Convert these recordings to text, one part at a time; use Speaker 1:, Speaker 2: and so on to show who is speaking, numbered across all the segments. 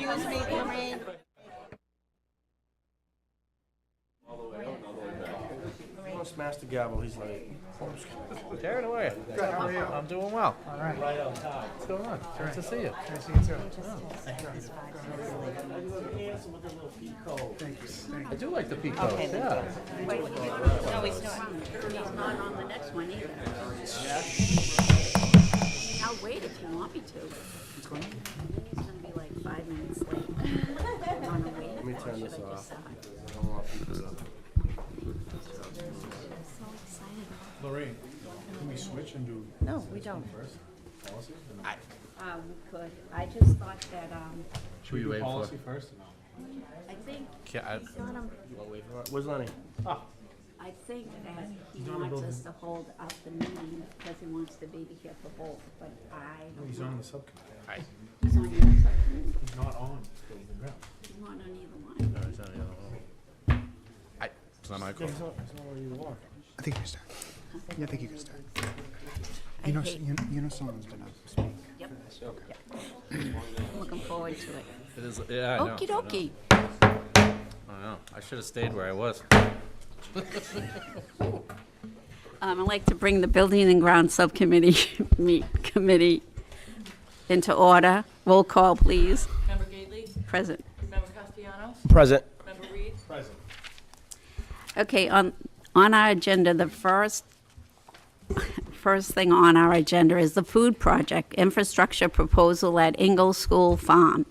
Speaker 1: Excuse me, Lorraine.
Speaker 2: Smash the gavel. He's like,
Speaker 3: Jared, how are you?
Speaker 4: Good, how are you?
Speaker 3: I'm doing well.
Speaker 4: All right.
Speaker 2: right on top.
Speaker 3: What's going on? Nice to see you.
Speaker 4: Nice to see you too. Thank you. Thank
Speaker 3: I
Speaker 4: you.
Speaker 3: do like the peacocks.
Speaker 1: Okay, then.
Speaker 3: Yeah.
Speaker 1: Wait, no, he's not. He's not on the next one either. I'll wait if you want me to.
Speaker 4: What's going on?
Speaker 1: He's gonna be like 5 minutes late. Wanna wait?
Speaker 2: Let me turn this off.
Speaker 1: Decide.
Speaker 2: I don't want people to.
Speaker 1: So excited.
Speaker 4: Lorraine, can we switch and do
Speaker 1: No, we don't.
Speaker 4: first policy?
Speaker 1: We could. I just thought that,
Speaker 4: Should we
Speaker 3: you
Speaker 4: do
Speaker 3: waiting for?
Speaker 4: policy first? No.
Speaker 1: I think,
Speaker 3: Yeah,
Speaker 2: Where's Lenny?
Speaker 4: Ah,
Speaker 1: I think that he wants us to hold up the meeting because he wants the baby here for both, but I don't
Speaker 4: he's
Speaker 1: know.
Speaker 4: on the subcommittee.
Speaker 1: He's on your subcommittee.
Speaker 4: He's not on building and grounds.
Speaker 1: He's not on either one.
Speaker 3: It's not my call.
Speaker 2: He's not where you walk.
Speaker 5: I think you can start. Yeah, I think you can start.
Speaker 1: I
Speaker 5: You know,
Speaker 1: hate-
Speaker 5: you know someone's gonna speak.
Speaker 1: Yep. I'm looking forward to it.
Speaker 3: It is. Yeah, I know.
Speaker 1: Okie dokie.
Speaker 3: I know. I should have stayed where I was.
Speaker 1: I'd like to bring the Building and Ground Subcommittee committee into order. Roll call, please.
Speaker 6: Member Gately?
Speaker 1: Present.
Speaker 6: Member Castellanos?
Speaker 2: Present.
Speaker 6: Member Reed?
Speaker 4: Present.
Speaker 1: Okay, on our agenda, the first thing on our agenda is the food project, infrastructure proposal at Ingalls School Farm.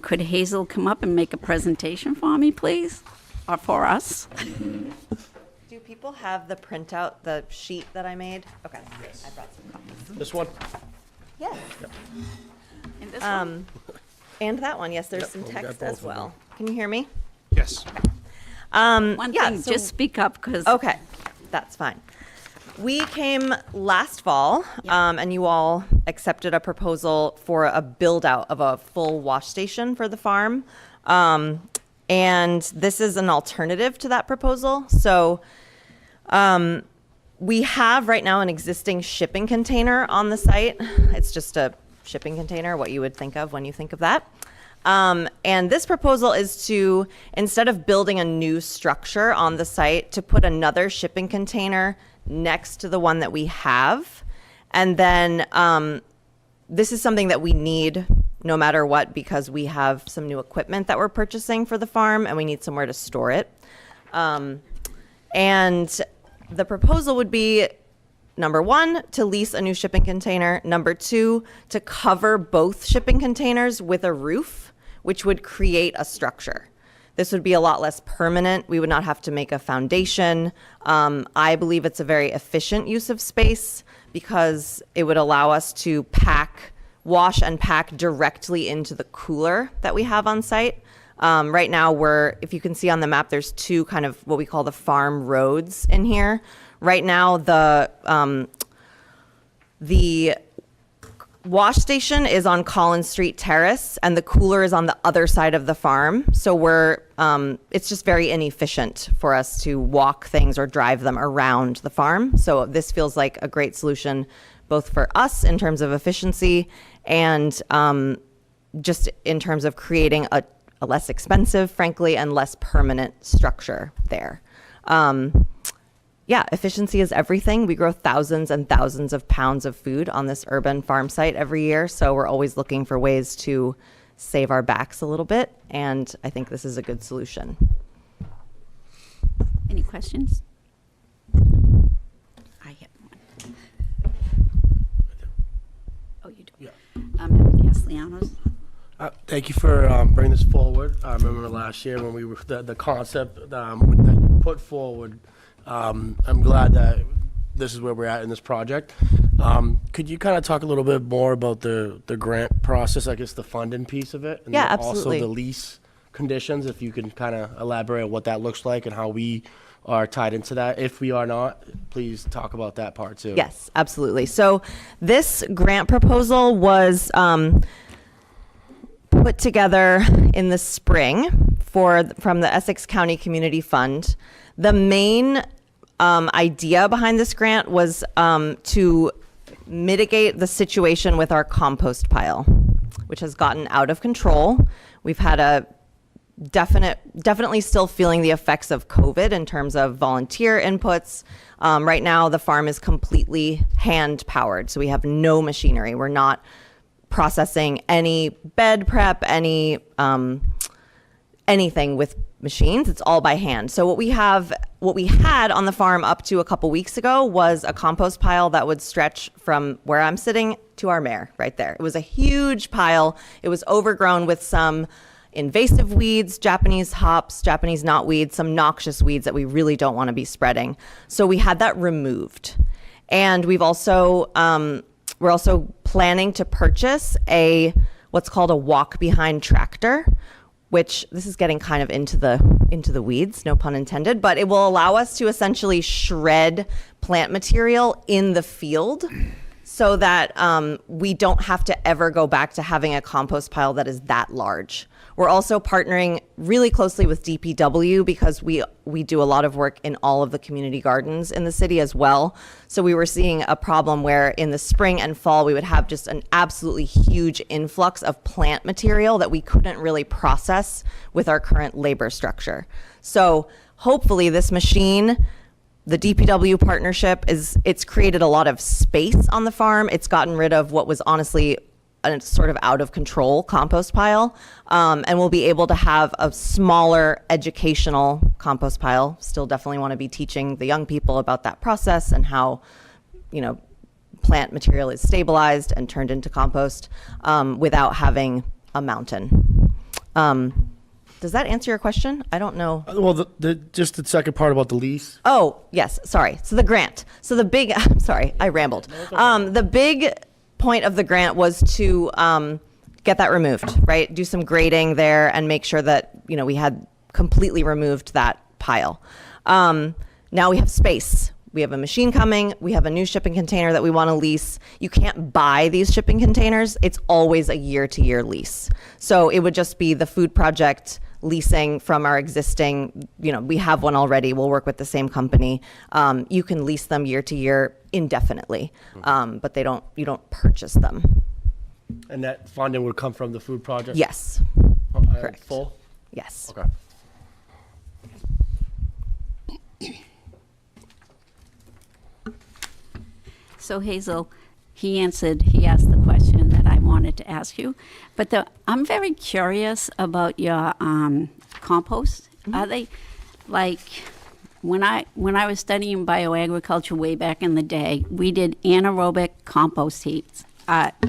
Speaker 1: Could Hazel come up and make a presentation for me, please? Or for us?
Speaker 7: Do people have the printout, the sheet that I made? Okay. Yes. I brought some copies.
Speaker 2: This one?
Speaker 7: Yes.
Speaker 1: And this one?
Speaker 7: And that one, yes, there's
Speaker 2: Yep,
Speaker 7: some
Speaker 2: we got
Speaker 7: text
Speaker 2: both
Speaker 7: as
Speaker 2: of
Speaker 7: well. Can you hear me?
Speaker 5: Yes.
Speaker 1: One
Speaker 7: yeah,
Speaker 1: thing,
Speaker 7: so-
Speaker 1: just speak up, because
Speaker 7: Okay, that's fine. We came last fall, and you all accepted a proposal for a build out of a full wash station for the farm. And this is an alternative to that proposal. So we have right now an existing shipping container on the site. It's just a shipping container, what you would think of when you think of that. And this proposal is to, instead of building a new structure on the site, to put another shipping container next to the one that we have. And then this is something that we need no matter what, because we have some new equipment that we're purchasing for the farm and we need somewhere to store it. And the proposal would be, number one, to lease a new shipping container. Number two, to cover both shipping containers with a roof, which would create a structure. This would be a lot less permanent. We would not have to make a foundation. I believe it's a very efficient use of space because it would allow us to wash and pack directly into the cooler that we have on site. Right now, if you can see on the map, there's two kind of what we call the farm roads in here. Right now, the wash station is on Collins Street Terrace, and the cooler is on the other side of the farm. So it's just very inefficient for us to walk things or drive them around the farm. So this feels like a great solution, both for us in terms of efficiency and just in terms of creating a less expensive, frankly, and less permanent structure there. Yeah, efficiency is everything. We grow thousands and thousands of pounds of food on this urban farm site every year, so we're always looking for ways to save our backs a little bit, and I think this is a good solution.
Speaker 1: Any questions? I have one. Oh, you do?
Speaker 2: Yeah.
Speaker 1: Member Castellanos?
Speaker 2: Thank you for bringing this forward. I remember last year when we were the concept that you put forward. I'm glad that this is where we're at in this project. Could you kind of talk a little bit more about the grant process, I guess the funding piece of it? And
Speaker 7: Yeah,
Speaker 2: then
Speaker 7: absolutely.
Speaker 2: Also the lease conditions, if you can kind of elaborate on what that looks like and how we are tied into that. If we are not, please talk about that part too.
Speaker 7: Yes, absolutely. So this grant proposal was put together in the spring from the Essex County Community Fund. The main idea behind this grant was to mitigate the situation with our compost pile. which has gotten out of control. We've had a definitely still feeling the effects of COVID in terms of volunteer inputs. Right now, the farm is completely hand powered, so we have no machinery. We're not processing any bed prep, anything with machines. It's all by hand. So what we had on the farm up to a couple weeks ago was a compost pile that would stretch from where I'm sitting to our mare right there. It was a huge pile. It was overgrown with some invasive weeds, Japanese hops, Japanese knotweed, some noxious weeds that we really don't want to be spreading. So we had that removed. And we're also planning to purchase what's called a walk behind tractor, which this is getting kind of into the weeds, no pun intended, but it will allow us to essentially shred plant material in the field so that we don't have to ever go back to having a compost pile that is that large. We're also partnering really closely with DPW because we do a lot of work in all of the community gardens in the city as well. So we were seeing a problem where in the spring and fall, we would have just an absolutely huge influx of plant material that we couldn't really process with our current labor structure. So hopefully this machine, the DPW partnership, it's created a lot of space on the farm. It's gotten rid of what was honestly a sort of out of control compost pile, and we'll be able to have a smaller educational compost pile. Still definitely want to be teaching the young people about that process and how, plant material is stabilized and turned into compost without having a mountain. Does that answer your question? I don't know.
Speaker 2: Well, just the second part about the lease.
Speaker 7: Oh, yes, sorry. So the grant. So the big, I'm sorry, I rambled. The big point of the grant was to get that removed, right? Do some grading there and make sure that, we had completely removed that pile. Now we have space. We have a machine coming. We have a new shipping container that we want to lease. You can't buy these shipping containers. It's always a year-to-year lease. So it would just be the food project leasing from our existing, we have one already. We'll work with the same company. You can lease them year to year indefinitely, but you don't purchase them.
Speaker 2: And that funding would come from the food project?
Speaker 7: Yes, correct.
Speaker 2: Full?
Speaker 7: Yes.
Speaker 2: Okay.
Speaker 1: So Hazel, he asked the question that I wanted to ask you, but I'm very curious about your compost. Are they like, when I was studying bioagriculture way back in the day, we did anaerobic compost heaps.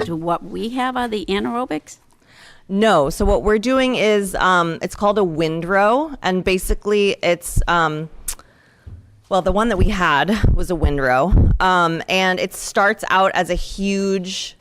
Speaker 1: Do what we have are the anaerobics?
Speaker 7: No. So what we're doing is it's called a windrow, and basically it's the one that we had was a windrow, and it starts out as a huge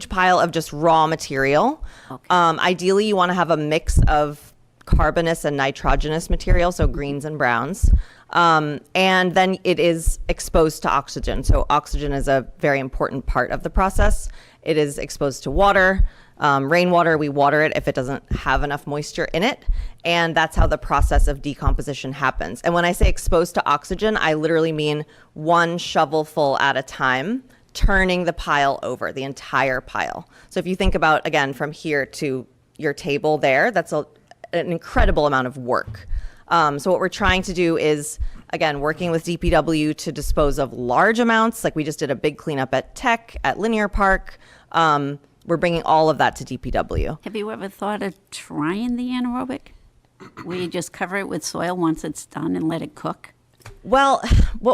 Speaker 7: pile of just raw material. Okay. Ideally, you want to have a mix of carbonous and nitrogenous material, so greens and browns. And then it is exposed to oxygen. So oxygen is a very important part of the process. It is exposed to water. Rainwater, we water it if it doesn't have enough moisture in it. And that's how the process of decomposition happens. And when I say exposed to oxygen, I literally mean one shovelful at a time, turning the pile over, the entire pile. So if you think about, again, from here to your table there, that's an incredible amount of work. So what we're trying to do is, again, working with DPW to dispose of large amounts. Like we just did a big cleanup at Tech, at Linear Park. We're bringing all of that to DPW.
Speaker 1: Have you ever thought of trying the anaerobic? Where you just cover it with soil once it's done and let it cook?
Speaker 7: Well,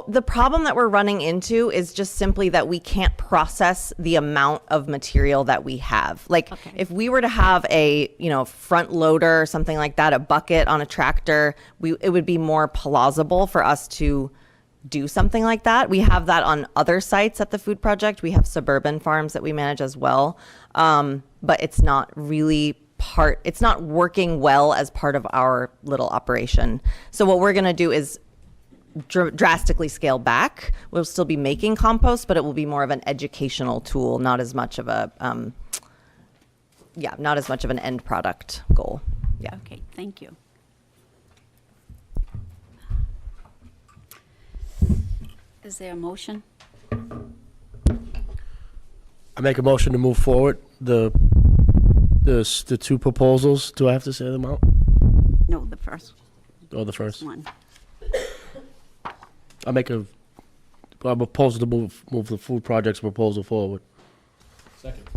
Speaker 7: the problem that we're running into is just simply that we can't process the amount of material that we have. Like if we were to have a, front loader or something like that, a bucket on a tractor, it would be more plausible for us to do something like that. We have that on other sites at the food project. We have suburban farms that we manage as well. But it's not really it's not working well as part of our little operation. So what we're going to do is drastically scale back. We'll still be making compost, but it will be more of an educational tool, not as much of an end product goal. Yeah.
Speaker 1: Okay, thank you. Is there a motion?
Speaker 2: I make a motion to move forward the the two proposals, do I have to say them out?
Speaker 1: No, the first
Speaker 2: Or the first?
Speaker 1: one.
Speaker 2: I'll make a proposal to move the food projects proposal forward.
Speaker 4: Second.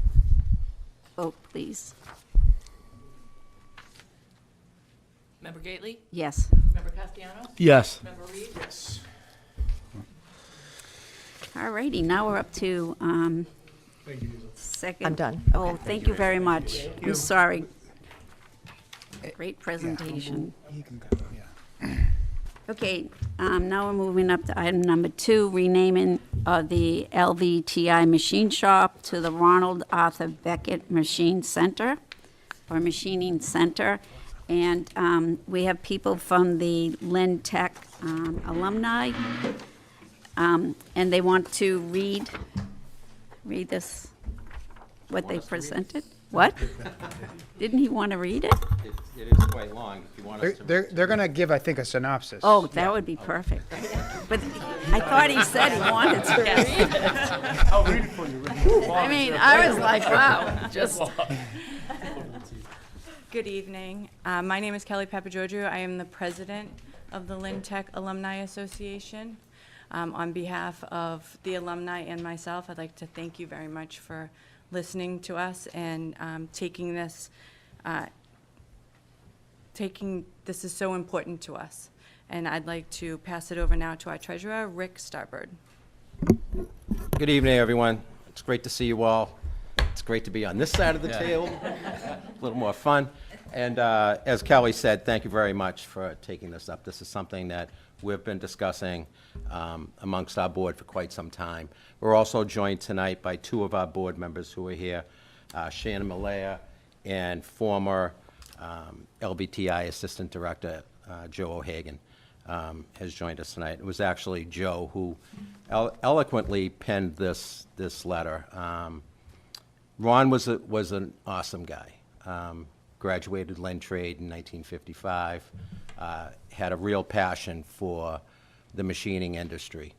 Speaker 1: Vote, please.
Speaker 6: Member Gately?
Speaker 1: Yes.
Speaker 6: Member Castellanos?
Speaker 2: Yes.
Speaker 6: Member Reed?
Speaker 5: Yes.
Speaker 1: All righty, now we're up to
Speaker 4: Thank you, Hazel.
Speaker 1: second.
Speaker 7: I'm done.
Speaker 1: Oh, thank you very much. I'm sorry. Great presentation.
Speaker 5: You can go, yeah.
Speaker 1: Okay, now we're moving up to item number 2, renaming of the LVTI Machine Shop to the Ronald Arthur Beckett Machine Center, or Machining Center. And we have people from the Lynn Tech alumni, and they want to read this, what they presented. What? Didn't he want to read it?
Speaker 3: It is quite long, if you want us to.
Speaker 5: They're gonna give, I think, a synopsis.
Speaker 1: Oh, that would be perfect. But I thought he said he wanted to read it.
Speaker 4: I'll read it for you. Rick.
Speaker 1: I mean, I was like, wow, just,
Speaker 8: Good evening. My name is Kelly Papajoju. I am the president of the Lynn Tech Alumni Association. On behalf of the alumni and myself, I'd like to thank you very much for listening to us and taking this is so important to us. And I'd like to pass it over now to our treasurer, Rick Starbird.
Speaker 3: Good evening, everyone. It's great to see you all. It's great to be on this side of the table. A little more fun. And as Kelly said, thank you very much for taking this up. This is something that we've been discussing amongst our board for quite some time. We're also joined tonight by 2 of our board members who are here, Shannon Malaya and former LBTI Assistant Director Joe O'Hagan has joined us tonight. It was actually Joe who eloquently penned this letter. Ron was an awesome guy. Graduated Lynn Trade in 1955. Had a real passion for the machining industry.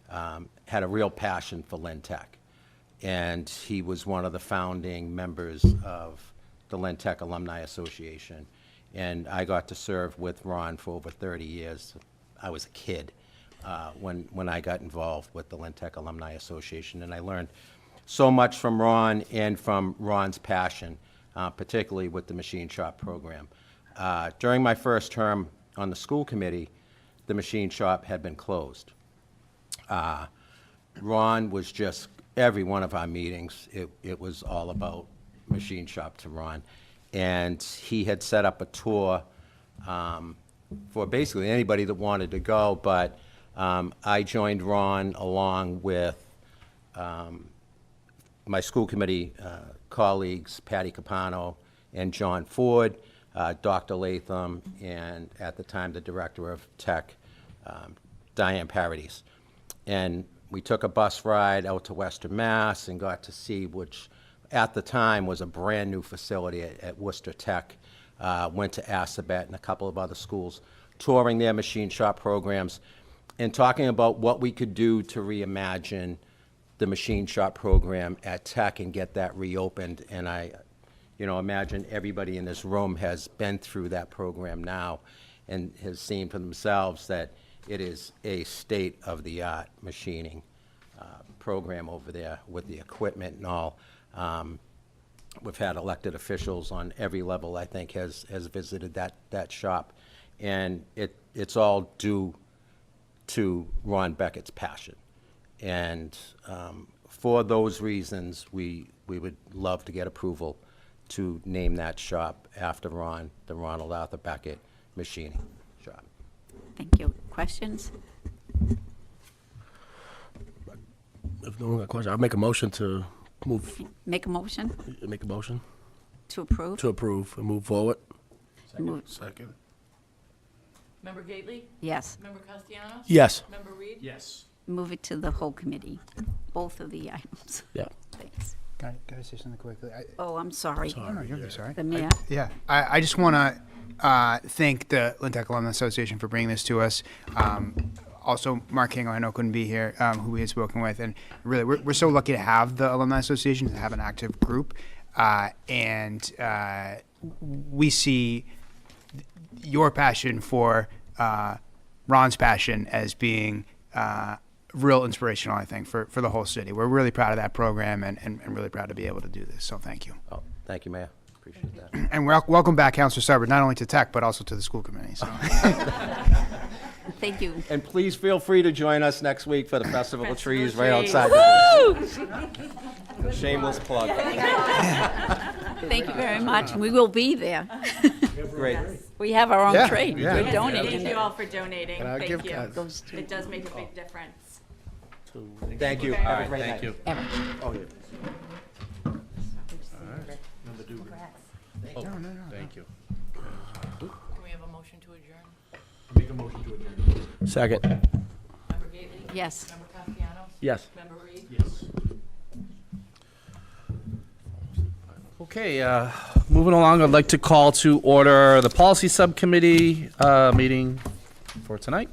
Speaker 3: Had a real passion for Lynn Tech. And he was one of the founding members of the Lynn Tech Alumni Association. And I got to serve with Ron for over 30 years. I was a kid when I got involved with the Lynn Tech Alumni Association. And I learned so much from Ron and from Ron's passion, particularly with the machine shop program. During my first term on the school committee, the machine shop had been closed. Ron was just, every one of our meetings, it was all about machine shop to Ron. And he had set up a tour for basically anybody that wanted to go, but I joined Ron along with my school committee colleagues, Patty Capano and John Ford, Dr. Latham, and at the time the director of tech, Diane Paradis. And we took a bus ride out to Western Mass and got to see, which at the time was a brand new facility at Worcester Tech. Went to Assabet and a couple of other schools, touring their machine shop programs and talking about what we could do to reimagine the machine shop program at Tech and get that reopened. And I, imagine everybody in this room has been through that program now and has seen for themselves that it is a state-of-the-art machining program over there with the equipment and all. We've had elected officials on every level, I think, has visited that shop. And it's all due to Ron Beckett's passion. And for those reasons, we would love to get approval to name that shop after Ron, the Ronald Arthur Beckett Machining Shop.
Speaker 1: thank you. Questions?
Speaker 2: If no one got a question, I'll make a motion to
Speaker 1: Make a motion
Speaker 2: to
Speaker 1: to approve?
Speaker 2: approve and move forward.
Speaker 1: Move-
Speaker 2: Second.
Speaker 6: Member Gately?
Speaker 1: Yes,
Speaker 6: Member Castellanos?
Speaker 2: Yes.
Speaker 6: Member Reed?
Speaker 4: Yes.
Speaker 1: move it to the whole committee, both of the items.
Speaker 2: Yeah.
Speaker 1: Thanks.
Speaker 5: Can I say something quickly?
Speaker 1: Oh, I'm sorry.
Speaker 5: No, no, you're sorry.
Speaker 1: The mayor.
Speaker 5: Yeah, I just want to thank the Lynn Tech Alumni Association for bringing this to us. Also, Mark King, who I know couldn't be here, who we had spoken with, and really, we're so lucky to have the Alumni Association, to have an active group. and we see your passion for Ron's passion as being real inspirational, I think, for the whole city. We're really proud of that program and really proud to be able to do this. So thank you.
Speaker 3: Oh, thank you, Mayor. Appreciate that.
Speaker 5: And welcome back, Councilor Subbard, not only to Tech, but also to the school committee. So.
Speaker 1: Thank you.
Speaker 3: And please feel free to join us next week for the Festival of
Speaker 8: Festival
Speaker 3: Trees
Speaker 8: of
Speaker 3: right
Speaker 8: Trees.
Speaker 3: outside. The Shameless plug.
Speaker 1: Thank you very much. We will be there.
Speaker 3: Great.
Speaker 1: We have our own
Speaker 5: Yeah,
Speaker 1: tree.
Speaker 5: yeah.
Speaker 1: We're
Speaker 8: Thank
Speaker 1: donating
Speaker 8: you
Speaker 1: it.
Speaker 8: all for donating.
Speaker 5: But I'll
Speaker 8: Thank
Speaker 5: give
Speaker 8: you.
Speaker 5: that-
Speaker 1: Goes to-
Speaker 8: It does make a big difference.
Speaker 3: Thank you.
Speaker 8: very
Speaker 3: Have a
Speaker 8: much.
Speaker 3: great
Speaker 4: Thank
Speaker 3: night.
Speaker 4: you.
Speaker 1: Ever.
Speaker 4: Oh, yeah. Member Dugan. Oh, thank you.
Speaker 6: Can we have a motion to adjourn?
Speaker 4: Make a motion to adjourn.
Speaker 2: Second.
Speaker 6: Member Gately?
Speaker 1: Yes.
Speaker 6: Member Castellanos?
Speaker 2: Yes.
Speaker 6: Member Reed?
Speaker 4: Yes. Okay, moving along, I'd like to call to order the Policy Subcommittee meeting for tonight.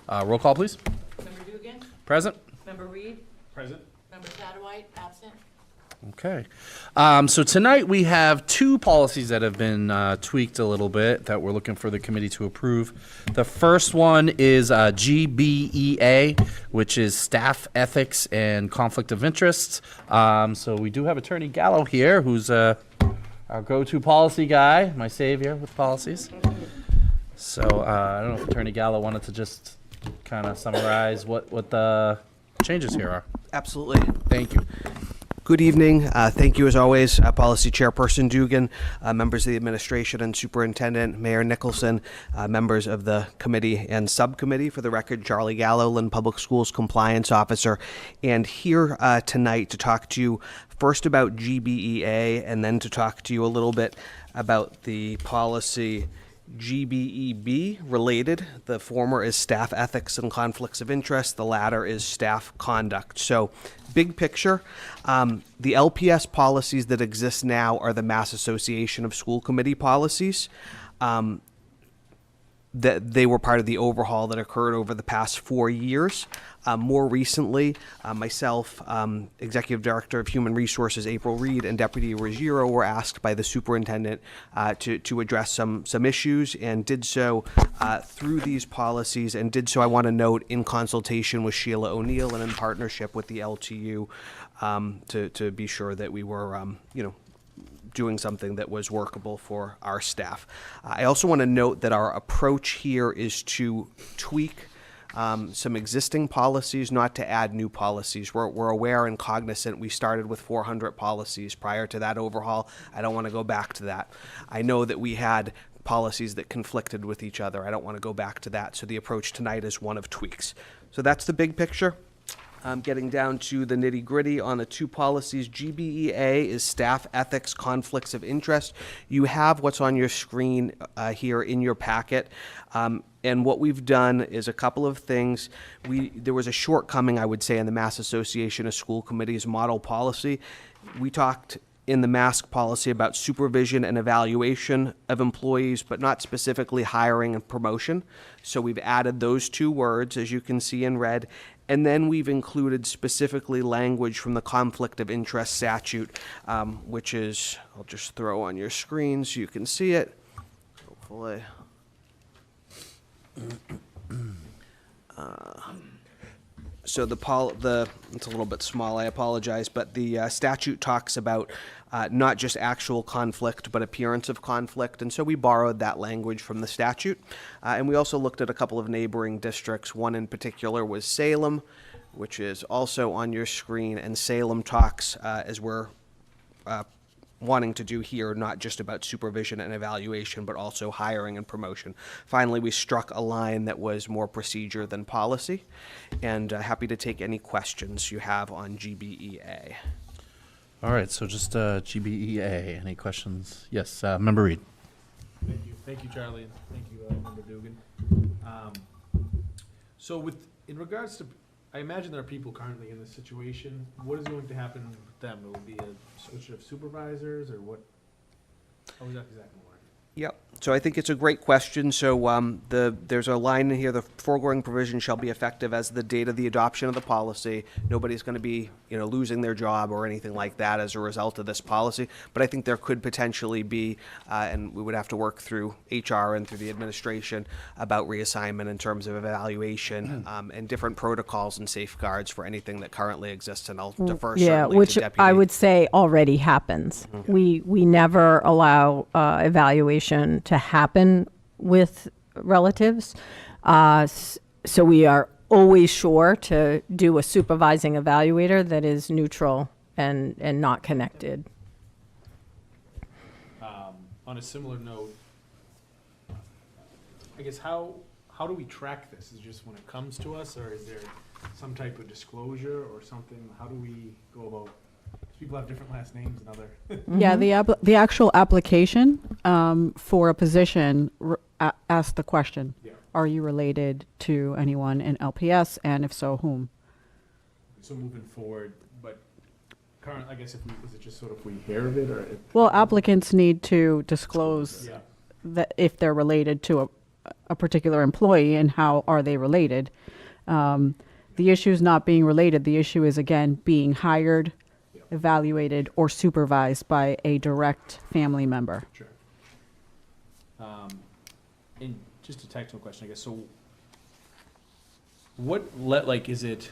Speaker 4: Roll call, please.
Speaker 6: Member Dugan?
Speaker 4: Present?
Speaker 6: Member Reed?
Speaker 4: Present.
Speaker 6: Member Satterwhite? Absent?
Speaker 4: Okay. So tonight we have two policies that have been tweaked a little bit that we're looking for the committee to approve. The first one is GBEA, which is staff ethics and conflict of interest. So we do have Attorney Gallo here, who's our go-to policy guy, my savior with policies. So I don't know if Attorney Gallo wanted to just kind of summarize what the changes here are.
Speaker 9: Absolutely.
Speaker 4: Thank you.
Speaker 9: Good evening. Thank you, as always, Policy Chairperson Dugan, members of the administration and superintendent, Mayor Nicholson, members of the committee and subcommittee. For the record, Charlie Gallo, Lynn Public Schools Compliance Officer, and here tonight to talk to you first about GBEA and then to talk to you a little bit about the policy GBEB related. The former is staff ethics and conflicts of interest. The latter is staff conduct. So big picture, the LPS policies that exist now are the Mass Association of School Committee policies. That they were part of the overhaul that occurred over the past 4 years. More recently, myself, Executive Director of Human Resources April Reed, and Deputy Ruggiero were asked by the superintendent to address some to and did so through these policies, and did so, I want to note, in consultation with Sheila O'Neill and in partnership with the LTU to be sure that we were, doing something that was workable for our staff. I also want to note that our approach here is to tweak some existing policies, not to add new policies. We're aware and cognizant we started with 400 policies prior to that overhaul. I don't want to go back to that. I know that we had policies that conflicted with each other. I don't want to go back to that. So the approach tonight is one of tweaks. So that's the big picture. Getting down to the nitty-gritty on the two policies. GBEA is staff ethics, conflicts of interest. You have what's on your screen here in your packet. And what we've done is a couple of things. There was a shortcoming, I would say, in the Mass Association of School Committees model policy. We talked in the MASC policy about supervision and evaluation of employees, but not specifically hiring and promotion. So we've added those two words, as you can see in red. And then we've included specifically language from the conflict of interest statute, which is, I'll just throw on your screen so you can see it, hopefully. So it's a little bit small, I apologize, but the statute talks about not just actual conflict, but appearance of conflict. And so we borrowed that language from the statute. And we also looked at a couple of neighboring districts. One in particular was Salem, which is also on your screen. And Salem talks, as we're wanting to do here, not just about supervision and evaluation, but also hiring and promotion. Finally, we struck a line that was more procedure than policy, and happy to take any questions you have on GBEA.
Speaker 4: All right, so just GBEA. Any questions? Yes, Member Reed.
Speaker 10: Thank you, Charlie, and thank you, Member Dugan. So in regards to, I imagine there are people currently in this situation. What is going to happen with them? It will be a switch of supervisors, or what? How is that exactly work?
Speaker 9: Yep. So I think it's a great question. So there's a line in here, the foregoing provision shall be effective as the date of the adoption of the policy. Nobody's going to be, losing their job or anything like that as a result of this policy. But I think there could potentially be, and we would have to work through HR and through the administration about reassignment in terms of evaluation and different protocols and safeguards for anything that currently exists. And I'll defer certainly
Speaker 11: which
Speaker 9: to Deputy.
Speaker 11: I would say already happens. We never allow evaluation to happen with relatives. So we are always sure to do a supervising evaluator that is neutral and not connected.
Speaker 10: On a similar note, I guess how do we track this? Is it just when it comes to us, or is there some type of disclosure or something? How do we go about? People have different last names and other.
Speaker 12: Yeah, the actual application for a position asks the question,
Speaker 10: Yeah.
Speaker 12: are you related to anyone in LPS, and if so, whom?
Speaker 10: So moving forward, but current, I guess is it just sort of we hear of it, or?
Speaker 12: Well, applicants need to disclose
Speaker 10: Yeah.
Speaker 12: that if they're related to a particular employee, and how are they related. The issue is not being related. The issue is, again, being hired, evaluated, or supervised by a direct family member.
Speaker 10: Sure. And just a technical question, I guess, so is it,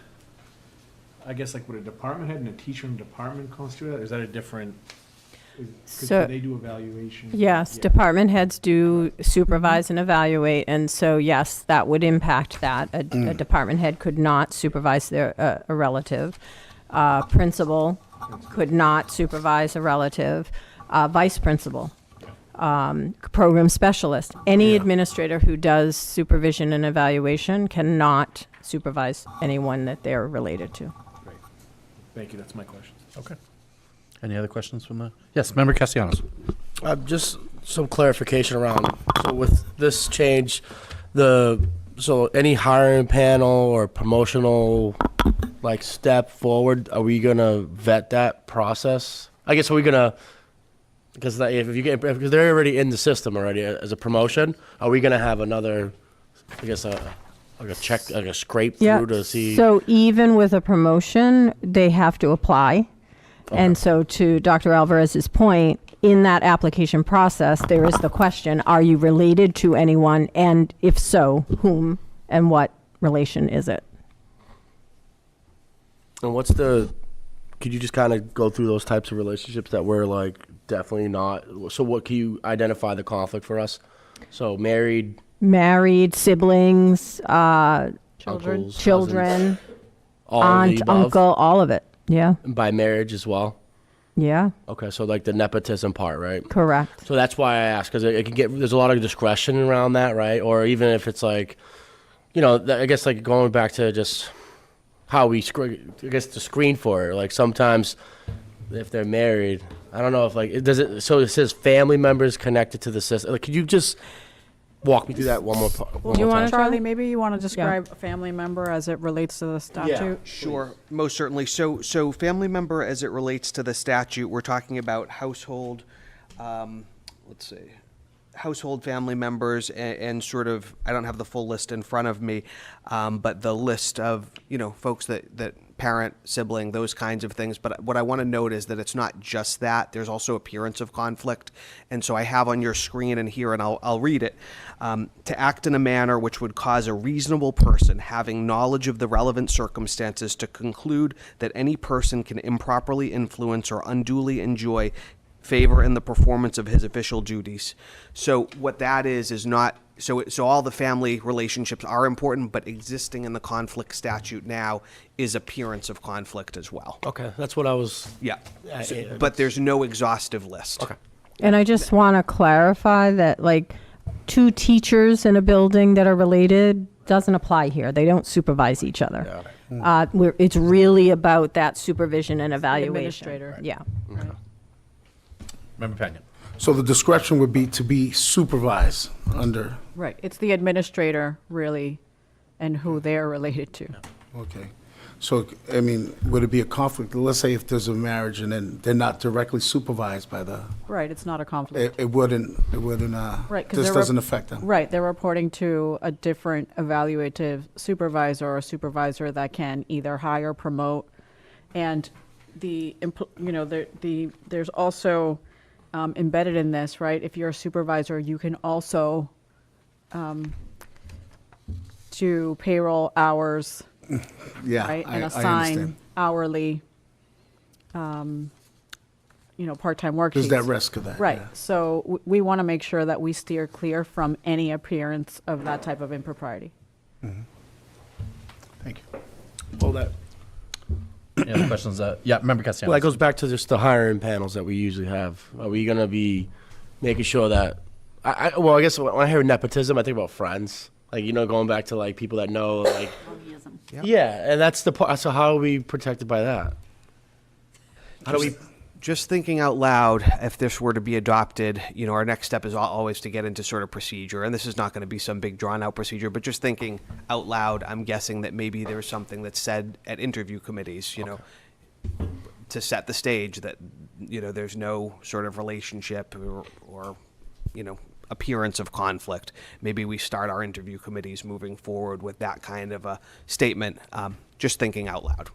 Speaker 10: I guess, like, would a department head and a teacher in a department constitute that? Is that a different,
Speaker 11: So-
Speaker 10: could they do evaluation?
Speaker 11: Yes,
Speaker 10: Yeah.
Speaker 11: department heads do supervise and evaluate, and so yes, that would impact that. A department head could not supervise a relative. Principal could not supervise a relative. Vice principal, program specialist. Any administrator who does supervision and evaluation cannot supervise anyone that they're related to.
Speaker 10: Great. Thank you, that's my question.
Speaker 4: Okay. Any other questions from the? Yes, Member Castellanos.
Speaker 2: Just some clarification around, so with this change, so any hiring panel or promotional, like, step forward, are we gonna vet that process? I guess, are we gonna, because because they're already in the system already as a promotion, are we gonna have another, I guess, like a check, like a scrape through to see?
Speaker 11: So even with a promotion, they have to apply. And so to Dr. Alvarez's point, in that application process, there is the question, are you related to anyone? And if so, whom and what relation is it?
Speaker 2: And could you just kind of go through those types of relationships that we're, like, definitely not, so what can you identify the conflict for us? So married,
Speaker 11: Siblings,
Speaker 2: uncles,
Speaker 11: children,
Speaker 2: cousins, all of
Speaker 11: aunt,
Speaker 2: the above?
Speaker 11: uncle, all of it. Yeah,
Speaker 2: And by marriage as well?
Speaker 11: yeah,
Speaker 2: Okay, so like the nepotism part, right?
Speaker 11: correct.
Speaker 2: So that's why I asked, because it can get, there's a lot of discretion around that, right? Or even if it's like, I guess, like, going back to just how we to screen for it. Like, sometimes if they're married, I don't know if, like, so it says family members connected to the system. Like, could you just walk me through that one more time?
Speaker 12: Charlie, maybe you want to describe a family member as it relates to the statute?
Speaker 9: Sure, most certainly. So family member, as it relates to the statute, we're talking about household, household family members and sort of, I don't have the full list in front of me, but the list of, folks that parent, sibling, those kinds of things. But what I want to note is that it's not just that. There's also appearance of conflict. And so I have on your screen and here, and I'll read it, to act in a manner which would cause a reasonable person having knowledge of the relevant circumstances to conclude that any person can improperly influence or unduly enjoy favor in the performance of his official duties. So what that is not, so all the family relationships are important, but existing in the conflict statute now is appearance of conflict as well.
Speaker 2: Okay, that's what I was.
Speaker 9: Yeah. But there's no exhaustive list.
Speaker 2: Okay.
Speaker 11: And I just want to clarify that, like, two teachers in a building that are related doesn't apply here. They don't supervise each other. It's really about that supervision and evaluation.
Speaker 12: Administrator.
Speaker 11: Yeah.
Speaker 4: Member Pena.
Speaker 13: So the discretion would be to be supervised under,
Speaker 12: Right, it's the administrator, really, and who they're related to.
Speaker 13: okay. So, I mean, would it be a conflict? Let's say if there's a marriage and then they're not directly supervised by the,
Speaker 12: Right, it's not a conflict.
Speaker 13: it wouldn't,
Speaker 12: Right, 'cause
Speaker 13: this
Speaker 12: they're
Speaker 13: doesn't affect them.
Speaker 12: Right, they're reporting to a different evaluative supervisor or supervisor that can either hire, promote, and there's also embedded in this, right? If you're a supervisor, you can also do payroll hours,
Speaker 13: Yeah,
Speaker 12: right, and
Speaker 13: I
Speaker 12: assign
Speaker 13: understand.
Speaker 12: hourly, part-time work
Speaker 13: There's
Speaker 12: sheets.
Speaker 13: that risk of that.
Speaker 12: Right,
Speaker 13: yeah.
Speaker 12: so we want to make sure that we steer clear from any appearance of that type of impropriety.
Speaker 13: Thank you.
Speaker 2: Well, that,
Speaker 4: Any other questions? Yeah, Member Castellanos.
Speaker 2: well, that goes back to just the hiring panels that we usually have. Are we gonna be making sure that, I guess when I hear nepotism, I think about friends. Like, going back to like people that know, like, yeah, and that's the part, so how are we protected by that? How do we?
Speaker 9: Just thinking out loud, if this were to be adopted, our next step is always to get into sort of procedure. And this is not going to be some big drawn out procedure, but just thinking out loud, I'm guessing that maybe there's something that's said at interview committees, to set the stage that, there's no sort of relationship or appearance of conflict. Maybe we start our interview committees moving forward with that kind of a statement, just thinking out loud.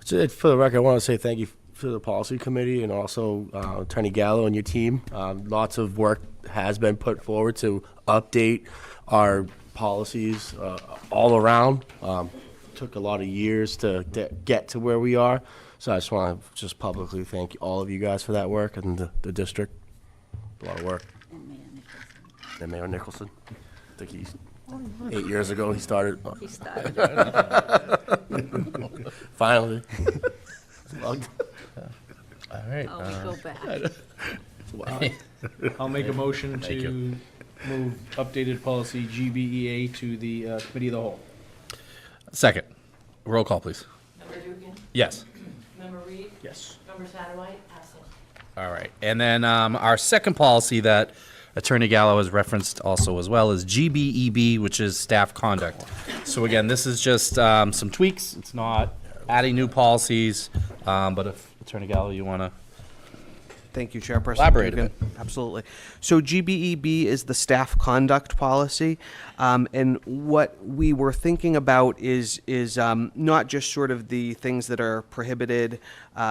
Speaker 2: So for the record, I want to say thank you to the policy committee and also Attorney Gallo and your team. Lots of work has been put forward to update our policies all around. Took a lot of years to get to where we are. So I just want to just publicly thank all of you guys for that work and the district. A lot of work. And Mayor Nicholson. I think he's 8 years ago he started.
Speaker 1: He started.
Speaker 2: Finally.
Speaker 4: All right.
Speaker 1: Oh, we go back.
Speaker 2: Wow.
Speaker 10: I'll make a motion to move updated policy GBEA to the committee of the whole.
Speaker 4: Second. Roll call, please.
Speaker 6: Member Dugan?
Speaker 4: Yes.
Speaker 6: Member Reed?
Speaker 10: Yes.
Speaker 6: Member Satterwhite? Absent.
Speaker 4: All right. And then our second policy that Attorney Gallo has referenced also as well is GBEB, which is staff conduct. So again, this is just some tweaks. It's not adding new policies, but if Attorney Gallo, you want to
Speaker 9: Thank you, Chairperson.
Speaker 4: elaborate a
Speaker 9: Dugan.
Speaker 4: bit.
Speaker 9: Absolutely. So GBEB is the staff conduct policy, and what we were thinking about is not just sort of the things that are prohibited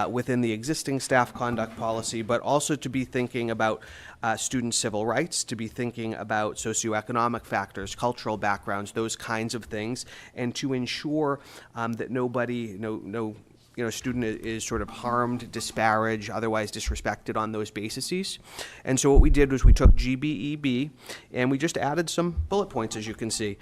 Speaker 9: within the existing staff conduct policy, but also to be thinking about student civil rights, to be thinking about socioeconomic factors, cultural backgrounds, those kinds of things, and to ensure that nobody, no student is sort of harmed, disparaged, otherwise disrespected on those bases. And so what we did was we took GBEB and we just added some bullet points, as you can see.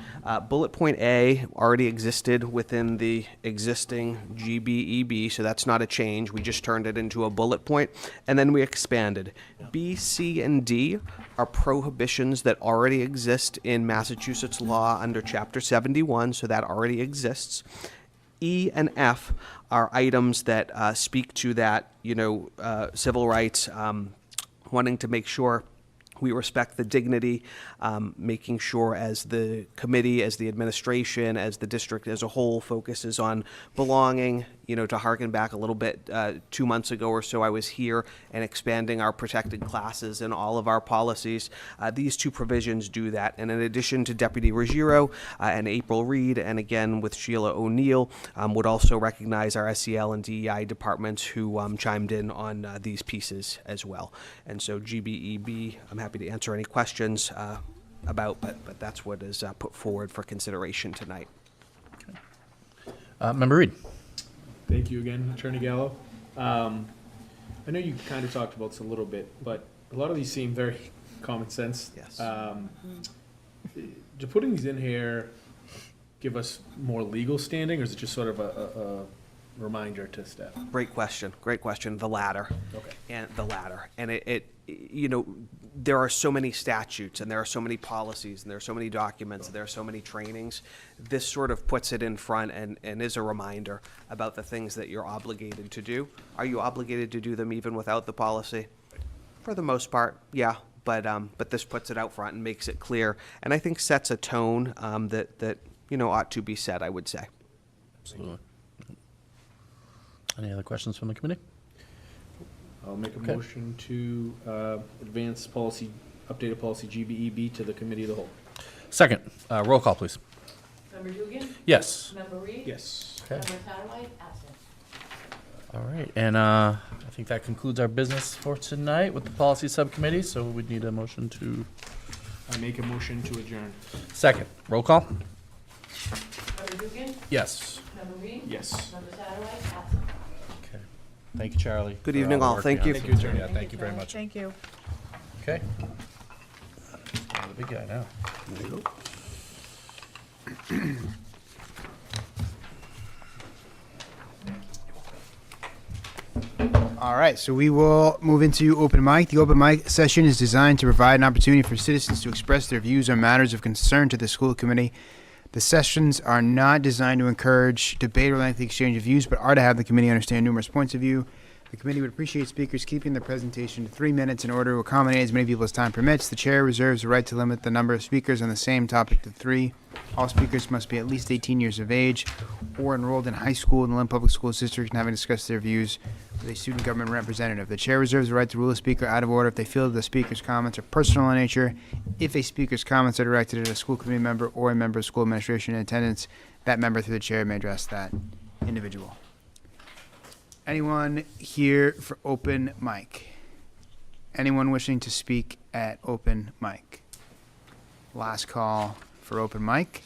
Speaker 9: Bullet point A already existed within the existing GBEB, so that's not a change. We just turned it into a bullet point, and then we expanded. B, C, and D are prohibitions that already exist in Massachusetts law under Chapter 71, so that already exists. E and F are items that speak to that, civil rights, wanting to make sure we respect the dignity, making sure as the committee, as the administration, as the district as a whole focuses on belonging, to harken back a little bit, 2 months ago or so, I was here and expanding our protected classes in all of our policies. These two provisions do that. And in addition to Deputy Ruggiero and April Reed, and again with Sheila O'Neill, would also recognize our SEL and DEI departments who chimed in on these pieces as well. And so GBEB, I'm happy to answer any questions about, but that's what is put forward for consideration tonight.
Speaker 4: Member Reed.
Speaker 10: Thank you again, Attorney Gallo. I know you kind of talked about this a little bit, but a lot of these seem very common sense.
Speaker 9: Yes.
Speaker 10: Do putting these in here give us more legal standing, or is it just sort of a reminder to staff?
Speaker 9: Great question. The latter.
Speaker 10: Okay.
Speaker 9: And the latter. And it there are so many statutes and there are so many policies and there are so many documents and there are so many trainings. This sort of puts it in front and is a reminder about the things that you're obligated to do. Are you obligated to do them even without the policy? For the most part, yeah. But this puts it out front and makes it clear, and I think sets a tone that ought to be said, I would say.
Speaker 4: Absolutely. Any other questions from the committee?
Speaker 10: I'll make a
Speaker 4: Okay.
Speaker 10: motion to advance policy, updated policy GBEB to the committee of the whole.
Speaker 4: Second, roll call, please.
Speaker 6: Member Dugan?
Speaker 4: Yes.
Speaker 6: Member Reed?
Speaker 10: Yes.
Speaker 4: Okay.
Speaker 6: Member Satterwhite? Absent.
Speaker 4: All right, and I think that concludes our business for tonight with the policy subcommittee, so we'd need a motion to,
Speaker 10: I make a motion to adjourn.
Speaker 4: second, roll call?
Speaker 6: Member Dugan?
Speaker 4: Yes.
Speaker 6: Member Reed?
Speaker 10: Yes.
Speaker 6: Member Satterwhite? Absent.
Speaker 4: Okay. Thank you, Charlie.
Speaker 9: Good
Speaker 4: for,
Speaker 9: evening, all.
Speaker 4: working
Speaker 9: Thank
Speaker 4: on
Speaker 9: you.
Speaker 4: this.
Speaker 10: Thank you, Attorney.
Speaker 4: Yeah, thank you very much.
Speaker 11: Thank you.
Speaker 4: Okay. Oh, the big guy now.
Speaker 5: All right, so we will move into open mic. The open mic session is designed to provide an opportunity for citizens to express their views on matters of concern to the school committee. The sessions are not designed to encourage debate or lengthy exchange of views, but are to have the committee understand numerous points of view. The committee would appreciate speakers keeping their presentation to 3 minutes in order to accommodate as many people as time permits. The chair reserves the right to limit the number of speakers on the same topic to 3. All speakers must be at least 18 years of age or enrolled in high school in the Lynn Public Schools District and having discussed their views with a student government representative. The chair reserves the right to rule a speaker out of order if they feel that the speaker's comments are personal in nature. If a speaker's comments are directed at a school committee member or a member of school administration in attendance, that member through the chair may address that individual. Anyone here for open mic? Anyone wishing to speak at open mic? Last call for open mic.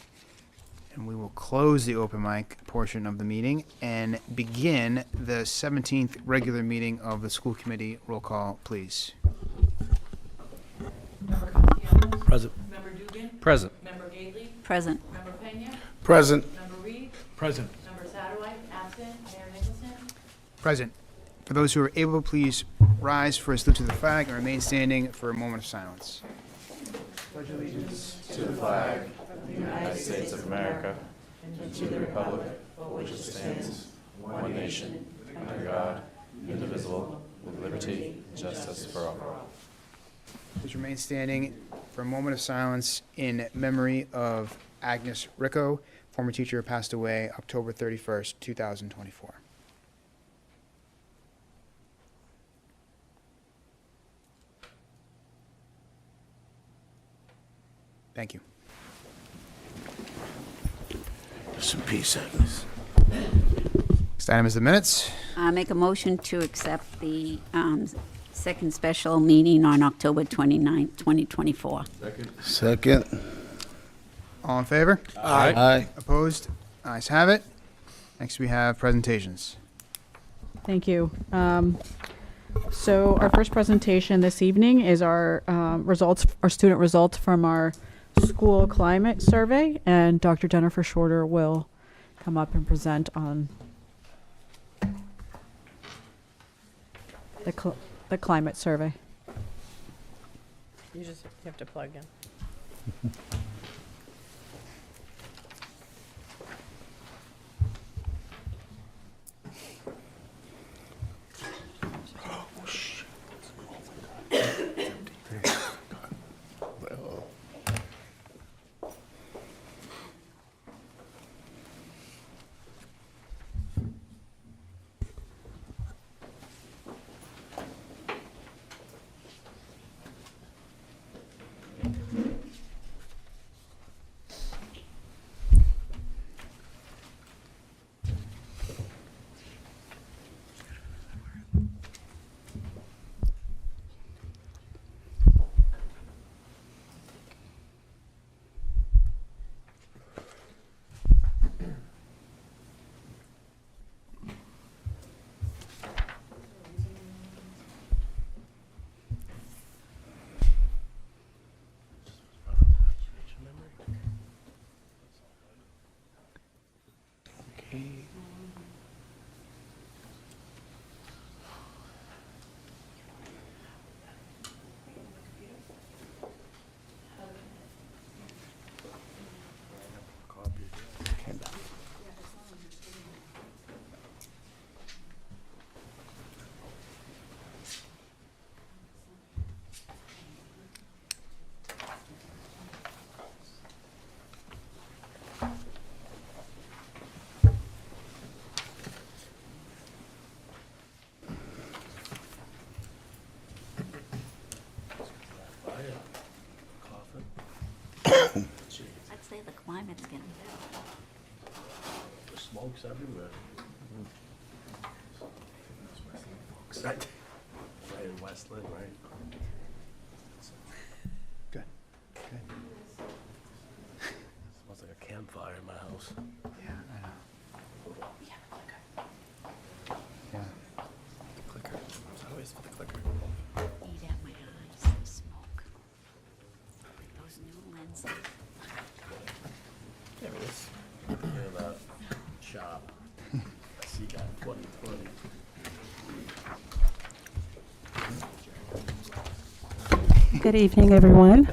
Speaker 5: And we will close the open mic portion of the meeting and begin the 17th regular meeting of the school committee. Roll call, please.
Speaker 6: Member Castellanos?
Speaker 2: Present.
Speaker 6: Member Dugan?
Speaker 4: Present.
Speaker 6: Member Gately?
Speaker 1: Present.
Speaker 6: Member Pena?
Speaker 13: Present.
Speaker 6: Member Reed?
Speaker 10: Present.
Speaker 6: Member Satterwhite? Absent. Mayor Nicholson?
Speaker 5: Present. For those who are able, please rise for a salute to the flag and remain standing for a moment of silence. Please remain standing for a moment of silence in memory of Agnes Ricco, former teacher who passed away October 31st, 2024. Thank you.
Speaker 13: Some peace, Agnes.
Speaker 5: Next item is the minutes.
Speaker 1: I make a motion to accept the second special meeting on October 29th, 2024.
Speaker 13: Second.
Speaker 5: All in favor?
Speaker 13: Aye.
Speaker 5: Opposed? Ayes have it. Next, we have presentations.
Speaker 12: Thank you. So our first presentation this evening is our results, our student results from our school climate survey, and Dr. Jennifer Shorter will come up and present on the climate survey.
Speaker 11: You just have to plug in.
Speaker 2: quiet. Coughing.
Speaker 1: I'd say the climate's getting better.
Speaker 2: The smoke's everywhere. Right in Westland, right?
Speaker 5: Good.
Speaker 2: Smells like a campfire in my house.
Speaker 5: Yeah, I know. Yeah.
Speaker 2: Clicker. It's always for the clicker.
Speaker 1: Eat at my eyes, the smoke. Those new lenses.
Speaker 2: Yeah, but it's, hear that shop. I see that 2020.
Speaker 14: Good evening, everyone.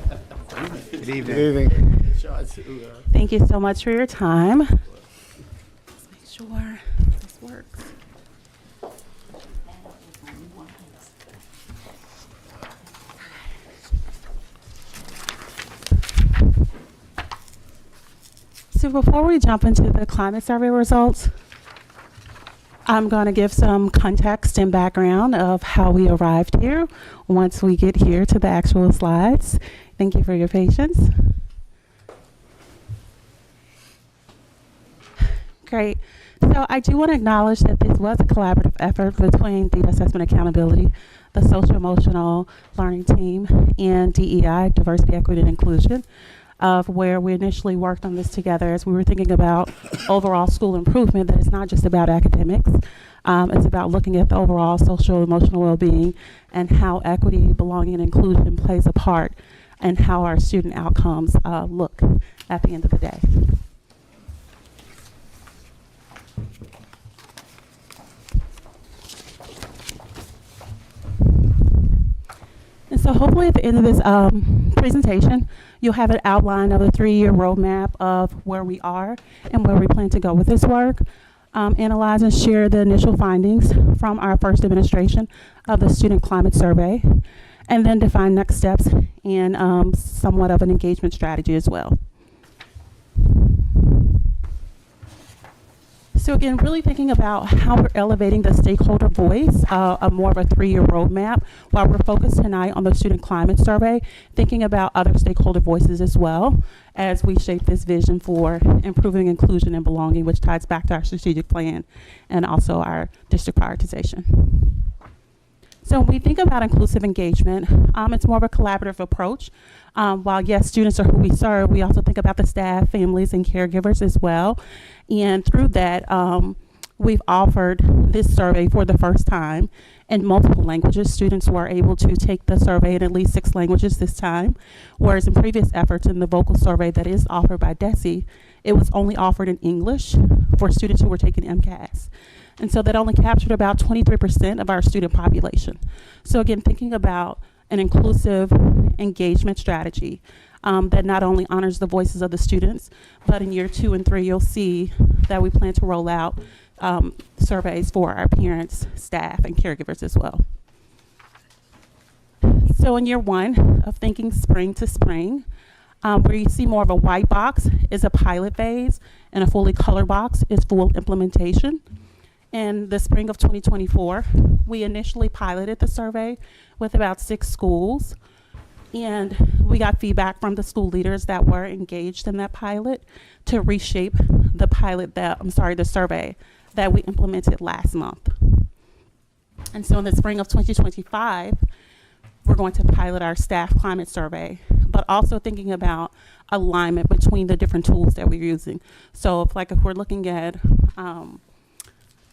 Speaker 5: Good evening.
Speaker 2: Shots,
Speaker 14: Thank you so much for your time. Let's make sure this works. So before we jump into the climate survey results, I'm going to give some context and background of how we arrived here once we get here to the actual slides. Thank you for your patience. Great. So I do want to acknowledge that this was a collaborative effort between Data Assessment Accountability, the Social Emotional Learning Team, and DEI, Diversity, Equity, and Inclusion, of where we initially worked on this together as we were thinking about overall school improvement, that it's not just about academics. It's about looking at the overall social emotional well-being and how equity, belonging, and inclusion plays a part in how our student outcomes look at the end of the day. And so hopefully at the end of this presentation, you'll have an outline of the 3-year roadmap of where we are and where we plan to go with this work. Analyze and share the initial findings from our first administration of the Student Climate Survey, and then define next steps and somewhat of an engagement strategy as well. So again, really thinking about how we're elevating the stakeholder voice, more of a 3-year roadmap, while we're focused tonight on the Student Climate Survey, thinking about other stakeholder voices as well as we shape this vision for improving inclusion and belonging, which ties back to our strategic plan and also our district prioritization. So when we think about inclusive engagement, it's more of a collaborative approach. While yes, students are who we serve, we also think about the staff, families, and caregivers as well. And through that, we've offered this survey for the first time in multiple languages. Students were able to take the survey in at least 6 languages this time, whereas in previous efforts in the vocal survey that is offered by DESE, it was only offered in English for students who were taking MCAS. And so that only captured about 23% of our student population. So again, thinking about an inclusive engagement strategy that not only honors the voices of the students, but in year 2 and 3, you'll see that we plan to roll out surveys for our parents, staff, and caregivers as well. So in year 1 of thinking spring to spring, where you see more of a white box is a pilot phase, and a fully color box is full implementation. In the spring of 2024, we initially piloted the survey with about 6 schools, and we got feedback from the school leaders that were engaged in that pilot to reshape the the survey that we implemented last month. And so in the spring of 2025, we're going to pilot our staff climate survey, but also thinking about alignment between the different tools that we're using. So if we're looking at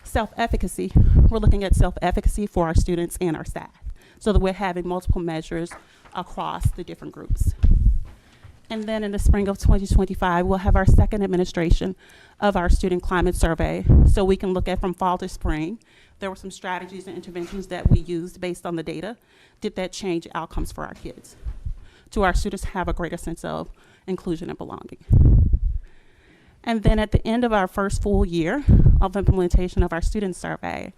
Speaker 14: self-efficacy, we're looking at self-efficacy for our students and our staff, so that we're having multiple measures across the different groups. And then in the spring of 2025, we'll have our second administration of our student climate survey, so we can look at from fall to spring. There were some strategies and interventions that we used based on the data. Did that change outcomes for our kids? Do our students have a greater sense of inclusion and belonging? And then at the end of our first full year of implementation of our student survey,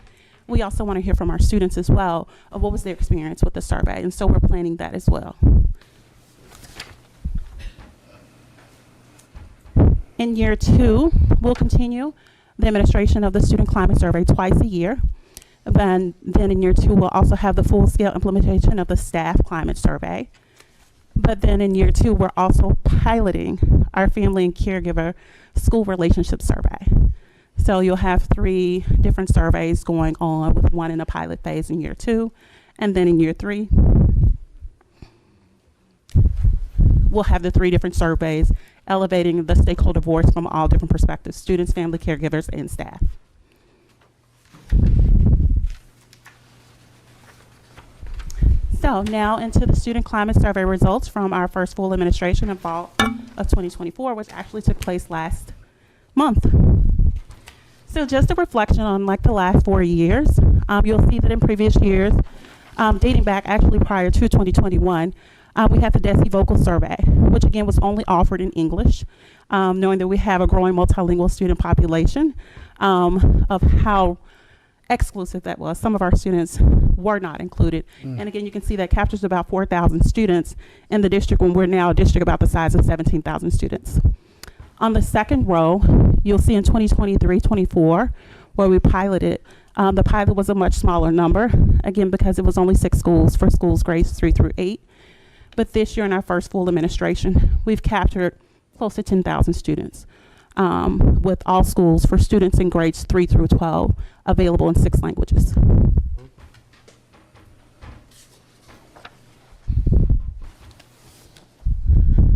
Speaker 14: we also want to hear from our students as well of what was their experience with the survey. And so we're planning that as well. In year 2, we'll continue the administration of the student climate survey twice a year. And then in year 2, we'll also have the full-scale implementation of the staff climate survey. But then in year 2, we're also piloting our family and caregiver school relationship survey. So you'll have 3 different surveys going on, with 1 in a pilot phase in year 2. And then in year 3, we'll have the 3 different surveys elevating the stakeholder voice from all different perspectives: students, family, caregivers, and staff. So now into the student climate survey results from our first full administration in fall of 2024, which actually took place last month. So just a reflection on like the last 4 years, you'll see that in previous years, dating back actually prior to 2021, we had the DESE Vocal Survey, which again was only offered in English, knowing that we have a growing multilingual student population, of how exclusive that was. Some of our students were not included. And again, you can see that captures about 4,000 students in the district, when we're now a district about the size of 17,000 students. On the second row, you'll see in 2023-24, where we piloted, the pilot was a much smaller number, again, because it was only 6 schools for schools grades 3 through 8. But this year in our first full administration, we've captured close to 10,000 students, with all schools for students in grades 3 through 12 available in 6 languages.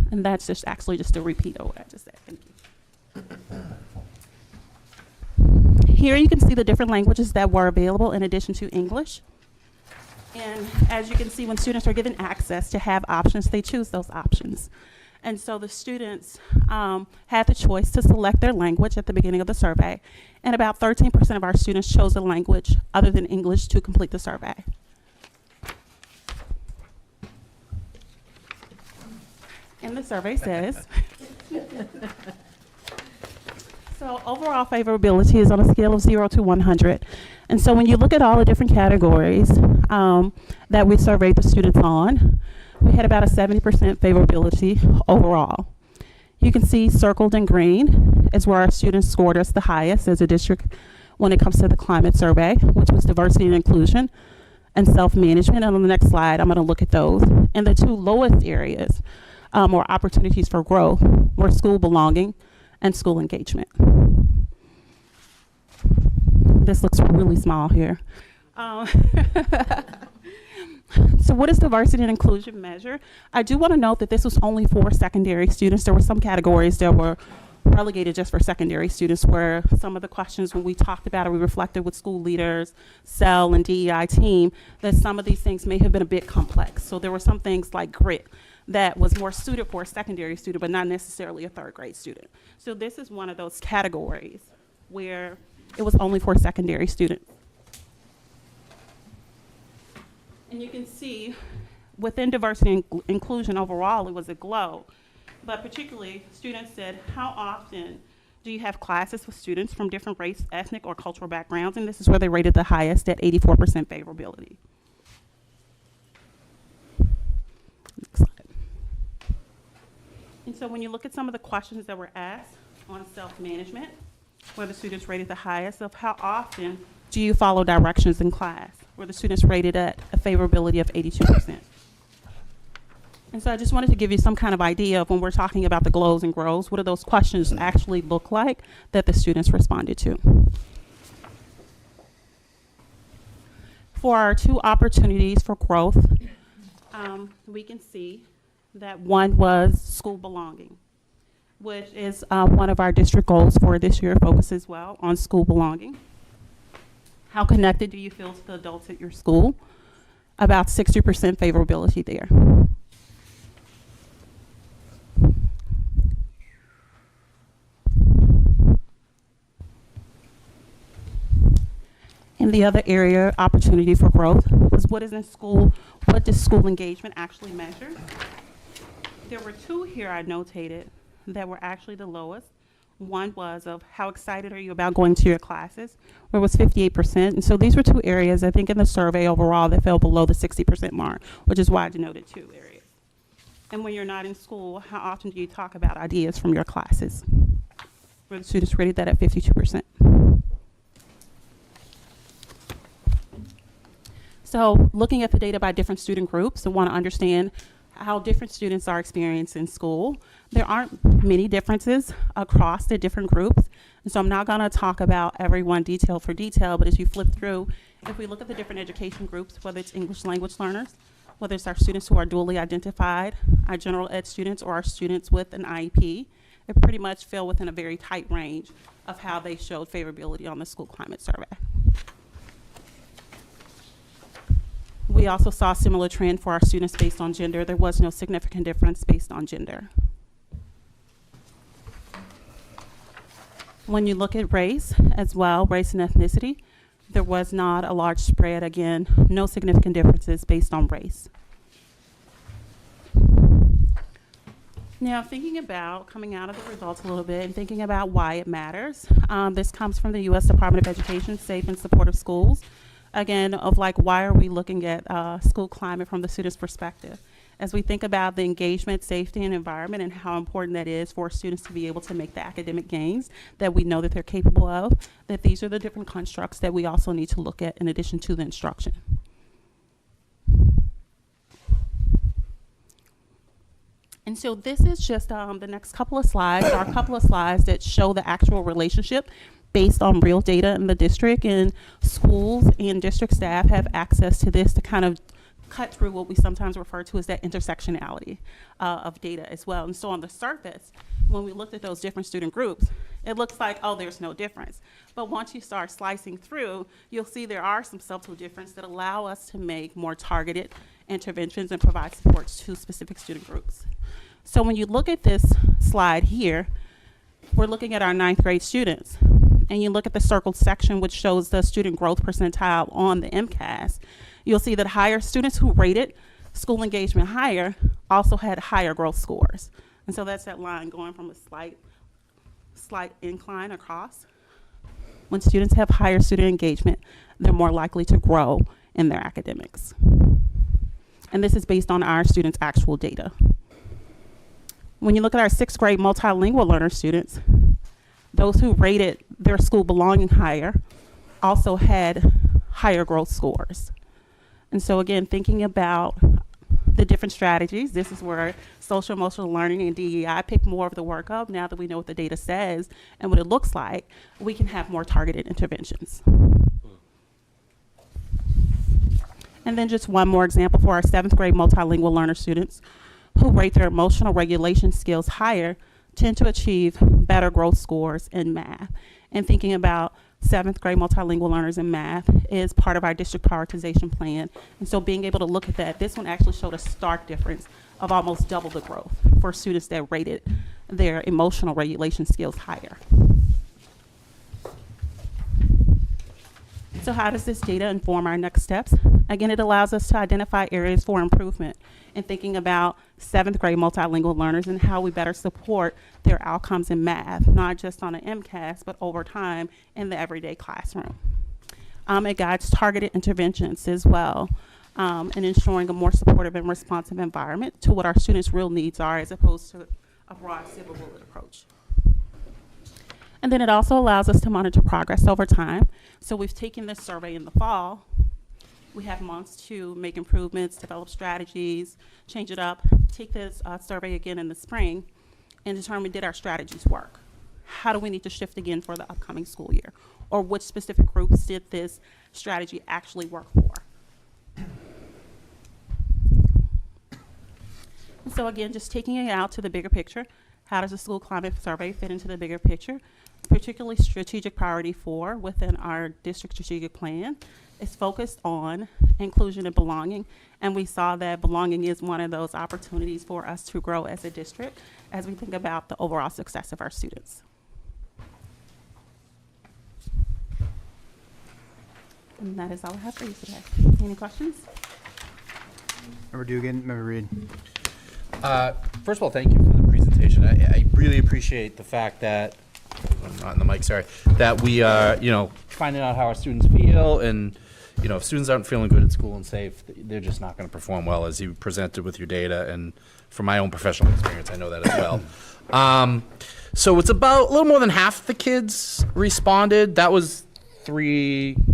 Speaker 14: And that's just actually just a repeat of what I just said. Thank you. Here you can see the different languages that were available in addition to English. And as you can see, when students are given access to have options, they choose those options. And so the students had the choice to select their language at the beginning of the survey. And about 13% of our students chose a language other than English to complete the survey. And the survey says, so overall favorability is on a scale of 0 to 100. And so when you look at all the different categories that we surveyed the students on, we had about a 70% favorability overall. You can see circled in green is where our students scored us the highest as a district when it comes to the climate survey, which was diversity and inclusion and self-management. And on the next slide, I'm going to look at those. And the 2 lowest areas or opportunities for growth were school belonging and school engagement. This looks really small here. So what is diversity and inclusion measure? I do want to note that this was only for secondary students. There were some categories that were relegated just for secondary students, where some of the questions when we talked about it, we reflected with school leaders, CEL and DEI team, that some of these things may have been a bit complex. So there were some things like grit that was more suited for a secondary student, but not necessarily a 3rd grade student. So this is one of those categories where it was only for secondary students. And you can see within diversity and inclusion overall, it was a glow. But particularly, students said, how often do you have classes with students from different race, ethnic, or cultural backgrounds? And this is where they rated the highest at 84% favorability. Next slide. And so when you look at some of the questions that were asked on self-management, where the students rated the highest, of how often do you follow directions in class, where the students rated at a favorability of 82%. And so I just wanted to give you some kind of idea of when we're talking about the glows and grows, what do those questions actually look like that the students responded to. For our 2 opportunities for growth, we can see that one was school belonging, which is one of our district goals for this year, focuses well on school belonging. How connected do you feel to the adults at your school? About 60% favorability there. And the other area, opportunity for growth, was what is in school, what does school engagement actually measure? There were 2 here I notated that were actually the lowest. One was of how excited are you about going to your classes, where it was 58%. And so these were 2 areas, I think, in the survey overall that fell below the 60% mark, which is why I denoted 2 areas. And when you're not in school, how often do you talk about ideas from your classes? Where the students rated that at 52%. So looking at the data by different student groups, I want to understand how different students are experiencing school. There aren't many differences across the different groups. And so I'm not going to talk about everyone detail for detail, but as you flip through, if we look at the different education groups, whether it's English language learners, whether it's our students who are dually identified, our general ed students, or our students with an IEP, it pretty much fell within a very tight range of how they showed favorability on the school climate survey. We also saw a similar trend for our students based on gender. There was no significant difference based on gender. When you look at race as well, race and ethnicity, there was not a large spread. Again, no significant differences based on race. Now, thinking about coming out of the results a little bit and thinking about why it matters, this comes from the U.S. Department of Education, Safe and Supportive Schools. Again, of like, why are we looking at school climate from the student's perspective? As we think about the engagement, safety, and environment and how important that is for students to be able to make the academic gains that we know that they're capable of, that these are the different constructs that we also need to look at in addition to the instruction. And so this is just the next couple of slides, or a couple of slides that show the actual relationship based on real data in the district, and schools and district staff have access to this to kind of cut through what we sometimes refer to as that intersectionality of data as well. And so on the surface, when we looked at those different student groups, it looks like, oh, there's no difference. But once you start slicing through, you'll see there are some subtle differences that allow us to make more targeted interventions and provide supports to specific student groups. So when you look at this slide here, we're looking at our 9th grade students. And you look at the circled section, which shows the student growth percentile on the MCAS, you'll see that higher students who rated school engagement higher also had higher growth scores. And so that's that line going from a slight incline across. When students have higher student engagement, they're more likely to grow in their academics. And this is based on our students' actual data. When you look at our 6th grade multilingual learner students, those who rated their school belonging higher also had higher growth scores. And so again, thinking about the different strategies, this is where social emotional learning and DEI pick more of the work up. Now that we know what the data says and what it looks like, we can have more targeted interventions. And then just one more example for our 7th grade multilingual learner students who rate their emotional regulation skills higher tend to achieve better growth scores in math. And thinking about 7th grade multilingual learners in math is part of our district prioritization plan. And so being able to look at that, this one actually showed a stark difference of almost double the growth for students that rated their emotional regulation skills higher. So how does this data inform our next steps? Again, it allows us to identify areas for improvement in thinking about 7th grade multilingual learners and how we better support their outcomes in math, not just on an MCAS, but over time in the everyday classroom. It guides targeted interventions as well, and ensuring a more supportive and responsive environment to what our students' real needs are as opposed to a broad silver bullet approach. And then it also allows us to monitor progress over time. So we've taken this survey in the fall. We have months to make improvements, develop strategies, change it up, take this survey again in the spring, and determine, did our strategies work? How do we need to shift again for the upcoming school year? Or which specific groups did this strategy actually work for? And so again, just taking it out to the bigger picture, how does the school climate survey fit into the bigger picture? Particularly strategic priority 4 within our district strategic plan is focused on inclusion and belonging. And we saw that belonging is one of those opportunities for us to grow as a district as we think about the overall success of our students. And that is all I have for you today. Any questions?
Speaker 5: Member Dugan, Member Reed.
Speaker 4: First of all, thank you for the presentation. I really appreciate the fact that, I'm not on the mic, sorry, that we are, finding out how our students feel, and, if students aren't feeling good at school and safe, they're just not going to perform well, as you presented with your data, and from my own professional experience, I know that as well. So it's about a little more than half the kids responded. That was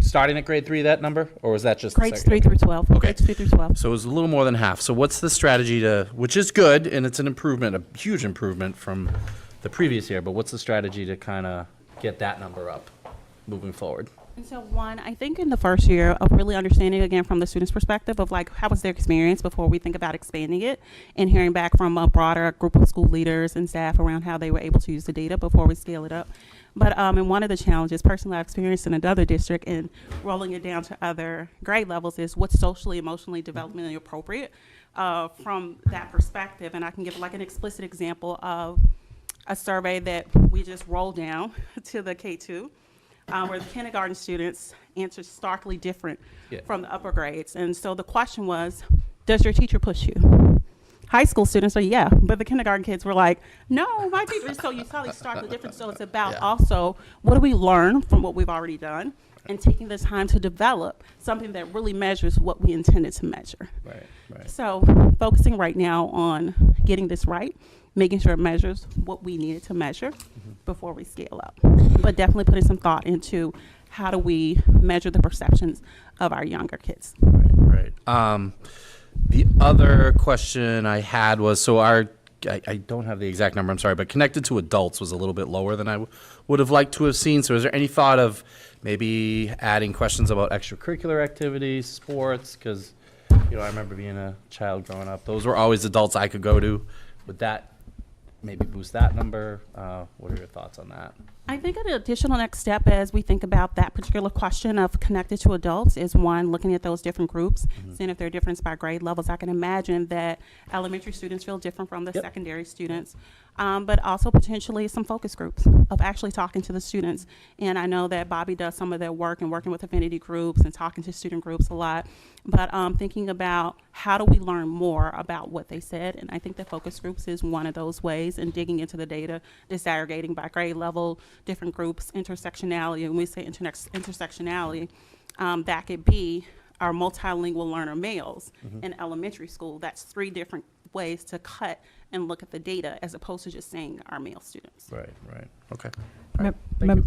Speaker 4: starting at grade 3, that number? Or was that just the
Speaker 14: Grades
Speaker 4: second?
Speaker 14: 3 through 12.
Speaker 4: Okay.
Speaker 14: Grades 3 through 12.
Speaker 4: So it was a little more than half. So what's the strategy which is good, and it's an improvement, a huge improvement from the previous year, but what's the strategy to kind of get that number up moving forward?
Speaker 14: And so one, I think in the first year of really understanding again from the student's perspective of like how was their experience before we think about expanding it, and hearing back from a broader group of school leaders and staff around how they were able to use the data before we scale it up. But and one of the challenges personally I've experienced in another district and rolling it down to other grade levels is what's socially, emotionally, developmentally appropriate from that perspective. And I can give like an explicit example of a survey that we just rolled down to the K2. Where the kindergarten students answered starkly different from the upper grades. And so the question was, does your teacher push you? High school students are, yeah, but the kindergarten kids were like, no, my teacher. So you saw these starkly different. So it's about also, what do we learn from what we've already done and taking the time to develop something that really measures what we intended to measure.
Speaker 4: Right.
Speaker 14: So focusing right now on getting this right, making sure it measures what we needed to measure before we scale up. But definitely putting some thought into how do we measure the perceptions of our younger kids.
Speaker 4: Right. The other question I had was, so I don't have the exact number, I'm sorry, but connected to adults was a little bit lower than I would have liked to have seen. So is there any thought of maybe adding questions about extracurricular activities, sports? Because, I remember being a child growing up. Those were always adults I could go to. Would that maybe boost that number? What are your thoughts on that?
Speaker 14: I think an additional next step as we think about that particular question of connected to adults is one, looking at those different groups, seeing if there are differences by grade levels. I can imagine that elementary students feel different from the secondary students, but also potentially some focus groups of actually talking to the students. And I know that Bobby does some of their work and working with affinity groups and talking to student groups a lot, but thinking about how do we learn more about what they said. And I think that focus groups is one of those ways, and digging into the data, disaggregating by grade level, different groups, intersectionality. When we say intersectionality, that could be our multilingual learner males in elementary school. That's 3 different ways to cut and look at the data as opposed to just saying our male students.
Speaker 4: Right. Okay.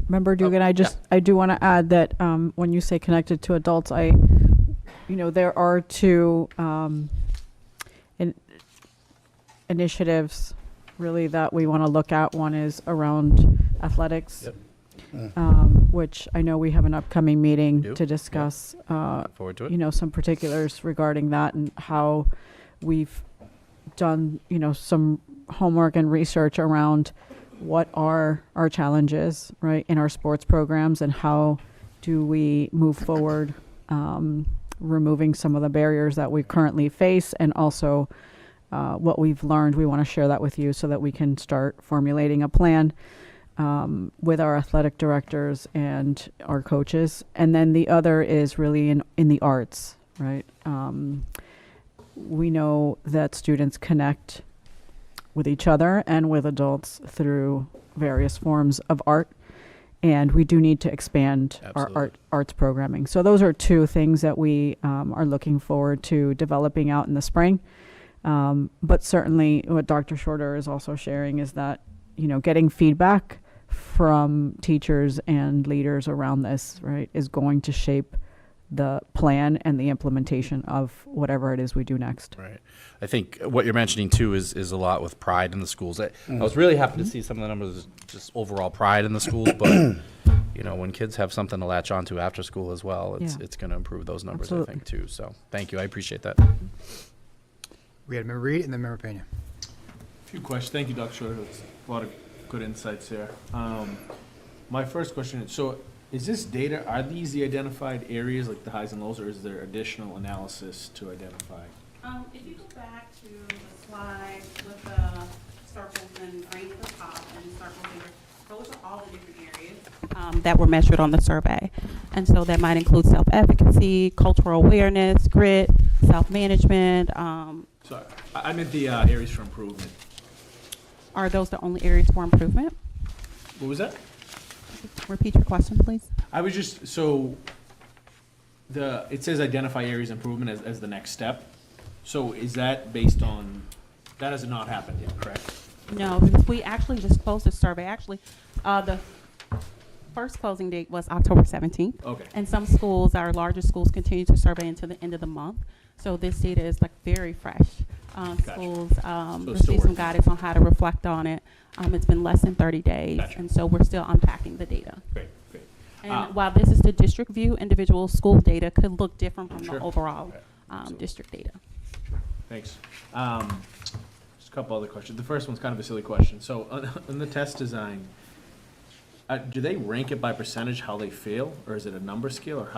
Speaker 12: Member Dugan, I do want to add that when you say connected to adults, there are 2 initiatives really that we want to look at. One is around athletics, which I know we have an upcoming meeting to discuss.
Speaker 4: Forward to it.
Speaker 12: Some particulars regarding that and how we've done, some homework and research around what are our challenges, right, in our sports programs, and how do we move forward, removing some of the barriers that we currently face, and also what we've learned. We want to share that with you so that we can start formulating a plan with our athletic directors and our coaches. And then the other is really in the arts, right? We know that students connect with each other and with adults through various forms of art, and we do need to expand our arts programming. So those are 2 things that we are looking forward to developing out in the spring. But certainly what Dr. Shorter is also sharing is that, getting feedback from teachers and leaders around this, right, is going to shape the plan and the implementation of whatever it is we do next.
Speaker 4: Right. I think what you're mentioning too is a lot with pride in the schools. I was really happy to see some of the numbers, just overall pride in the schools, but when kids have something to latch onto after school as well, it's going to improve those numbers. Absolutely. I think too. So thank you. I appreciate that.
Speaker 5: We had Member Reed and then Member Pena.
Speaker 10: A few questions. Thank you, Dr. Shorter. That's a lot of good insights here. My first question is, so is this data, are these the identified areas like the highs and lows, or is there additional analysis to identify?
Speaker 14: If you go back to the slide with the circles and green at the top and circles here, those are all the different areas that were measured on the survey. And so that might include self-efficacy, cultural awareness, grit, self-management.
Speaker 10: Sorry, I meant the areas for improvement.
Speaker 14: Are those the only areas for improvement?
Speaker 10: What was that?
Speaker 14: Repeat your question, please.
Speaker 10: I was just, it says identify areas of improvement as the next step. So is that based on, that has not happened yet, correct?
Speaker 14: No, because we actually just closed the survey. Actually, first closing date was October 17th.
Speaker 10: Okay.
Speaker 14: And some schools, our larger schools, continue to survey until the end of the month. So this data is like very fresh. Schools
Speaker 10: it's still
Speaker 14: receive some
Speaker 10: working.
Speaker 14: guidance on how to reflect on it. It's been less than 30 days,
Speaker 10: Gotcha.
Speaker 14: and so we're still unpacking the data.
Speaker 10: Great, great.
Speaker 14: And while this is the district view, individual school data could look different from
Speaker 10: Sure.
Speaker 14: the overall
Speaker 10: Absolutely.
Speaker 14: district data.
Speaker 10: Thanks. Just a couple other questions. The first one's kind of a silly question. So on the test design, do they rank it by percentage how they fail, or is it a number scale, or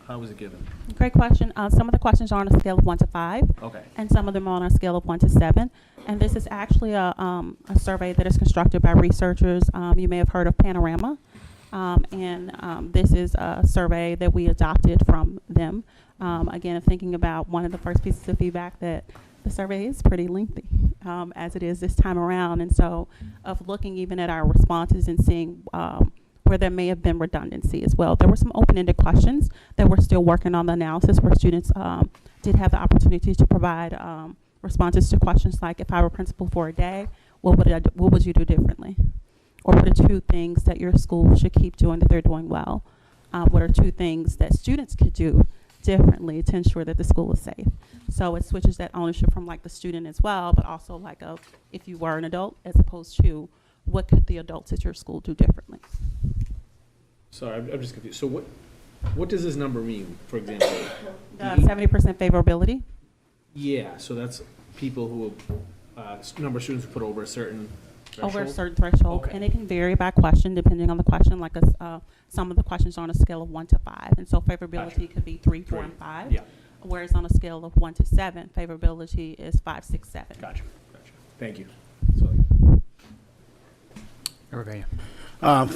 Speaker 10: how is it given?
Speaker 14: Great question. Some of the questions are on a scale of 1 to 5.
Speaker 10: Okay.
Speaker 14: And some of them are on a scale of 1 to 7. And this is actually a survey that is constructed by researchers. You may have heard of Panorama. This is a survey that we adopted from them. Again, thinking about one of the first pieces of feedback that the survey is pretty lengthy, as it is this time around. And so of looking even at our responses and seeing where there may have been redundancy as well. There were some open-ended questions that we're still working on the analysis where students did have the opportunity to provide responses to questions like, if I were principal for a day, what would you do differently? Or what are 2 things that your school should keep doing that they're doing well? What are 2 things that students could do differently to ensure that the school is safe? So it switches that ownership from like the student as well, but also like if you were an adult, as opposed to what could the adults at your school do differently?
Speaker 10: Sorry, I'm just confused. So what does this number mean, for example?
Speaker 14: 70% favorability.
Speaker 10: Yeah, so that's people who, number of students who put over a certain threshold?
Speaker 14: Over a certain threshold,
Speaker 10: Okay.
Speaker 14: and it can vary by question depending on the question. Like some of the questions are on a scale of 1 to 5, and so favorability
Speaker 10: Gotcha.
Speaker 14: could be 3, 4,
Speaker 10: Great.
Speaker 14: and 5.
Speaker 10: Yeah.
Speaker 14: Whereas on a scale of 1 to 7, favorability is 5, 6, 7.
Speaker 10: Gotcha. Thank you. That's all I got.
Speaker 5: Everybody.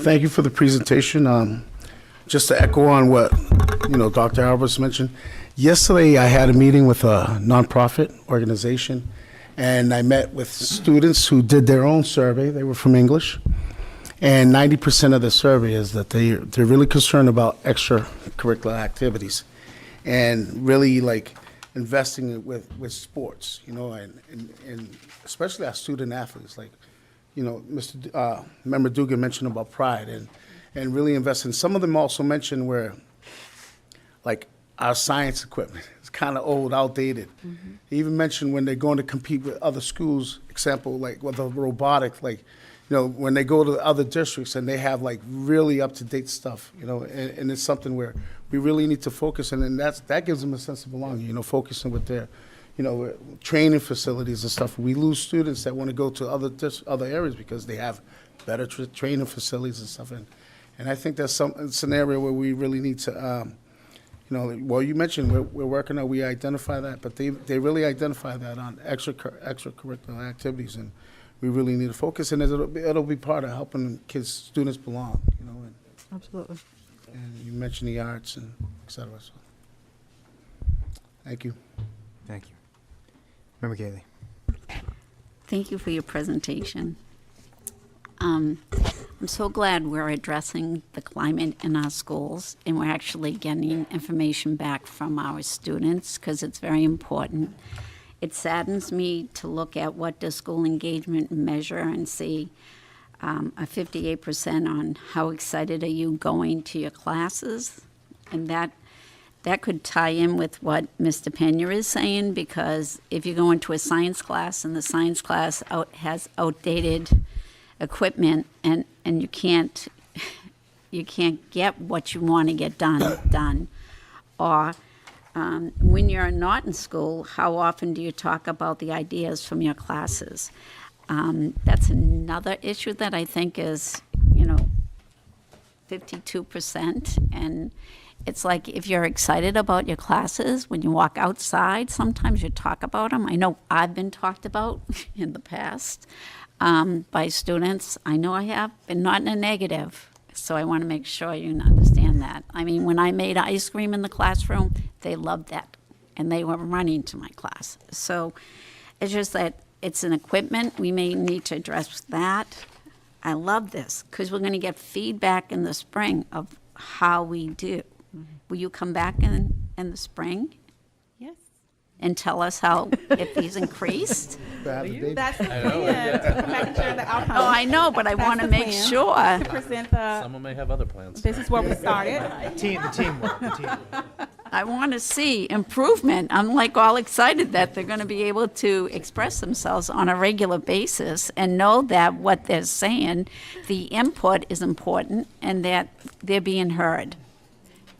Speaker 13: Thank you for the presentation. Just to echo on what, Dr. Alvarez mentioned, yesterday I had a meeting with a nonprofit organization, and I met with students who did their own survey. They were from English, and 90% of the survey is that they're really concerned about extracurricular activities and really like investing with sports, and especially our student athletes, like, Member Dugan mentioned about pride and really investing. Some of them also mentioned where, like, our science equipment is kind of old, outdated.
Speaker 14: Mm-hmm.
Speaker 13: They even mentioned when they're going to compete with other schools, example, like with the robotic, like, when they go to other districts and they have like really up-to-date stuff, and it's something where we really need to focus, and then that gives them a sense of belonging, focusing with their, training facilities and stuff. We lose students that want to go to other areas because they have better training facilities and stuff. And I think that's some scenario where we really need to, well, you mentioned we're working on, we identify that, but they really identify that on extracurricular activities, and we really need to focus, and it'll be part of helping students belong, and
Speaker 12: Absolutely.
Speaker 13: you mentioned the arts and et cetera. So, thank you.
Speaker 5: Thank you. Member Kaylee.
Speaker 1: Thank you for your presentation. I'm so glad we're addressing the climate in our schools, and we're actually getting information back from our students, because it's very important. It saddens me to look at what does school engagement measure and see a 58% on how excited are you going to your classes, and that could tie in with what Mr. Pena is saying, because if you go into a science class and the science class has outdated equipment and you can't get what you want to get done, or when you're not in school, how often do you talk about the ideas from your classes? That's another issue that I think is 52%, and it's like if you're excited about your classes, when you walk outside, sometimes you talk about them. I know I've been talked about in the past by students. I know I have, but not in a negative. So I want to make sure you understand that. I mean, when I made ice cream in the classroom, they loved that, and they were running to my class. So it's just that it's an equipment. We may need to address that. I love this because we're going to get feedback in the spring of how we do. Will you come back in the spring?
Speaker 14: Yes.
Speaker 1: and tell us how, if he's increased?
Speaker 14: That's the plan, to come back and share the outcome.
Speaker 1: Oh, I know, but I
Speaker 14: That's
Speaker 1: want to
Speaker 14: the
Speaker 1: make
Speaker 14: plan.
Speaker 1: sure.
Speaker 14: To present the,
Speaker 4: Someone may have other plans.
Speaker 14: this is where we started.
Speaker 5: The teamwork.
Speaker 1: I want to see improvement. I'm like all excited that they're going to be able to express themselves on a regular basis and know that what they're saying, the input is important and that they're being heard.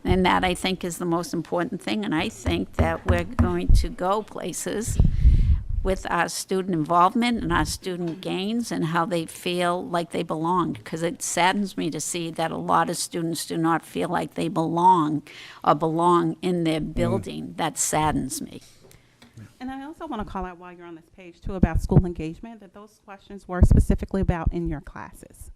Speaker 1: And that, I think, is the most important thing. And I think that we're going to go places with our student involvement and our student gains and how they feel like they belong. Because it saddens me to see that a lot of students do not feel like they belong or belong in their building. That saddens me.
Speaker 14: And I also want to call out while you're on this page too about school engagement, that those questions were specifically about in your classes.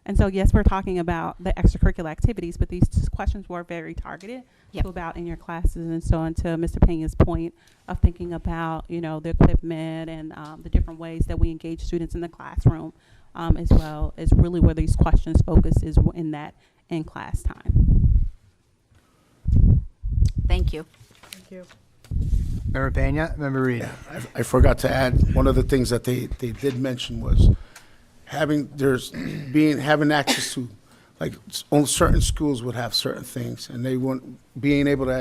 Speaker 14: And so, yes, we're talking about the extracurricular activities, but these questions were very targeted to about in your classes. And so, and to Mr. Pena's point of thinking about, you know, the equipment and the different ways that we engage students in the classroom, as well, is really where these questions focus is in that in-class time.
Speaker 1: Thank you.
Speaker 12: Thank you.
Speaker 5: Member Pena, Member Reed.
Speaker 13: I forgot to add, one of the things that they did mention was having access to, like, only certain schools would have certain things, and they weren't being able to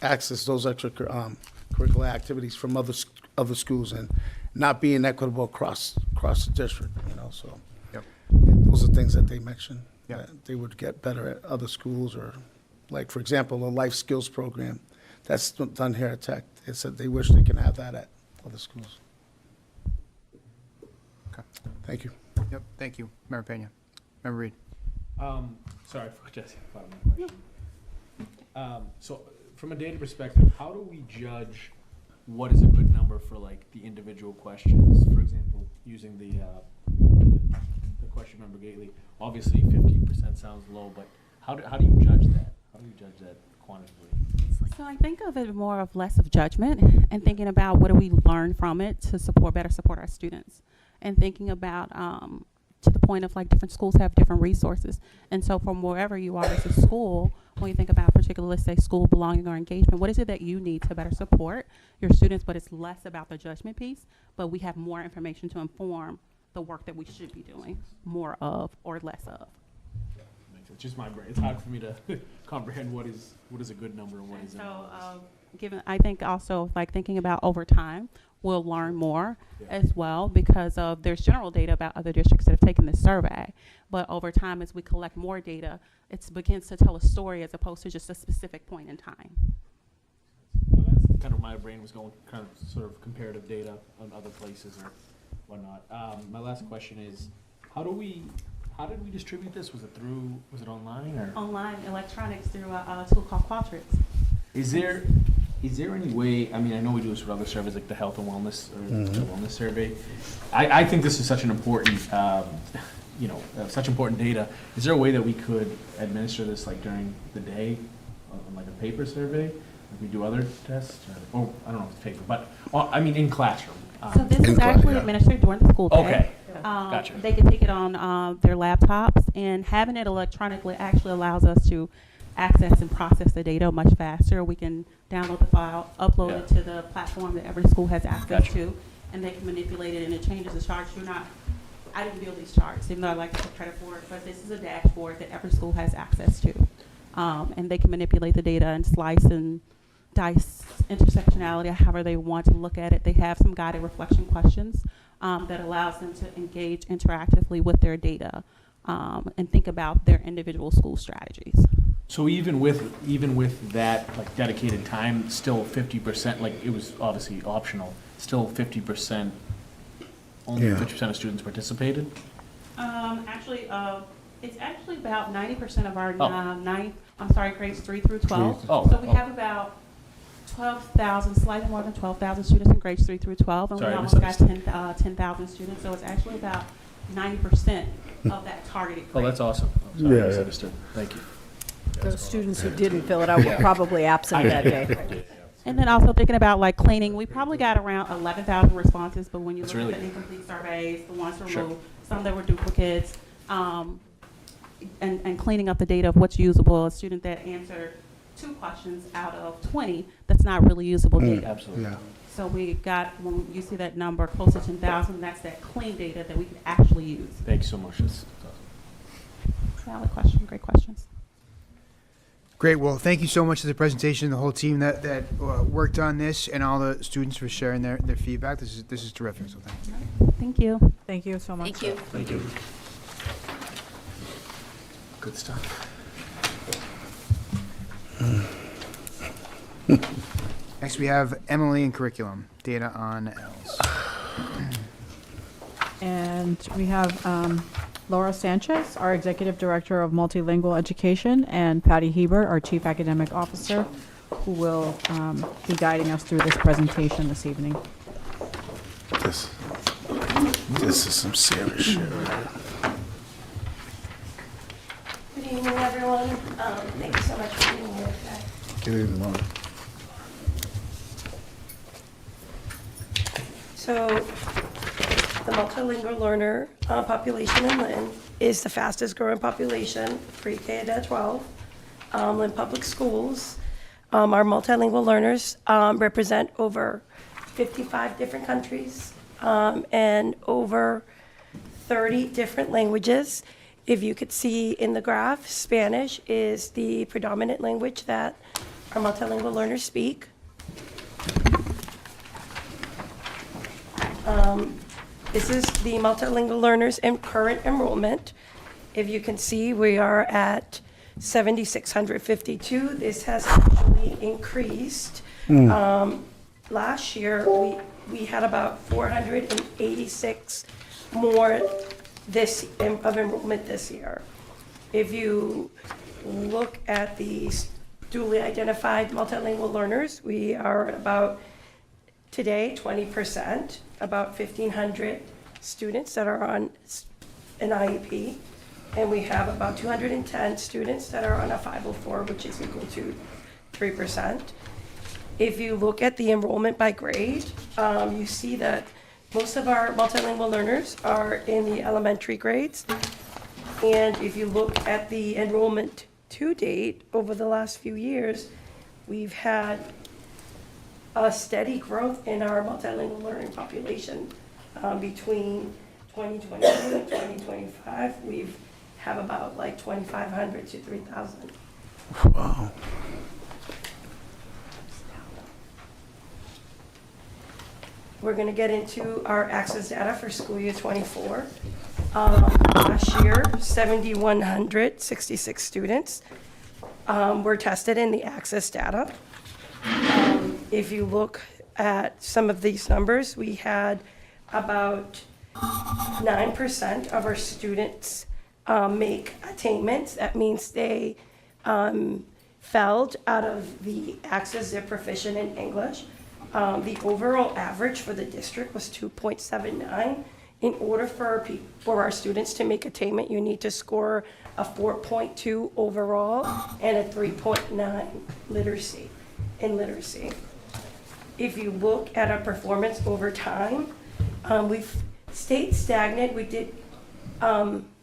Speaker 13: access those curricular activities from other schools, and not being equitable across the district, you know, so.
Speaker 5: Yep.
Speaker 13: Those are things that they mentioned,
Speaker 5: Yep.
Speaker 13: that they would get better at other schools, or, like, for example, a life skills program that's done here at Tech. They said they wish they can have that at other schools.
Speaker 5: Okay.
Speaker 13: Thank you.
Speaker 5: Yep, thank you, Member Pena. Member Reed.
Speaker 10: Sorry, Jesse, I forgot my question. So, from a data perspective, how do we judge what is a good number for like the individual questions? For example, using the question, Member Gately. Obviously, 50% sounds low, but how do you judge that? How do you judge that quantitatively?
Speaker 14: So I think of it more of less of judgment and thinking about what do we learn from it to better support our students, and thinking about to the point of like different schools have different resources. And so from wherever you are as a school, when you think about particular, let's say school belonging or engagement, what is it that you need to better support your students? But it's less about the judgment piece, but we have more information to inform the work that we should be doing more of or less of.
Speaker 10: It's just my brain. It's hard for me to comprehend what is a good number and what isn't.
Speaker 14: So, given, I think also like thinking about over time, we'll learn more as well, because of there's general data about other districts that have taken this survey. But over time, as we collect more data, it begins to tell a story as opposed to just a specific point in time.
Speaker 10: Well, that's kind of my brain was going kind of sort of comparative data on other places or whatnot. My last question is, how did we distribute this? Was it online or?
Speaker 14: Online, electronics through a tool called Qualtrics.
Speaker 10: Is there any way, I mean, I know we do this with other surveys like the health and wellness or the wellness survey. I think this is such an important, such important data. Is there a way that we could administer this like during the day on like a paper survey? Like we do other tests? Or I don't know if it's paper, but I mean in classroom.
Speaker 14: So this is actually administered during the school day.
Speaker 10: Okay. Gotcha.
Speaker 14: They can take it on their laptops, and having it electronically actually allows us to access and process the data much faster. We can download the file, upload it to the platform that every school has access to, and they can manipulate it, and it changes the charts. I didn't build these charts, even though I like to take credit for it, but this is a dashboard that every school has access to. And they can manipulate the data and slice and dice intersectionality, however they want to look at it. They have some guided reflection questions that allows them to engage interactively with their data and think about their individual school strategies.
Speaker 10: So even with that like dedicated time, still 50%, like it was obviously optional, still 50%, only 50% of students participated?
Speaker 14: It's actually about 90% of our grades 3 through 12.
Speaker 10: Oh.
Speaker 14: So we have about 12,000, slightly more than 12,000 students in grades 3 through 12, and
Speaker 10: Sorry,
Speaker 14: we almost got 10,000 students. So it's actually about 90% of that targeted grade.
Speaker 10: Oh, that's awesome. Oh, sorry, I misunderstood. Thank you.
Speaker 11: Those students who didn't fill it out were probably absent that day.
Speaker 14: And then also thinking about like cleaning, we probably got around 11,000 responses, but when you look at the incomplete surveys, the ones removed, some that were duplicates, and cleaning up the data of what's usable, a student that answered 2 questions out of 20 that's not really usable data.
Speaker 10: Absolutely.
Speaker 13: Yeah.
Speaker 14: So we got, when you see that number close to 10,000, that's that clean data that we could actually use.
Speaker 10: Thanks so much. That's
Speaker 14: Valid question, great questions.
Speaker 5: Great. Well, thank you so much for the presentation, the whole team that worked on this, and all the students for sharing their feedback. This is terrific. So thank you.
Speaker 14: Thank you.
Speaker 11: Thank you so much.
Speaker 1: Thank you.
Speaker 10: Thank you. Good stuff.
Speaker 5: Next, we have Emily and curriculum data on ELS.
Speaker 12: And we have Laura Sanchez, our Executive Director of Multilingual Education, and Patty Hebert, our Chief Academic Officer, who will be guiding us through this presentation this evening.
Speaker 13: This is some serious shit.
Speaker 15: Good evening, everyone. Thank you so much for being here today.
Speaker 13: Good evening, Laura.
Speaker 15: So, the multilingual learner population in Lynn is the fastest growing population, pre-K to 12. Lynn Public Schools, our multilingual learners represent over 55 different countries and over 30 different languages. If you could see in the graph, Spanish is the predominant language that our multilingual learners speak. This is the multilingual learners in current enrollment. If you can see, we are at 7,652. This has actually increased. Last year, we had about 486 more of enrollment this year. If you look at the duly identified multilingual learners, we are at about, today, 20%, about 1,500 students that are on an IEP, and we have about 210 students that are on a 504, which is equal to 3%. If you look at the enrollment by grade, you see that most of our multilingual learners are in the elementary grades. And if you look at the enrollment to date over the last few years, we've had a steady growth in our multilingual learning population. Between 2022 and 2025, we've have about like 2,500 to 3,000.
Speaker 13: Wow.
Speaker 15: We're going to get into our access data for school year 24. Last year, 7,166 students were tested in the access data. If you look at some of these numbers, we had about 9% of our students make attainments. That means they failed out of the access, they're proficient in English. The overall average for the district was 2.79. In order for our students to make attainment, you need to score a 4.2 overall and a 3.9 in literacy. If you look at our performance over time, we've stayed stagnant. We did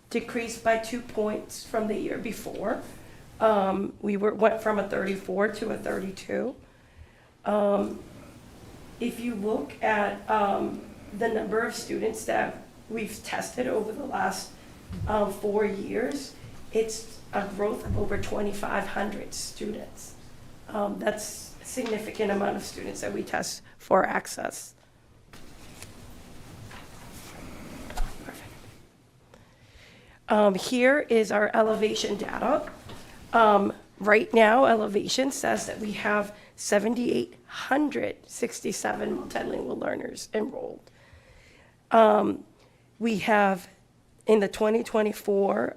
Speaker 15: decrease by 2 points from the year before. We went from a 34 to a 32. If you look at the number of students that we've tested over the last 4 years, it's a growth of over 2,500 students. That's a significant amount of students that we test for access. Here is our elevation data. Right now, elevation says that we have 7,867 multilingual learners enrolled. We have, in the 2024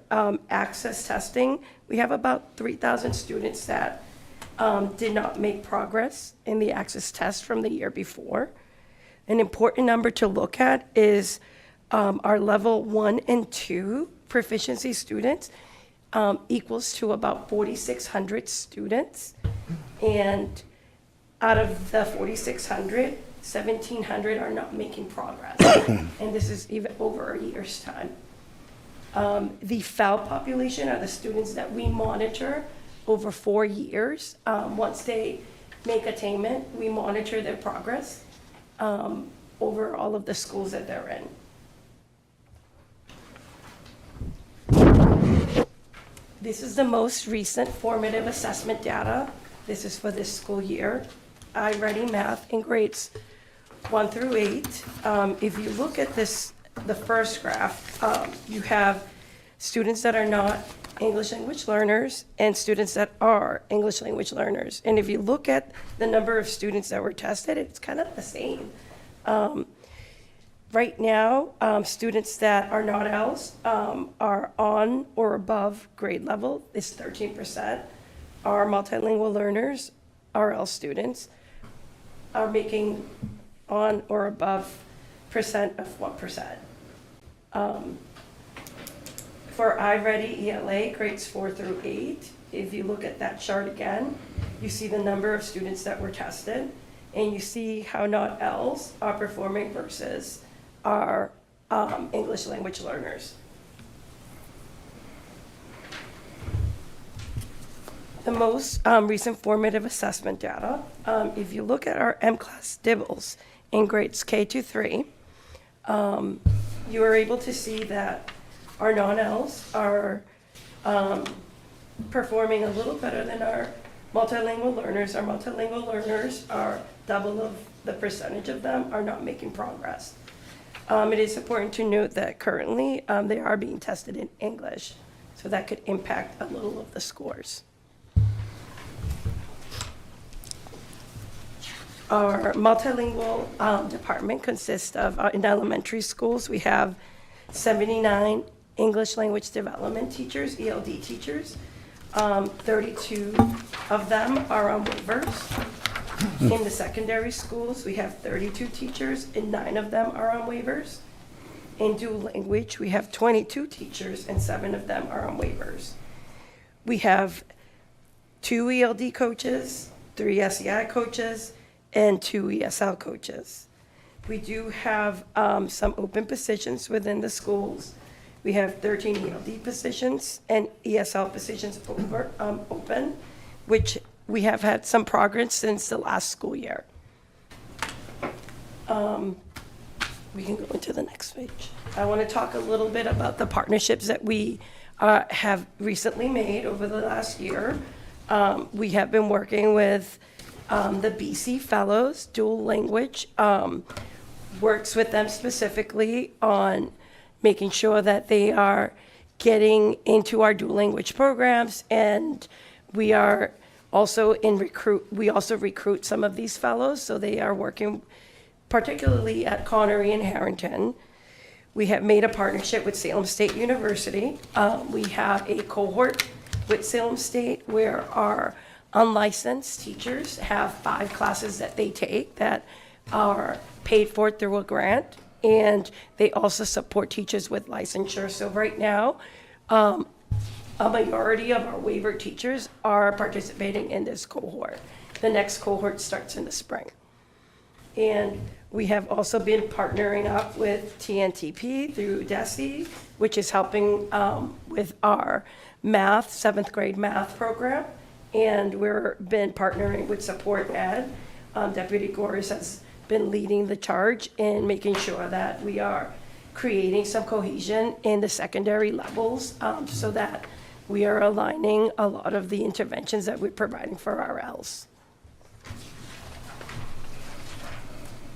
Speaker 15: access testing, we have about 3,000 students that did not make progress in the access test from the year before. An important number to look at is our level 1 and 2 proficiency students equals to about 4,600 students. And out of the 4,600, 1,700 are not making progress. And this is even over a year's time. The FAL population are the students that we monitor over 4 years. Once they make attainment, we monitor their progress over all of the schools that they're in. This is the most recent formative assessment data. This is for this school year. iReady Math in grades 1 through 8. If you look at this, the first graph, you have students that are not English language learners and students that are English language learners. And if you look at the number of students that were tested, it's kind of the same. Right now, students that are not ELs are on or above grade level is 13%. Our multilingual learners, our EL students, are making on or above percent of 1%. For iReady ELA, grades 4 through 8, if you look at that chart again, you see the number of students that were tested, and you see how not ELs are performing versus our English language learners. The most recent formative assessment data, if you look at our M-class DIBELS in grades K to 3, you are able to see that our non-ELs are performing a little better than our multilingual learners. Our multilingual learners are double of the percentage of them are not making progress. It is important to note that currently they are being tested in English, so that could impact a little of the scores. Our multilingual department consists of, in elementary schools, we have 79 English language development teachers, ELD teachers. 32 of them are on waivers. In the secondary schools, we have 32 teachers and 9 of them are on waivers. In dual language, we have 22 teachers and 7 of them are on waivers. We have 2 ELD coaches, 3 SEI coaches, and 2 ESL coaches. We do have some open positions within the schools. We have 13 ELD positions and ESL positions open, which we have had some progress since the last school year. We can go into the next page. I want to talk a little bit about the partnerships that we have recently made over the last year. We have been working with the BC Fellows, dual language, works with them specifically on making sure that they are getting into our dual language programs, and we are also we also recruit some of these fellows, so they are working particularly at Connery and Harrington. We have made a partnership with Salem State University. We have a cohort with Salem State where our unlicensed teachers have 5 classes that they take that are paid for through a grant, and they also support teachers with licensure. So right now, a majority of our waiver teachers are participating in this cohort. The next cohort starts in the spring. And we have also been partnering up with TNTP through DESE, which is helping with our math, 7th grade math program. And we've been partnering with Support Ed. Deputy Gores has been leading the charge in making sure that we are creating some cohesion in the secondary levels so that we are aligning a lot of the interventions that we're providing for our ELs.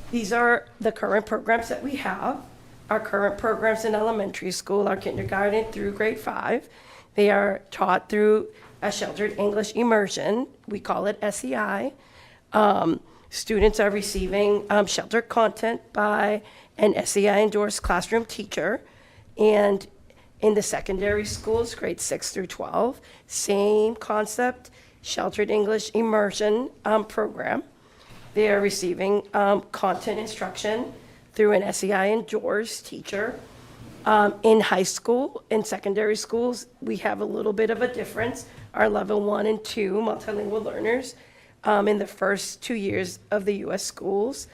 Speaker 15: These are the current programs that we have. Our current programs in elementary school are kindergarten through grade 5. They are taught through a sheltered English immersion. We call it SEI. Students are receiving sheltered content by an SEI-endorsed classroom teacher. And in the secondary schools, grades 6 through 12, same concept, sheltered English immersion program. They are receiving content instruction through an SEI-endorsed teacher. In high school, in secondary schools, we have a little bit of a difference. Our level 1 and 2 multilingual learners in the first 2 years of the U.S. schools,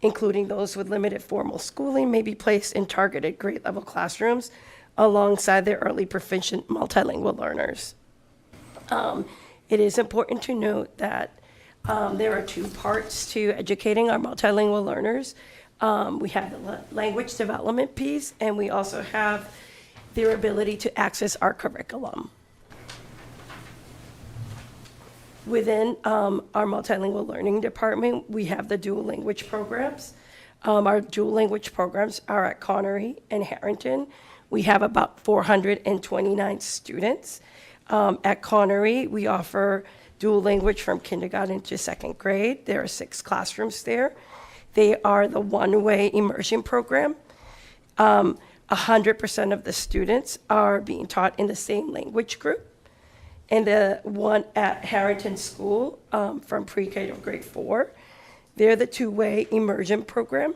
Speaker 15: including those with limited formal schooling, may be placed in targeted grade level classrooms alongside their early proficient multilingual learners. It is important to note that there are two parts to educating our multilingual learners. We have the language development piece, and we also have their ability to access our curriculum. Within our multilingual learning department, we have the dual language programs. Our dual language programs are at Connery and Harrington. We have about 429 students. At Connery, we offer dual language from kindergarten to second grade. There are 6 classrooms there. They are the one-way immersion program. 100% of the students are being taught in the same language group. And the one at Harrington School, from pre-K to grade 4, they're the two-way immersion program.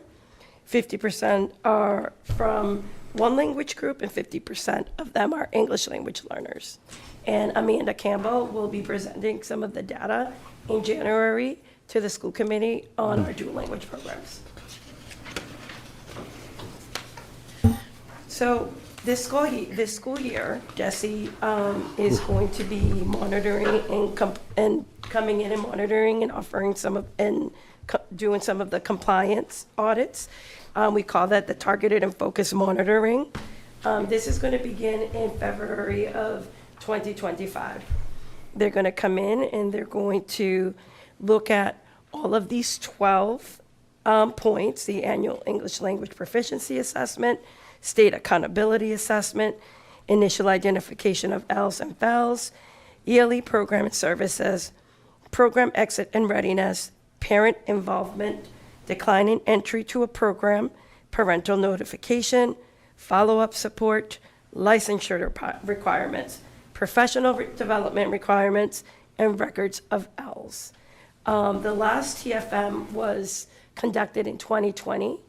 Speaker 15: 50% are from one language group and 50% of them are English language learners. And Amanda Campbell will be presenting some of the data in January to the school committee on our dual language programs. So this school year, Jesse is going to be monitoring and coming in and monitoring and offering doing some of the compliance audits. We call that the targeted and focused monitoring. This is going to begin in February of 2025. They're going to come in and they're going to look at all of these 12 points: the annual English language proficiency assessment, state accountability assessment, initial identification of L's and FELs, ELE program and services, program exit and readiness, parent involvement, declining entry to a program, parental notification, follow-up support, licensure requirements, professional development requirements, and records of L's. The last TFM was conducted in 2020.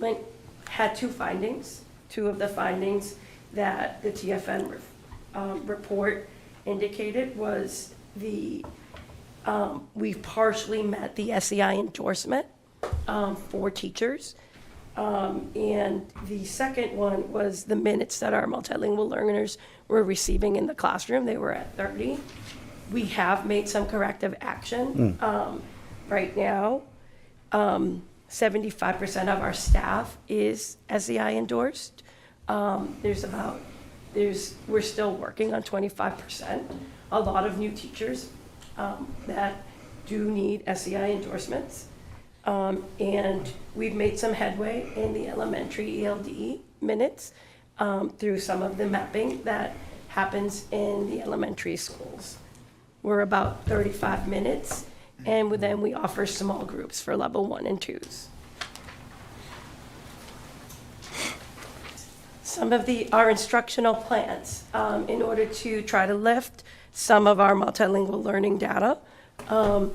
Speaker 15: It had 2 findings. 2 of the findings that the TFN report indicated was we've partially met the SEI endorsement for teachers. And the second one was the minutes that our multilingual learners were receiving in the classroom. They were at 30. We have made some corrective action. Right now, 75% of our staff is SEI endorsed. We're still working on 25%. A lot of new teachers that do need SEI endorsements. And we've made some headway in the elementary ELD minutes through some of the mapping that happens in the elementary schools. We're about 35 minutes, and then we offer small groups for level 1 and 2s. Some of our instructional plans in order to try to lift some of our multilingual learning data. And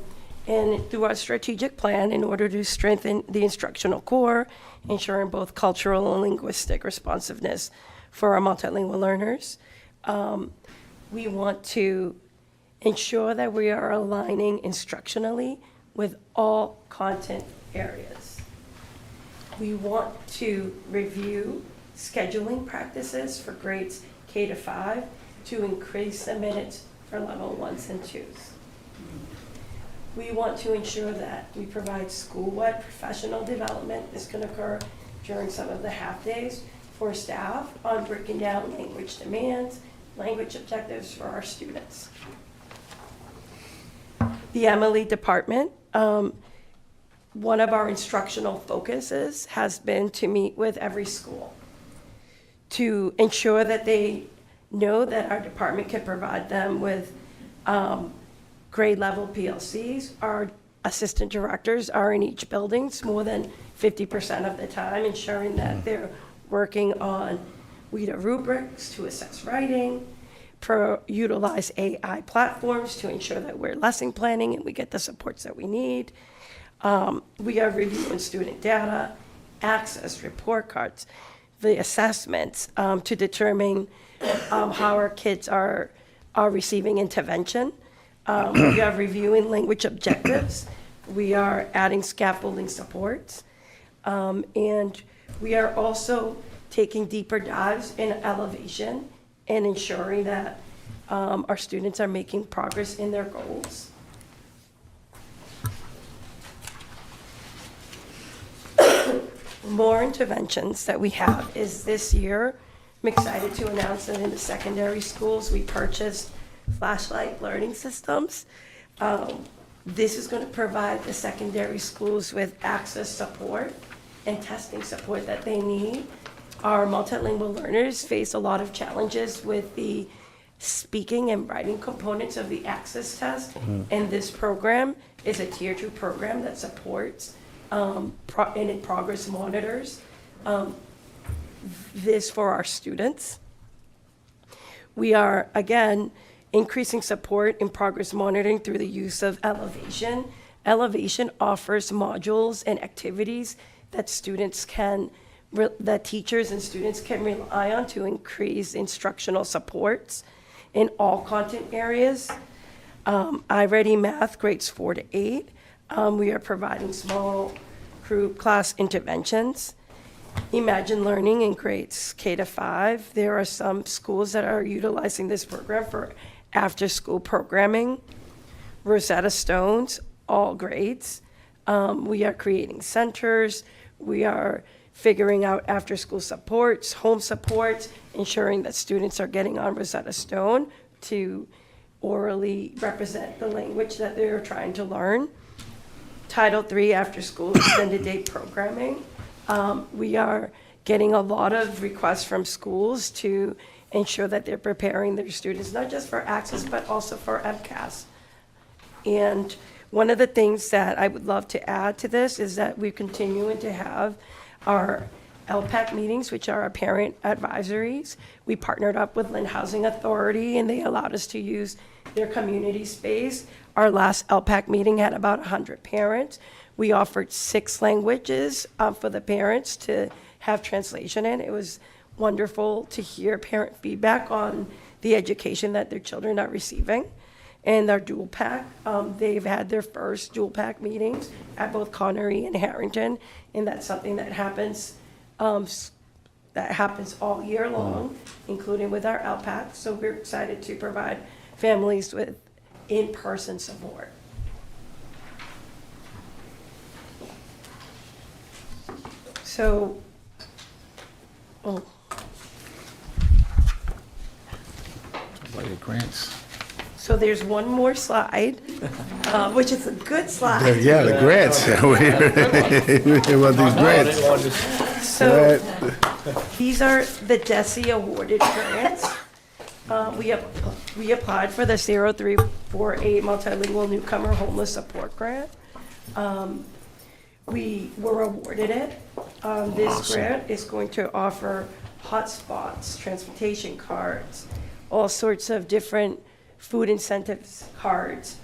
Speaker 15: through our strategic plan, in order to strengthen the instructional core, ensuring both cultural and linguistic responsiveness for our multilingual learners, we want to ensure that we are aligning instructionally with all content areas. We want to review scheduling practices for grades K to 5 to increase the minutes for level 1s and 2s. We want to ensure that we provide school-wide professional development. This can occur during some of the half-days for staff on breaking down language demands, language objectives for our students. The Emily department, one of our instructional focuses has been to meet with every school to ensure that they know that our department can provide them with grade level PLCs. Our assistant directors are in each building more than 50% of the time, ensuring that they're working on WIDA rubrics to assess writing, utilize AI platforms to ensure that we're lesson planning and we get the supports that we need. We are reviewing student data, access report cards, the assessments to determine how our kids are receiving intervention. We are reviewing language objectives. We are adding scaffolding supports. And we are also taking deeper dives in elevation and ensuring that our students are making progress in their goals. More interventions that we have is this year, I'm excited to announce that in the secondary schools, we purchased flashlight learning systems. This is going to provide the secondary schools with access support and testing support that they need. Our multilingual learners face a lot of challenges with the speaking and writing components of the access test, and this program is a tier 2 program that supports and it progress monitors this for our students. We are, again, increasing support in progress monitoring through the use of Elevation. Elevation offers modules and activities that that teachers and students can rely on to increase instructional supports in all content areas. iReady Math, grades 4 to 8. We are providing small group class interventions. Imagine Learning in grades K to 5. There are some schools that are utilizing this program for after-school programming. Rosetta Stones, all grades. We are creating centers. We are figuring out after-school supports, home supports, ensuring that students are getting on Rosetta Stone to orally represent the language that they're trying to learn. Title III after-school extended day programming. We are getting a lot of requests from schools to ensure that they're preparing their students, not just for Access, but also for MCAS. And one of the things that I would love to add to this is that we're continuing to have our LPAC meetings, which are our parent advisories. We partnered up with Lynn Housing Authority, and they allowed us to use their community space. Our last LPAC meeting had about 100 parents. We offered 6 languages for the parents to have translation in. It was wonderful to hear parent feedback on the education that their children are receiving. And our dual pack, they've had their first dual pack meetings at both Connery and Harrington, and that's something that happens all year long, including with our LPAC. So we're excited to provide families with in-person support. So,
Speaker 13: grants.
Speaker 15: So there's one more slide, which is a good slide.
Speaker 13: Yeah, the grants. We want these grants.
Speaker 15: So these are the DESE awarded grants. We applied for the 0348 Multilingual Newcomer Homeless Support Grant. We were awarded it. This grant is going to offer hotspots, transportation cards, all sorts of different food incentives cards.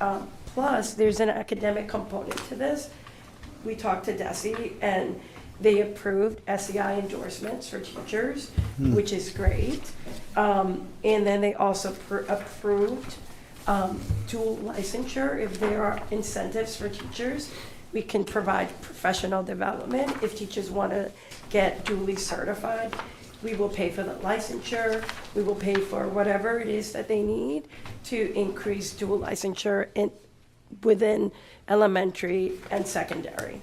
Speaker 15: Plus, there's an academic component to this. We talked to DESE, and they approved SEI endorsements for teachers, which is great. And then they also approved dual licensure. If there are incentives for teachers, we can provide professional development. If teachers want to get duly certified, we will pay for the licensure. We will pay for whatever it is that they need to increase dual licensure within elementary and secondary.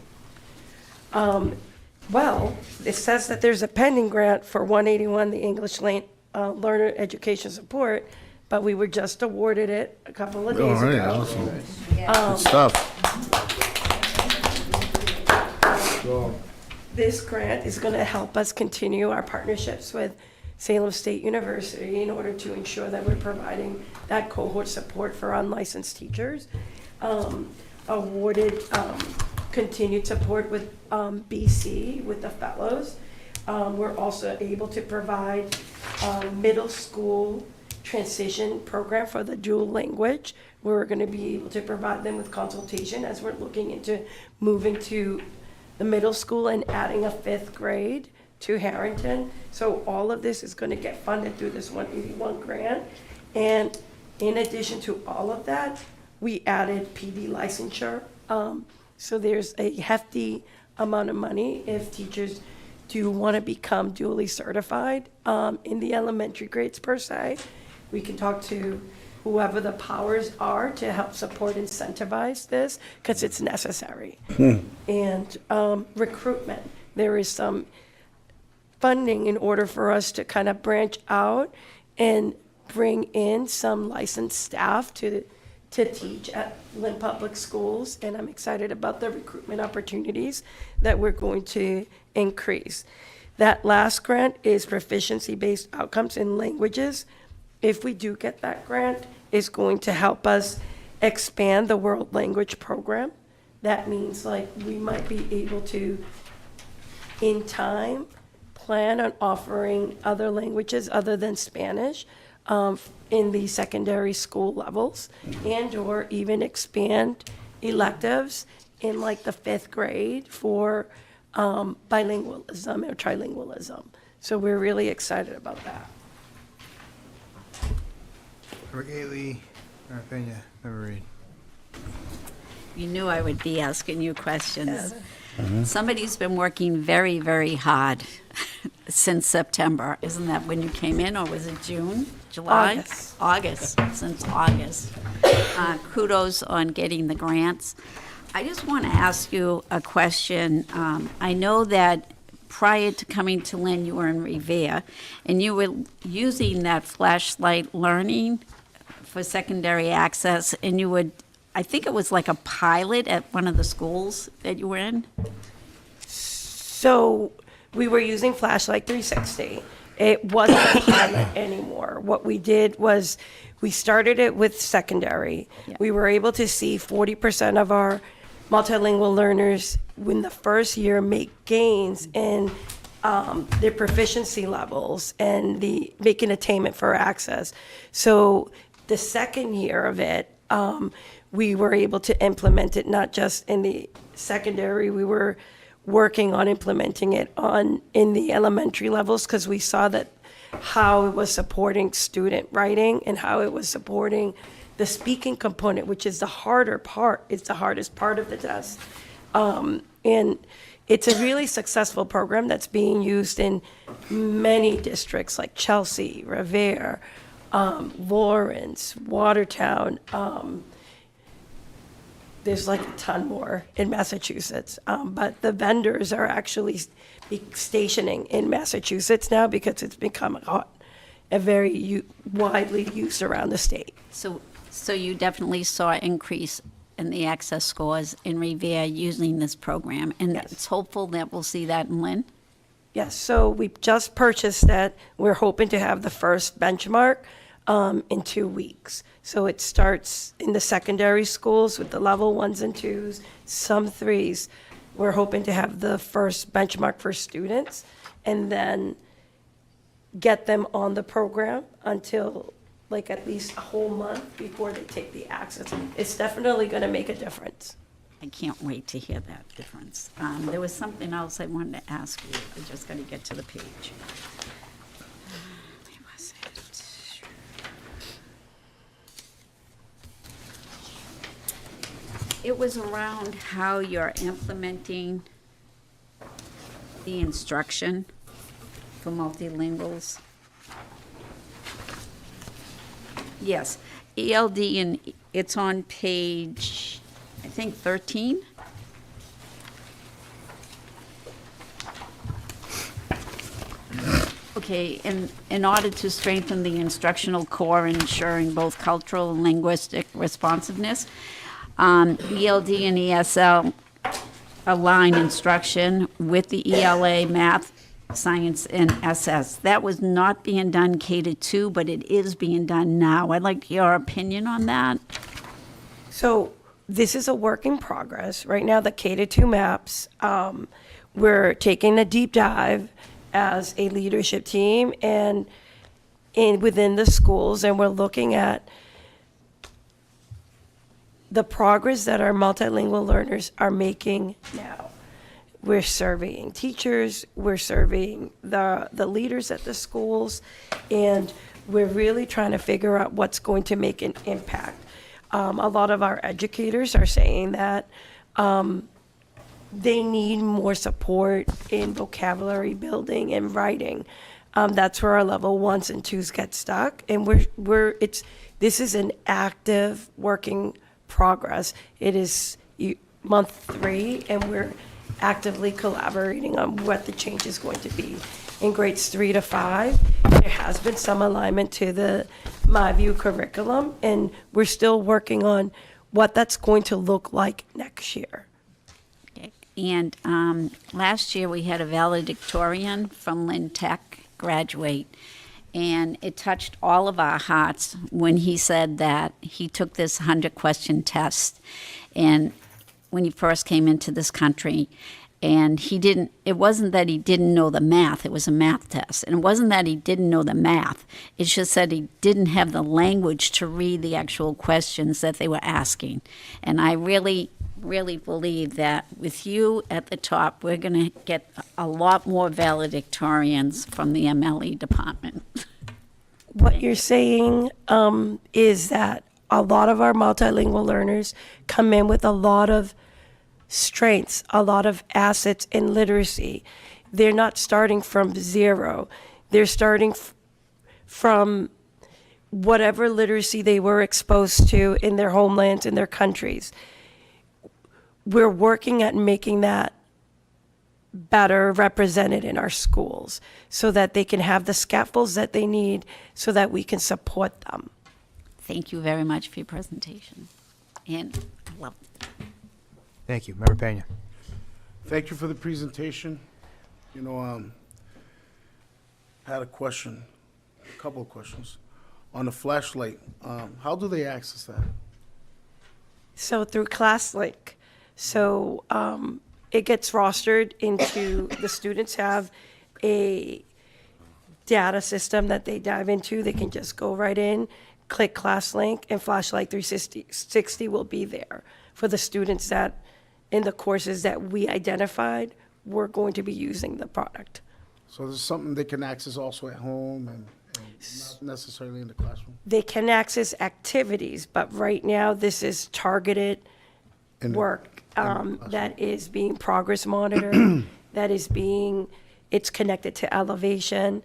Speaker 15: Well, it says that there's a pending grant for 181, the English Learner Education Support, but we were just awarded it a couple of days ago.
Speaker 13: Awesome. Good stuff.
Speaker 15: This grant is going to help us continue our partnerships with Salem State University in order to ensure that we're providing that cohort support for unlicensed teachers. Awarded continued support with BC with the fellows. We're also able to provide middle school transition program for the dual language. We're going to be able to provide them with consultation as we're looking into moving to the middle school and adding a 5th grade to Harrington. So all of this is going to get funded through this 181 grant. And in addition to all of that, we added PD licensure. So there's a hefty amount of money if teachers do want to become duly certified in the elementary grades per se. we can talk to whoever the powers are to help support, incentivize this, because it's necessary. And recruitment, there is some funding in order for us to kind of branch out and bring in some licensed staff to teach at Lynn Public Schools, and I'm excited about the recruitment opportunities that we're going to increase. That last grant is proficiency-based outcomes in languages. If we do get that grant, it's going to help us expand the world language program. That means like we might be able to, in time, plan on offering other languages other than Spanish in the secondary school levels, and or even expand electives in like the 5th grade for bilingualism or trilingualism. So we're really excited about that.
Speaker 5: Haley, Pena, Reed.
Speaker 1: You knew I would be asking you questions. Somebody's been working very, very hard since September. Isn't that when you came in, or was it June, July? August, since August. Kudos on getting the grants. I just want to ask you a question. I know that prior to coming to Lynn, you were in Revere, and you were using that flashlight learning for secondary access, and you would, I think it was like a pilot at one of the schools that you were in?
Speaker 15: So we were using Flashlight 360. It wasn't a pilot anymore. What we did was we started it with secondary.
Speaker 1: Yeah.
Speaker 15: We were able to see 40% of our multilingual learners in the first year make gains in their proficiency levels and making attainment for access. So the second year of it, we were able to implement it not just in the secondary, we were working on implementing it in the elementary levels, because we saw that how it was supporting student writing and how it was supporting the speaking component, which is the harder part. It's the hardest part of the test. And it's a really successful program that's being used in many districts like Chelsea, Revere, Lawrence, Watertown. There's like a ton more in Massachusetts. But the vendors are actually stationing in Massachusetts now because it's become a very widely used around the state.
Speaker 1: So you definitely saw an increase in the access scores in Revere using this program, and it's hopeful that we'll see that in Lynn?
Speaker 15: Yes, so we just purchased that. We're hoping to have the first benchmark in 2 weeks. So it starts in the secondary schools with the level 1s and 2s, some 3s. We're hoping to have the first benchmark for students and then get them on the program until like at least a whole month before they take the access. It's definitely going to make a difference.
Speaker 1: I can't wait to hear that difference. There was something else I wanted to ask you. I just got to get to the page. Where was it? It was around how you're implementing the instruction for multilinguals. Yes, ELD, and it's on page, I think, 13. Okay, in order to strengthen the instructional core and ensuring both cultural and linguistic responsiveness, ELD and ESL align instruction with the ELA math, science, and SS. That was not being done K-2, but it is being done now. I'd like your opinion on that.
Speaker 15: So this is a work in progress. Right now, the K-2 maps, we're taking a deep dive as a leadership team and within the schools, and we're looking at the progress that our multilingual learners are making now. We're surveying teachers, we're surveying the leaders at the schools, and we're really trying to figure out what's going to make an impact. A lot of our educators are saying that they need more support in vocabulary building and writing. That's where our level 1s and 2s get stuck, and this is an active working progress. It is month 3, and we're actively collaborating on what the change is going to be. In grades 3 to 5, there has been some alignment to the MyView curriculum, and we're still working on what that's going to look like next year.
Speaker 1: And last year, we had a valedictorian from Lynn Tech graduate, and it touched all of our hearts when he said that he took this 100-question test, and when he first came into this country, and it wasn't that he didn't know the math, it was a math test. And it wasn't that he didn't know the math, it's just that he didn't have the language to read the actual questions that they were asking. And I really, really believe that with you at the top, we're going to get a lot more valedictorians from the MLE department.
Speaker 15: What you're saying is that a lot of our multilingual learners come in with a lot of strengths, a lot of assets in literacy. They're not starting from 0. They're starting from whatever literacy they were exposed to in their homelands, in their countries. We're working at making that better represented in our schools so that they can have the scaffolds that they need so that we can support them.
Speaker 1: Thank you very much for your presentation. And I love it.
Speaker 5: Thank you. Member Pena.
Speaker 13: Thank you for the presentation. You know, I had a question, a couple of questions. On the flashlight, how do they access that?
Speaker 15: So through ClassLink. So it gets rostered into, the students have a data system that they dive into. They can just go right in, click ClassLink, and Flashlight 360 will be there for the students that, in the courses that we identified, we're going to be using the product.
Speaker 13: So this is something they can access also at home and not necessarily in the classroom?
Speaker 15: They can access activities, but right now this is targeted work that is being progress monitored, it's connected to elevation,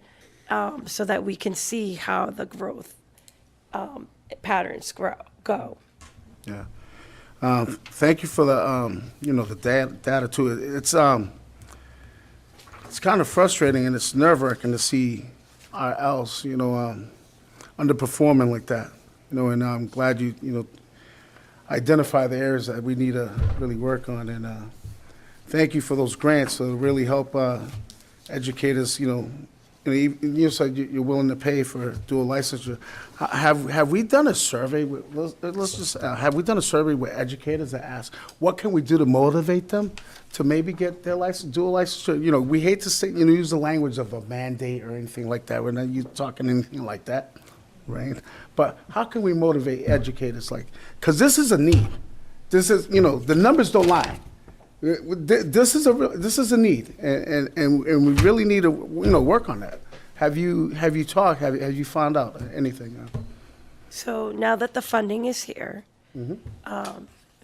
Speaker 15: so that we can see how the growth patterns go.
Speaker 13: Yeah. Thank you for the, the data too. It's kind of frustrating and it's nerve-wracking to see our else, underperforming like that. And I'm glad you identify the areas that we need to really work on. And thank you for those grants to really help educators, you said you're willing to pay for dual licensure. Have we done a survey have we done a survey with educators that ask what can we do to motivate them to maybe get their dual licensure? We hate to say use the language of a mandate or anything like that. We're not talking anything like that, right? But how can we motivate educators because this is a need. This is the numbers don't lie. This is a need, and we really need to work on that. Have you talked? Have you found out anything?
Speaker 15: So now that the funding is here,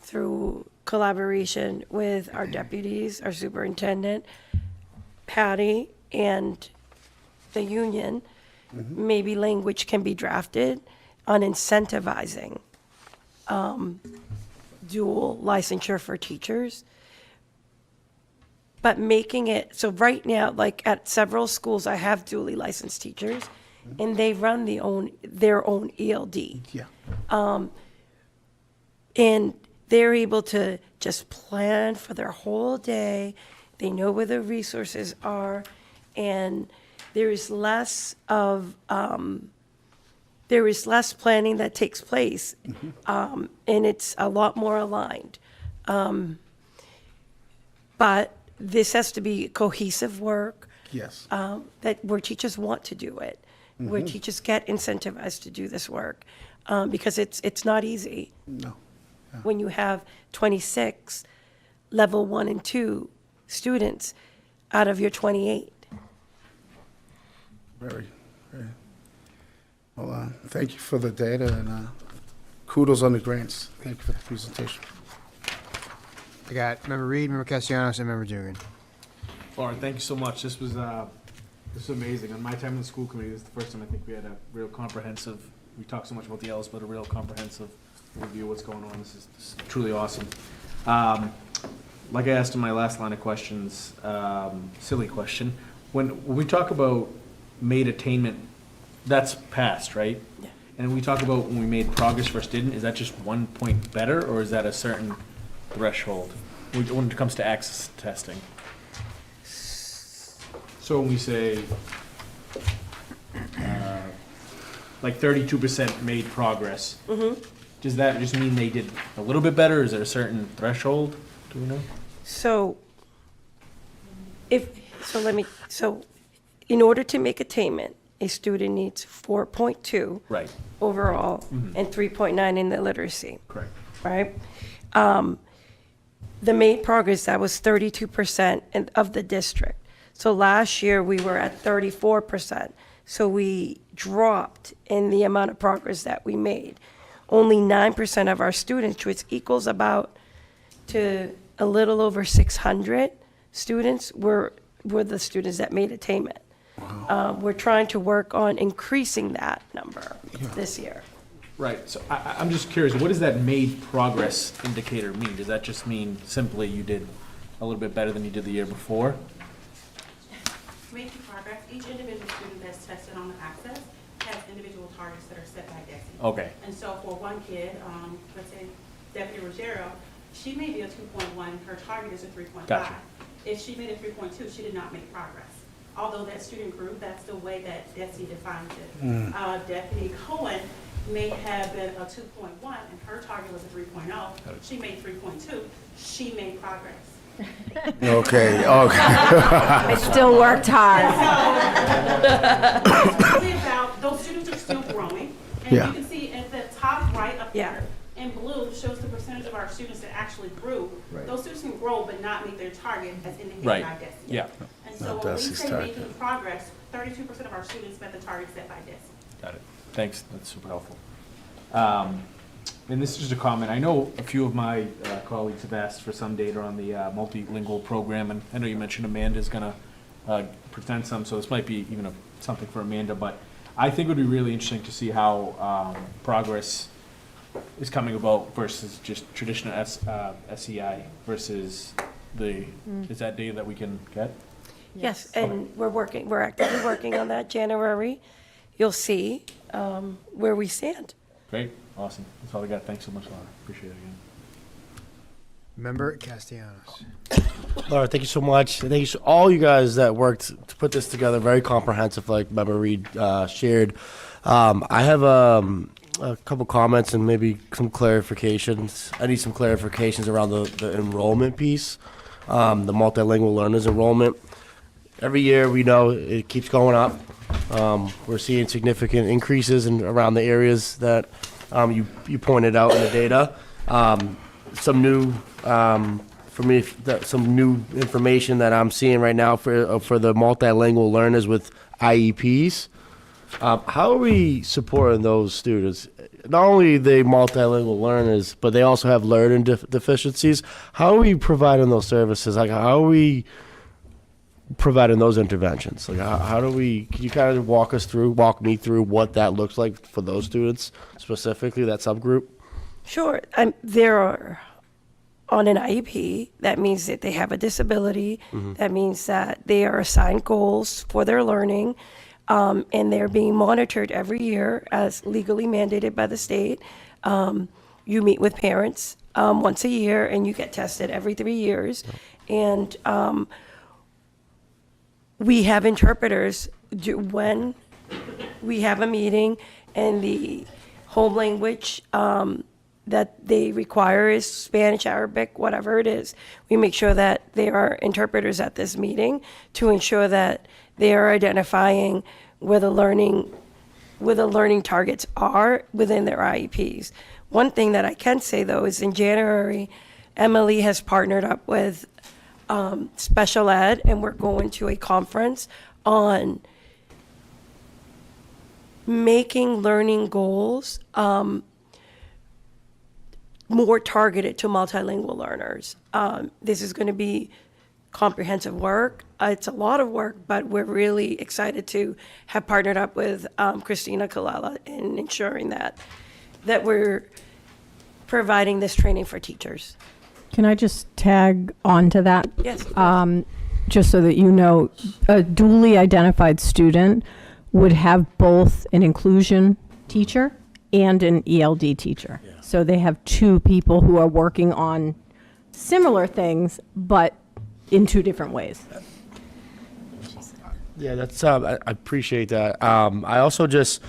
Speaker 15: through collaboration with our deputies, our superintendent, Patty, and the union, maybe language can be drafted on incentivizing dual licensure for teachers. But making it, so right now, like at several schools, I have dually licensed teachers, and they run their own ELD.
Speaker 13: Yeah.
Speaker 15: And they're able to just plan for their whole day. They know where the resources are, and there is less planning that takes place, and it's a lot more aligned. But this has to be cohesive work.
Speaker 13: Yes.
Speaker 15: Where teachers want to do it, where teachers get incentivized to do this work, because it's not easy.
Speaker 13: No. Yeah.
Speaker 15: When you have 26 level 1 and 2 students out of your 28.
Speaker 13: Very, very. Well, thank you for the data and kudos on the grants. Thank you for the presentation.
Speaker 5: I got Member Reed, Member Castellanos, and Member Dugan.
Speaker 10: Lauren, thank you so much. This was This is amazing. On my time in the school committee, this is the first time I think we had a real comprehensive, we talked so much about the L's, but a real comprehensive review of what's going on. This is truly awesome. Like I asked in my last line of questions, silly question, when we talk about made attainment, that's passed, right?
Speaker 15: Yeah.
Speaker 10: And we talk about when we made progress versus didn't, is that just 1 point better, or is that a certain threshold when it comes to access testing? So when we say, like 32% made progress, does that just mean they did a little bit better? Is there a certain threshold? Do we know?
Speaker 15: So, in order to make attainment, a student needs 4.2
Speaker 10: Right.
Speaker 15: overall and 3.9 in the literacy,
Speaker 10: Correct.
Speaker 15: right? The made progress, that was 32% of the district. So last year, we were at 34%. So we dropped in the amount of progress that we made. Only 9% of our students, which equals about to a little over 600 students, were the students that made attainment. We're trying to work on increasing that number this year.
Speaker 10: Right. So I'm just curious, what does that made progress indicator mean? Does that just mean simply you did a little bit better than you did the year before?
Speaker 6: Making progress, each individual student that's tested on the access has individual targets that are set by DESE.
Speaker 10: Okay.
Speaker 6: And so for one kid, let's say Deputy Ruggiero, she may be a 2.1, her target is a 3.5.
Speaker 10: Gotcha.
Speaker 6: If she made a 3.2, she did not make progress. Although that student group, that's the way that DESE defines it. Deputy Cohen may have been a 2.1 and her target was a 3.0. She made 3.2. She made progress.
Speaker 13: Okay.
Speaker 11: I still worked hard.
Speaker 6: It's really about, those students are still growing. And
Speaker 13: Yeah.
Speaker 6: you can see at the top right up
Speaker 15: Yeah.
Speaker 6: here, in blue, shows the percentage of our students that actually grew. Those students can grow but not meet their target as indicated
Speaker 10: Right.
Speaker 6: by DESE.
Speaker 10: Yeah.
Speaker 6: And so
Speaker 13: Not
Speaker 6: when we
Speaker 13: DESE's
Speaker 6: say
Speaker 13: target.
Speaker 6: making progress, 32% of our students met the target set by DESE.
Speaker 10: Got it. Thanks. That's super helpful. And this is just a comment. I know a few of my colleagues have asked for some data on the multilingual program, and I know you mentioned Amanda's going to present some, so this might be even something for Amanda, but I think it would be really interesting to see how progress is coming about versus just traditional SEI versus is that data that we can get?
Speaker 15: Yes, and we're actively working on that. January, you'll see where we stand.
Speaker 10: Great. Awesome. That's all I got. Thanks so much, Laura. Appreciate it again.
Speaker 5: Member Castellanos.
Speaker 2: Laura, thank you so much. Thank you to all you guys that worked to put this together. Very comprehensive, like Member Reed shared. I have a couple comments and maybe some clarifications. I need some clarifications around the enrollment piece, the multilingual learners enrollment. Every year we know it keeps going up. We're seeing significant increases around the areas that you pointed out in the data. Some new, for me, some new information that I'm seeing right now for the multilingual learners with IEPs. How are we supporting those students? Not only the multilingual learners, but they also have learning deficiencies. How are we providing those services? Like, how are we providing those interventions? Like, how do we? Can you kind of walk me through what that looks like for those students specifically, that subgroup?
Speaker 15: Sure. There are, on an IEP, that means that they have a disability. That means that they are assigned goals for their learning, and they're being monitored every year as legally mandated by the state. You meet with parents once a year, and you get tested every 3 years. And we have interpreters when we have a meeting, and the home language that they require is Spanish, Arabic, whatever it is. We make sure that there are interpreters at this meeting to ensure that they are identifying where the learning targets are within their IEPs. One thing that I can say, though, is in January, Emily has partnered up with special ed, and we're going to a conference on making learning goals more targeted to multilingual learners. This is going to be comprehensive work. It's a lot of work, but we're really excited to have partnered up with Christina Kalala in ensuring that we're providing this training for teachers.
Speaker 11: Can I just tag on to that?
Speaker 15: Yes.
Speaker 11: Just so that you know, a duly identified student would have both an inclusion teacher and an ELD teacher. So they have two people who are working on similar things, but in two different ways.
Speaker 2: Yeah, that's, I appreciate that. I also just,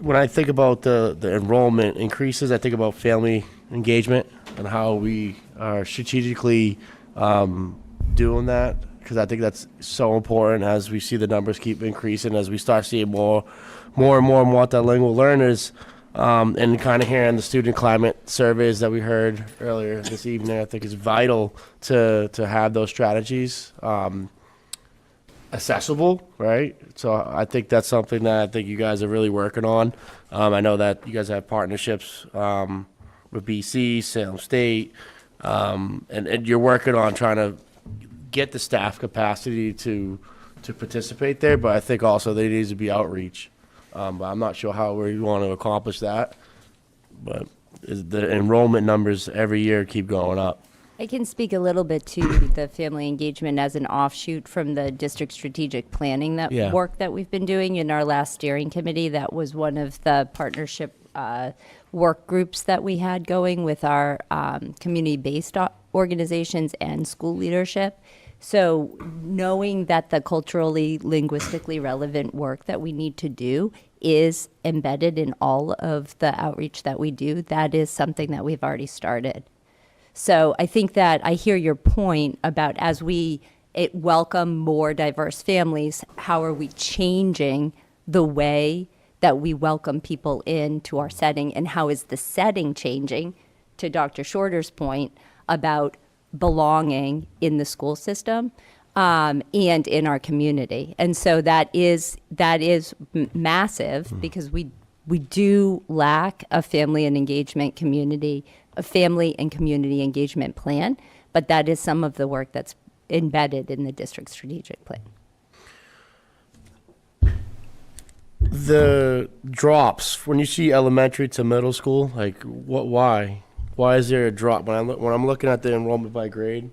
Speaker 2: when I think about the enrollment increases, I think about family engagement and how we are strategically doing that, because I think that's so important as we see the numbers keep increasing, as we start seeing more and more multilingual learners, and kind of hearing the student climate surveys that we heard earlier this evening. I think it's vital to have those strategies accessible, right? So I think that's something that I think you guys are really working on. I know that you guys have partnerships with BC, Salem State, and you're working on trying to get the staff capacity to participate there, but I think also there needs to be outreach. But I'm not sure how we want to accomplish that, but the enrollment numbers every year keep going up.
Speaker 16: I can speak a little bit to the family engagement as an offshoot from the district strategic planning work that we've been doing in our last steering committee. That was one of the partnership work groups that we had going with our community-based organizations and school leadership. So knowing that the culturally, linguistically relevant work that we need to do is embedded in all of the outreach that we do, that is something that we've already started. So I think that I hear your point about as we welcome more diverse families, how are we changing the way that we welcome people into our setting, and how is the setting changing, to Dr. Shorter's point about belonging in the school system and in our community. And so that is massive, because we do lack a family and community engagement plan, but that is some of the work that's embedded in the district strategic plan.
Speaker 2: The drops when you see elementary to middle school, like why is there a drop when I'm looking at the enrollment by grade?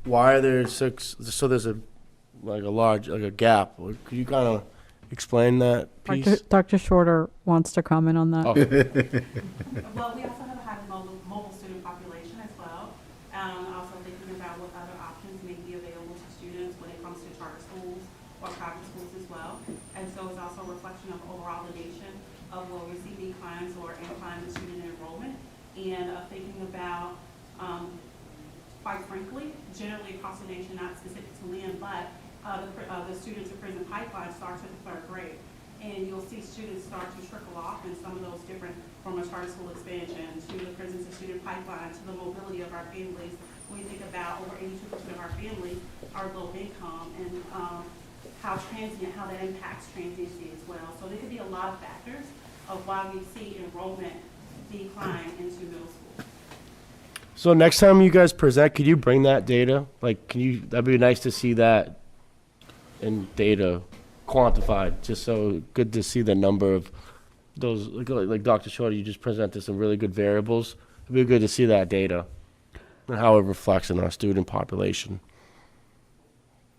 Speaker 2: Why are there 6? So there's a large gap. Could you kind of explain that piece?
Speaker 12: Dr. Shorter wants to comment on that.
Speaker 2: Oh.
Speaker 6: Well, we also have a high mobile student population as well. Also thinking about what other options may be available to students when it comes to charter schools or private schools as well. And so it's also a reflection of overall the nation of where we see declines or inclines in student enrollment, and thinking about, quite frankly, generally across the nation, not specific to Lynn, but the student to prison pipeline starts at the 3rd grade. And you'll see students start to trickle off in some of those different, from a charter school expansion to the prison to student pipeline to the mobility of our families. When you think about over 82% of our families are low income, and how that impacts transiency as well. So there could be a lot of factors of why we see enrollment decline into middle school.
Speaker 2: So next time you guys present, could you bring that data? That'd be nice to see that in data quantified, just so good to see the number of those, like Dr. Shorter, you just presented some really good variables. It'd be good to see that data and how it reflects in our student population.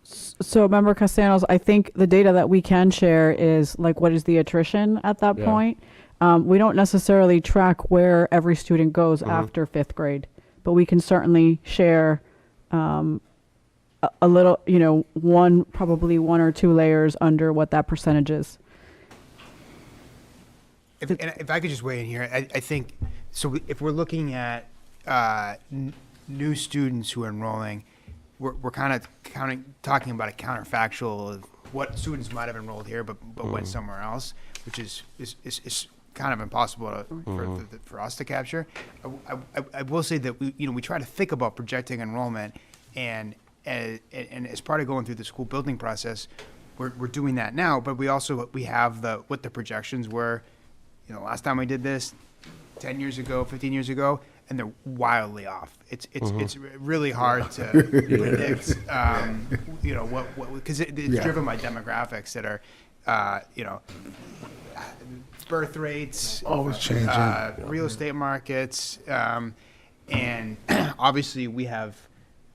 Speaker 12: So, Member Castellanos, I think the data that we can share is what is the attrition at that point. We don't necessarily track where every student goes after 5th grade, but we can certainly share a little, probably 1 or 2 layers under what that percentage is.
Speaker 5: If I could just weigh in here, I think, so if we're looking at new students who are enrolling, we're kind of talking about a counterfactual of what students might have enrolled here but went somewhere else, which is kind of impossible for us to capture. I will say that we try to think about projecting enrollment, and as part of going through the school building process, we're doing that now. But we have what the projections were. Last time we did this, 10 years ago, 15 years ago, and they're wildly off. It's really hard to predict, you know, what because it's driven by demographics that are, you know, birth rates,
Speaker 13: Always changing.
Speaker 5: real estate markets, and obviously we have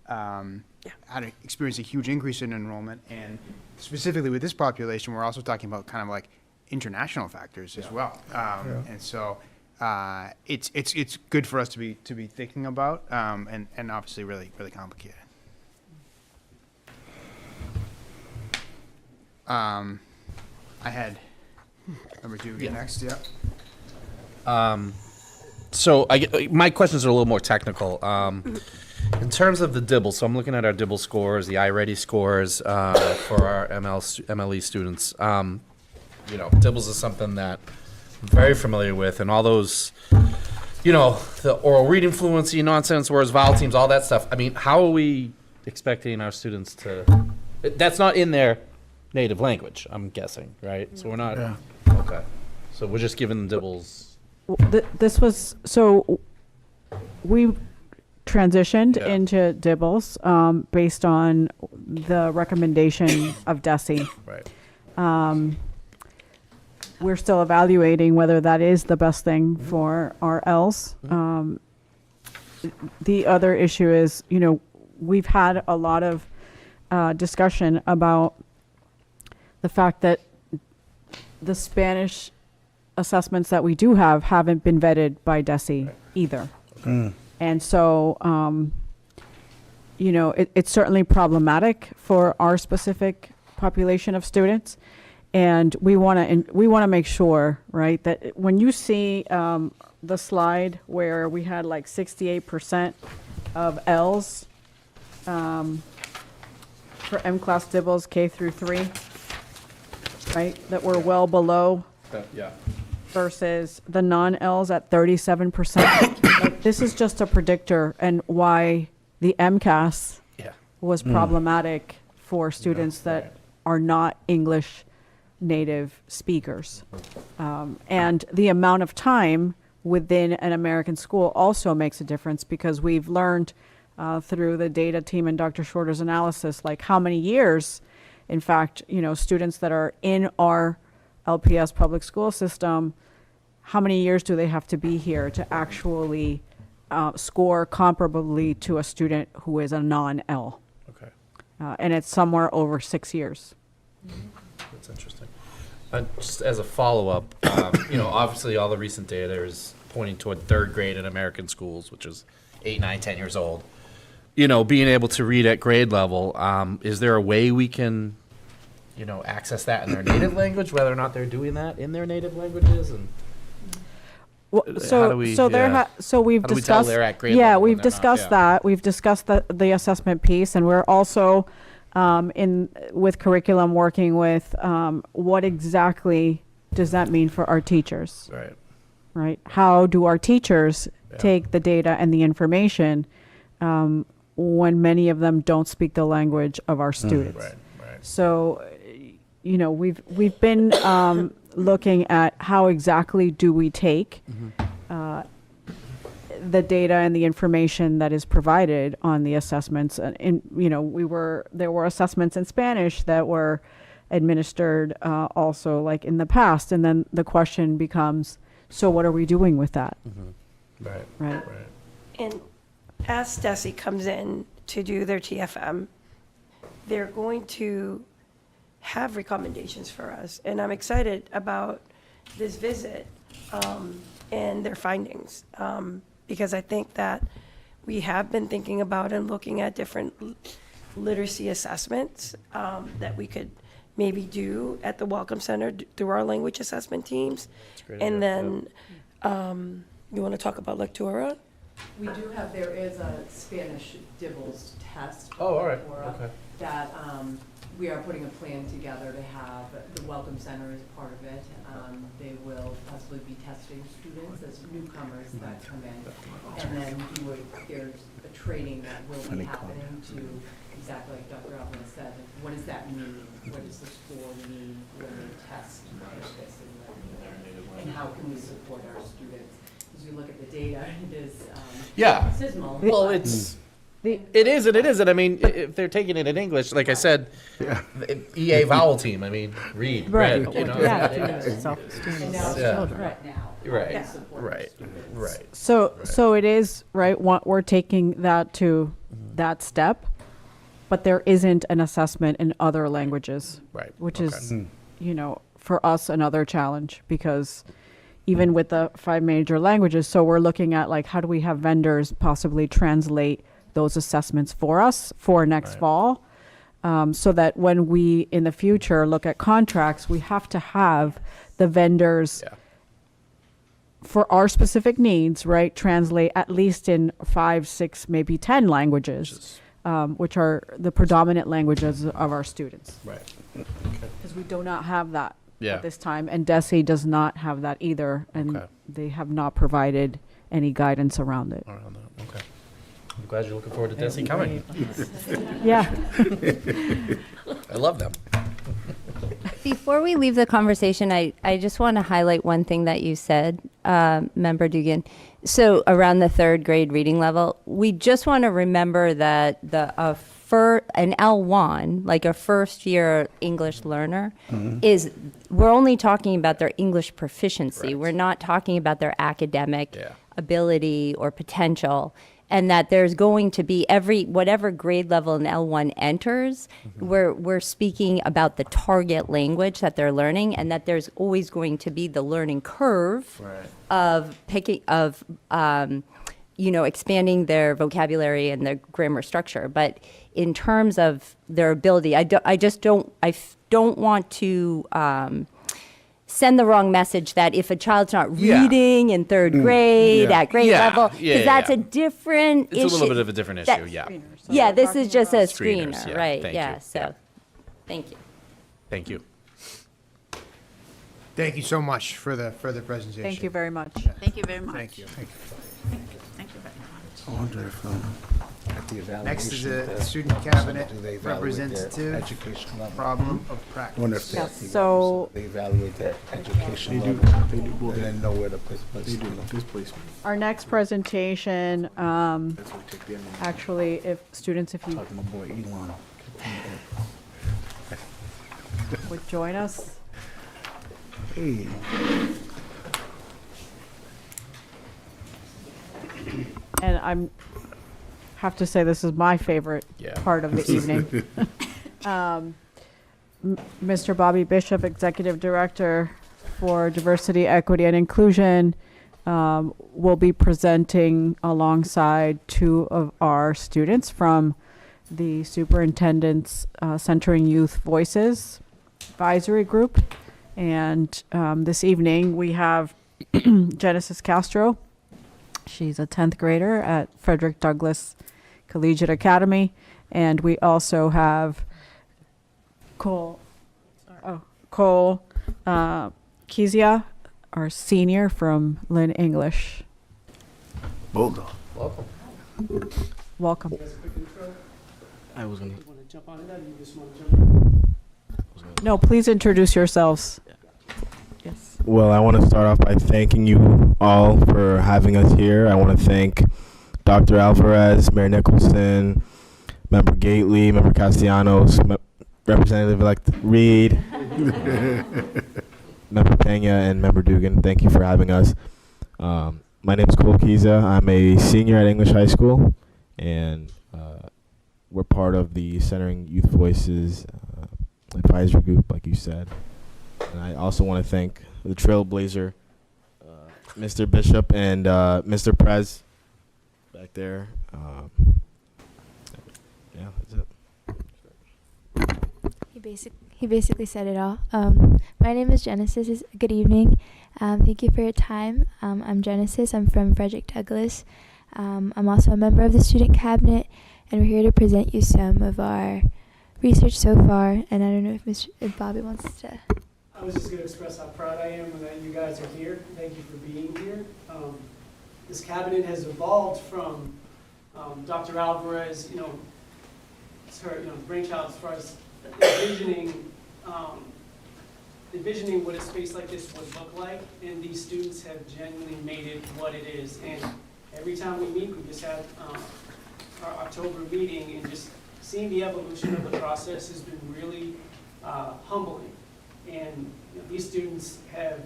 Speaker 5: had to experience a huge increase in enrollment, and specifically with this population, we're also talking about kind of like international factors as well, and so it's good for us to be thinking about, and obviously really complicated. I had number 2 next.
Speaker 4: So my questions are a little more technical. In terms of the DIBEL, so I'm looking at our DIBEL scores, the iReady scores for our MLE students. You know, DIBELs is something that I'm very familiar with, and all those, you know, the oral reading fluency, nonsense words, vowel teams, all that stuff. I mean, how are we expecting our students to? That's not in their native language, I'm guessing, right? So we're not.
Speaker 13: Yeah.
Speaker 4: Okay. So we're just giving them DIBELs.
Speaker 12: This was, so we transitioned
Speaker 4: Yeah.
Speaker 12: into DIBELs based on the recommendation of DESE.
Speaker 4: Right.
Speaker 12: We're still evaluating whether that is the best thing for our Ls. The other issue is, you know, we've had a lot of discussion about the fact that the Spanish assessments that we do have haven't been vetted by DESE either. And so, you know, it's certainly problematic for our specific population of students. And we want to make sure, right, that when you see the slide where we had like 68% of Ls for M-class DIBELs K through 3, right, that we're well below
Speaker 4: Yeah.
Speaker 12: versus the non-Ls at 37%. Like, this is just a predictor and why the MCAS was problematic for students that are not English native speakers. And the amount of time within an American school also makes a difference, because we've learned through the data team and Dr. Shorter's analysis, like how many years, in fact, you know, students that are in our LPS public school system, how many years do they have to be here to actually score comparably to a student who is a non-L?
Speaker 4: Okay.
Speaker 12: And it's somewhere over 6 years.
Speaker 4: That's interesting. Just as a follow-up, you know, obviously all the recent data is pointing toward third grade in American schools, which is 8, 9, 10 years old. You know, being able to read at grade level, is there a way we can, you know, access that in their native language, whether or not they're doing that in their native languages? And
Speaker 12: Well,
Speaker 4: how do
Speaker 12: so
Speaker 4: we-
Speaker 12: so there
Speaker 4: yeah.
Speaker 12: so we've
Speaker 4: How do we tell
Speaker 12: discussed
Speaker 4: they're at grade
Speaker 12: yeah
Speaker 4: level when
Speaker 12: we've
Speaker 4: they're not?
Speaker 12: discussed
Speaker 4: Yeah.
Speaker 12: that we've discussed the assessment piece, and we're also in with curriculum working with what exactly does that mean for our teachers, right? How do our teachers take the data and the information when many of them don't speak the language of our students? So, you know, we've been looking at how exactly do we take the data and the information that is provided on the assessments. And you know, there were assessments in Spanish that were administered also like in the past, and then the question becomes, so what are we doing with that? Right.
Speaker 15: And as DESE comes in to do their TFM, they're going to have recommendations for us. And I'm excited about this visit and their findings, because I think that we have been thinking about and looking at different literacy assessments that we could maybe do at the Welcome Center through our language assessment teams. And then, you want to talk about lectura?
Speaker 17: We do have, there is a Spanish DIBELS test.
Speaker 4: Oh, all right.
Speaker 17: Okay. That we are putting a plan together to have, the Welcome Center is part of it. They will possibly be testing students as newcomers that come in. And then there's a training that will be happening to, exactly like Dr. Alvin said, what does that mean? What does the score mean when they test this and how can we support our students? as we look at the data, it is
Speaker 4: Yeah.
Speaker 17: abysmal.
Speaker 4: Well, it is and it isn't. I mean, if they're taking it in English, like I said, EA vowel team. I mean, read,
Speaker 12: Right.
Speaker 4: read, you know.
Speaker 12: Yeah.
Speaker 17: And now it's
Speaker 4: Yeah.
Speaker 17: children now.
Speaker 4: Right,
Speaker 17: Yeah. Support.
Speaker 4: right.
Speaker 12: So it is, right, we're taking that to that step, but there isn't an assessment in other languages.
Speaker 4: Right,
Speaker 12: Which
Speaker 4: okay.
Speaker 12: is, you know, for us, another challenge, because even with the 5 major languages, so we're looking at like, how do we have vendors possibly translate those assessments for us for next fall? So that when we, in the future, look at contracts, we have to have the vendors for our specific needs, right, translate at least in 5, 6, maybe 10 languages, which are the predominant languages of our students.
Speaker 4: Right.
Speaker 12: Because we do not have that
Speaker 4: Yeah.
Speaker 12: at this time, and DESE does not have that either, and they have not provided any guidance around it.
Speaker 4: Around that, okay. I'm glad you're looking forward to Desi coming.
Speaker 12: Yeah.
Speaker 4: I love them.
Speaker 16: Before we leave the conversation, I just want to highlight one thing that you said, Member Dugan. So around the 3rd grade reading level, we just want to remember that an L1, like a first year English learner, we're only talking about their English proficiency.
Speaker 4: Right.
Speaker 16: We're not talking about their academic ability or potential. And that there's going to be whatever grade level an L1 enters, we're speaking about the target language that they're learning, and that there's always going to be the learning curve of expanding their vocabulary and their grammar structure. But in terms of their ability, I don't want to send the wrong message that if a child's not reading in 3rd grade at grade level, because that's a different issue.
Speaker 4: It's a little bit of a different issue, yeah.
Speaker 16: Yeah, this is just a
Speaker 4: Screeners,
Speaker 16: screener,
Speaker 4: yeah,
Speaker 16: right?
Speaker 4: thank
Speaker 16: Yeah,
Speaker 4: you,
Speaker 16: so,
Speaker 4: yeah.
Speaker 16: thank you.
Speaker 4: Thank you.
Speaker 5: Thank you so much for the presentation.
Speaker 12: Thank you very much.
Speaker 1: Thank you very much.
Speaker 5: Thank you.
Speaker 1: Thank you very much.
Speaker 13: I wonder if, at the evaluation
Speaker 5: Next is the
Speaker 13: test,
Speaker 5: student cabinet
Speaker 13: do they evaluate their
Speaker 5: representative
Speaker 13: education level?
Speaker 5: problem of
Speaker 13: I
Speaker 5: practice.
Speaker 13: wonder if
Speaker 12: Yes, so
Speaker 13: they evaluate their education level. They do. And then know where to place them.
Speaker 12: our next presentation, actually, if you
Speaker 13: My boy Elon.
Speaker 12: would join us.
Speaker 13: Hey.
Speaker 12: And have to say, this is my favorite part of the evening. Mr. Bobby Bishop, Executive Director for Diversity, Equity, and Inclusion, will be presenting alongside 2 of our students from the Superintendent's Centering Youth Voices Advisory Group. And this evening, we have Genesis Castro. She's a 10th grader at Frederick Douglass Collegiate Academy. And we also have Cole Kezia, our senior from Lynn English.
Speaker 13: Bulldog.
Speaker 4: Welcome.
Speaker 12: Welcome.
Speaker 13: I was gonna.
Speaker 12: No, please introduce yourselves. Yes.
Speaker 18: Well, I want to start off by thanking you all for having us here. I want to thank Dr. Alvarez, Mayor Nicholson, Member Gately, Member Castellanos, Representative-elect Reed, Member Pena, and Member Dugan. Thank you for having us. My name is Cole Kiza. I'm a senior at English High School, and we're part of the Centering Youth Voices Advisory Group, like you said. And I also want to thank the Trailblazer, Mr. Bishop and Mr. Prez back there. Yeah, that's it.
Speaker 19: He basically said it all. My name is Genesis. Good evening. Thank you for your time. I'm Genesis. I'm from Frederick Douglass. I'm also a member of the student cabinet, and we're here to present you some of our research so far. And I don't know if Bobby wants to.
Speaker 20: I was just going to express how proud I am that you guys are here. Thank you for being here. This cabinet has evolved from Dr. Alvarez, it's her brainchild as far as envisioning envisioning what a space like this would look like, and these students have genuinely made it what it is. And every time we meet, we just had our October meeting, and just seeing the evolution of the process has been really humbling. And these students have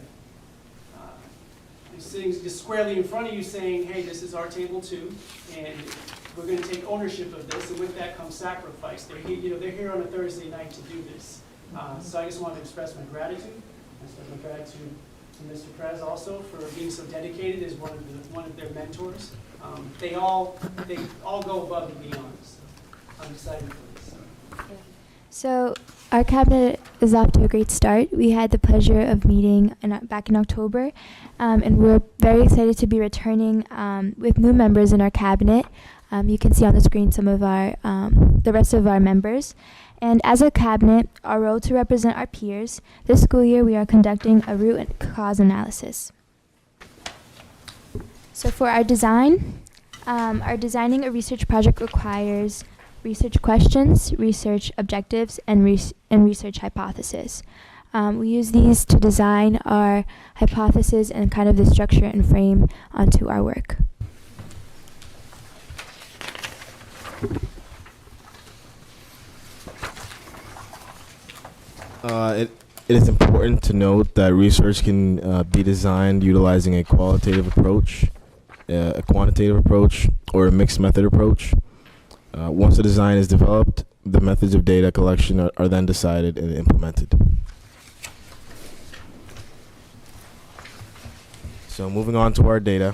Speaker 20: sitting just squarely in front of you saying, hey, this is our table too, and we're going to take ownership of this, and with that comes sacrifice. They're here, they're here on a Thursday night to do this. So I just want to express my gratitude. I express my gratitude to Mr. Prez also for being so dedicated as one of their mentors. They all go above and beyond. So I'm excited for this.
Speaker 19: So our cabinet is off to a great start. We had the pleasure of meeting back in October, and we're very excited to be returning with new members in our cabinet. You can see on the screen some of the rest of our members. And as a cabinet, our role to represent our peers, this school year we are conducting a root and cause analysis. So for our design, our designing a research project requires research questions, research objectives, and research hypothesis. We use these to design our hypothesis and kind of the structure and frame onto our work.
Speaker 18: It is important to note that research can be designed utilizing a qualitative approach, a quantitative approach, or a mixed method approach. Once the design is developed, the methods of data collection are then decided and implemented. So moving on to our data.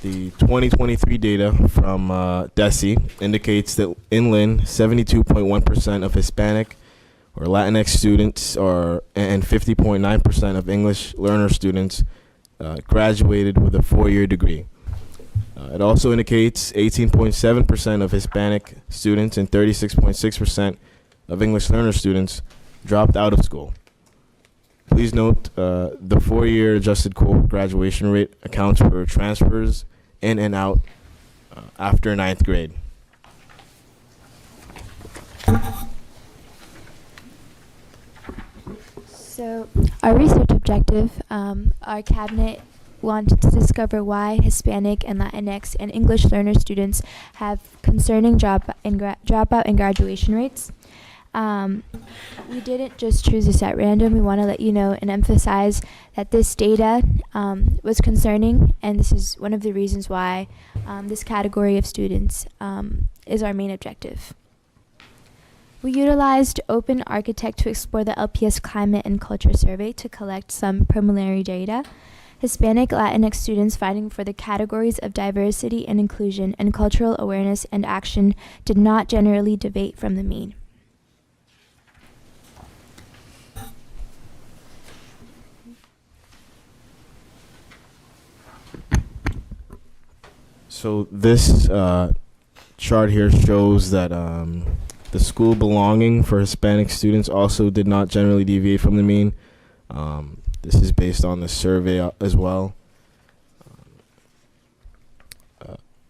Speaker 18: The 2023 data from DESE indicates that in Lynn, 72.1% of Hispanic or Latinx students and 50.9% of English learner students graduated with a 4-year degree. It also indicates 18.7% of Hispanic students and 36.6% of English learner students dropped out of school. Please note the 4-year adjusted cohort graduation rate accounts for transfers in and out after 9th grade.
Speaker 19: So our research objective, our cabinet wanted to discover why Hispanic and Latinx and English learner students have concerning dropout and graduation rates. We didn't just choose this at random. We want to let you know and emphasize that this data was concerning, and this is one of the reasons why this category of students is our main objective. We utilized Open Architect to explore the LPS Climate and Culture Survey to collect some preliminary data. Hispanic Latinx students fighting for the categories of diversity and inclusion and cultural awareness and action did not generally deviate from the mean.
Speaker 18: So this chart here shows that the school belonging for Hispanic students also did not generally deviate from the mean. This is based on the survey as well.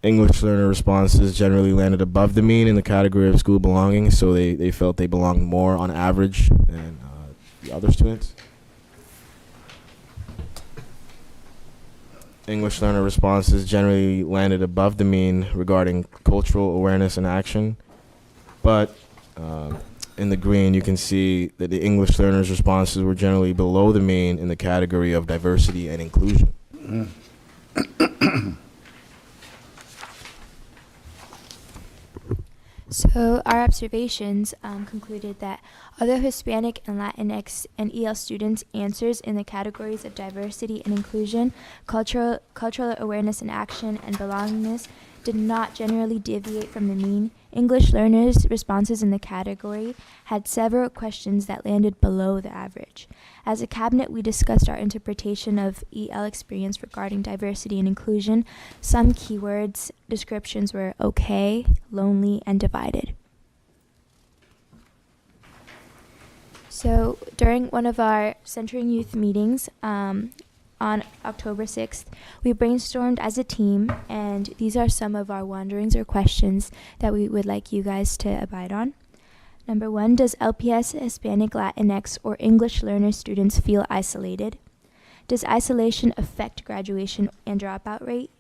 Speaker 18: English learner responses generally landed above the mean in the category of school belonging, so they felt they belonged more on average than the other students. English learner responses generally landed above the mean regarding cultural awareness and action, but in the green you can see that the English learners' responses were generally below the mean in the category of diversity and inclusion.
Speaker 19: So our observations concluded that although Hispanic and Latinx and EL students' answers in the categories of diversity and inclusion, cultural awareness and action, and belongingness did not generally deviate from the mean, English learners' responses in the category had several questions that landed below the average. As a cabinet, we discussed our interpretation of EL experience regarding diversity and inclusion. Some keywords descriptions were okay, lonely, and divided. So during one of our Centering Youth meetings on October 6th, we brainstormed as a team, and these are some of our wanderings or questions that we would like you guys to abide on. Number 1, does LPS, Hispanic, Latinx, or English learner students feel isolated? Does isolation affect graduation and dropout rate?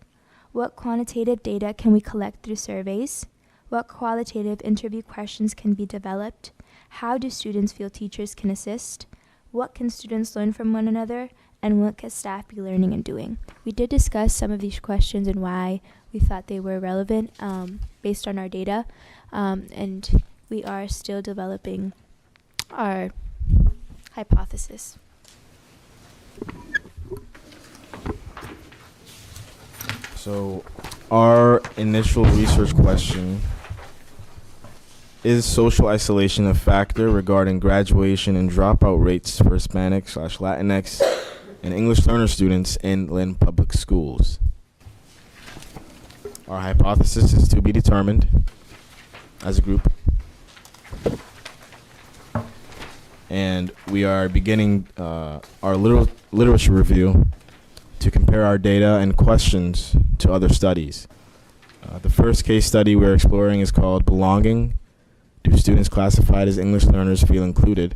Speaker 19: What quantitative data can we collect through surveys? What qualitative interview questions can be developed? How do students feel teachers can assist? What can students learn from one another? And what can staff be learning and doing? We did discuss some of these questions and why we thought they were relevant based on our data. And we are still developing our hypothesis.
Speaker 18: So our initial research question: is social isolation a factor regarding graduation and dropout rates for Hispanic/Latinx and English learner students in Lynn Public Schools? Our hypothesis is to be determined as a group. And we are beginning our literature review to compare our data and questions to other studies. The first case study we're exploring is called Belonging. Do students classified as English learners feel included?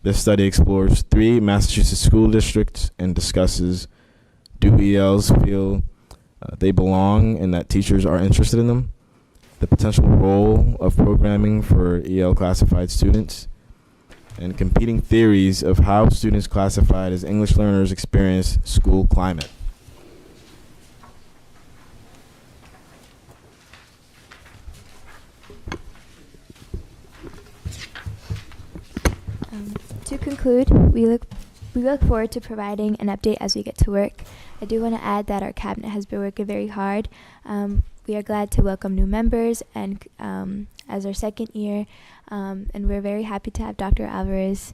Speaker 18: This study explores 3 Massachusetts school districts and discusses, do ELs feel they belong and that teachers are interested in them? The potential role of programming for EL classified students, and competing theories of how students classified as English learners experience school climate.
Speaker 19: To conclude, we look forward to providing an update as we get to work. I do want to add that our cabinet has been working very hard. We are glad to welcome new members and as our second year, and we're very happy to have Dr. Alvarez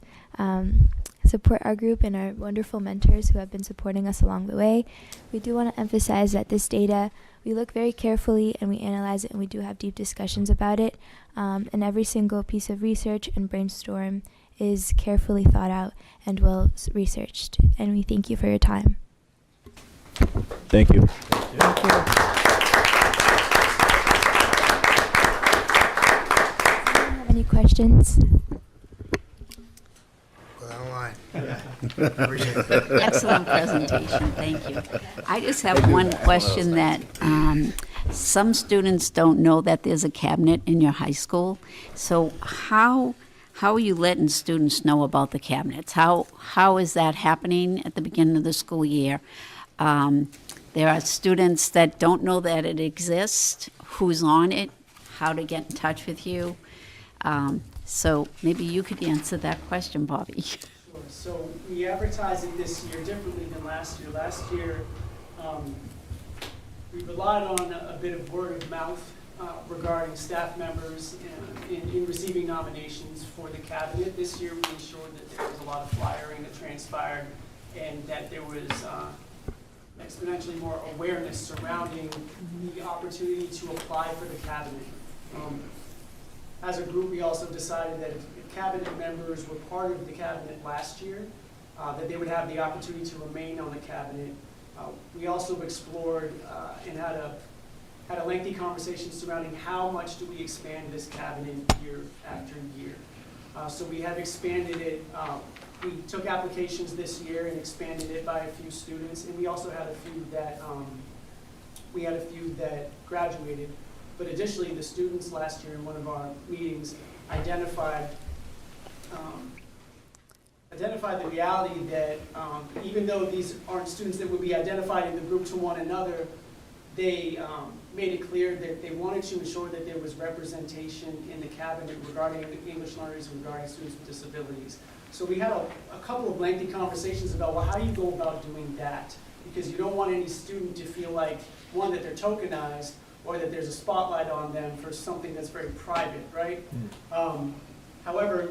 Speaker 19: support our group and our wonderful mentors who have been supporting us along the way. We do want to emphasize that this data, we look very carefully and we analyze it and we do have deep discussions about it. And every single piece of research and brainstorm is carefully thought out and well researched. And we thank you for your time.
Speaker 18: Thank you.
Speaker 12: Thank you.
Speaker 19: Have any questions?
Speaker 1: Excellent presentation, thank you. I just have one question that some students don't know that there's a cabinet in your high school. So how are you letting students know about the cabinets? How is that happening at the beginning of the school year? There are students that don't know that it exists, who's on it, how to get in touch with you. So maybe you could answer that question, Bobby.
Speaker 20: Sure. So we advertise it this year differently than last year. Last year, we relied on a bit of word of mouth regarding staff members in receiving nominations for the cabinet. This year, we ensured that there was a lot of flyering that transpired and that there was exponentially more awareness surrounding the opportunity to apply for the cabinet. As a group, we also decided that if cabinet members were part of the cabinet last year, that they would have the opportunity to remain on the cabinet. We also explored and had a lengthy conversation surrounding how much do we expand this cabinet year after year. So we have expanded it. We took applications this year and expanded it by a few students, and we also had a few that graduated. But additionally, the students last year in one of our meetings identified the reality that even though these aren't students that would be identified in the group to one another, they made it clear that they wanted to ensure that there was representation in the cabinet regarding English learners and regarding students with disabilities. So we had a couple of lengthy conversations about, well, how do you go about doing that? Because you don't want any student to feel like, one, that they're tokenized, or that there's a spotlight on them for something that's very private, right? However,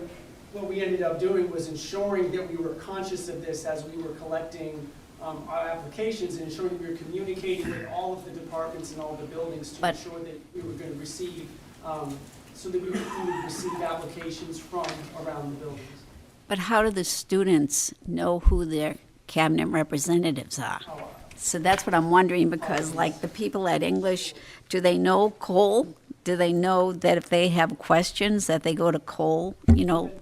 Speaker 20: what we ended up doing was ensuring that we were conscious of this as we were collecting our applications and ensuring that we were communicating with all of the departments and all of the buildings to ensure that we were going to receive, so that we would receive applications from around the buildings.
Speaker 1: But how do the students know who their cabinet representatives are? So that's what I'm wondering, because like the people at English, do they know Cole? do they know that if they have questions, that they go to Cole,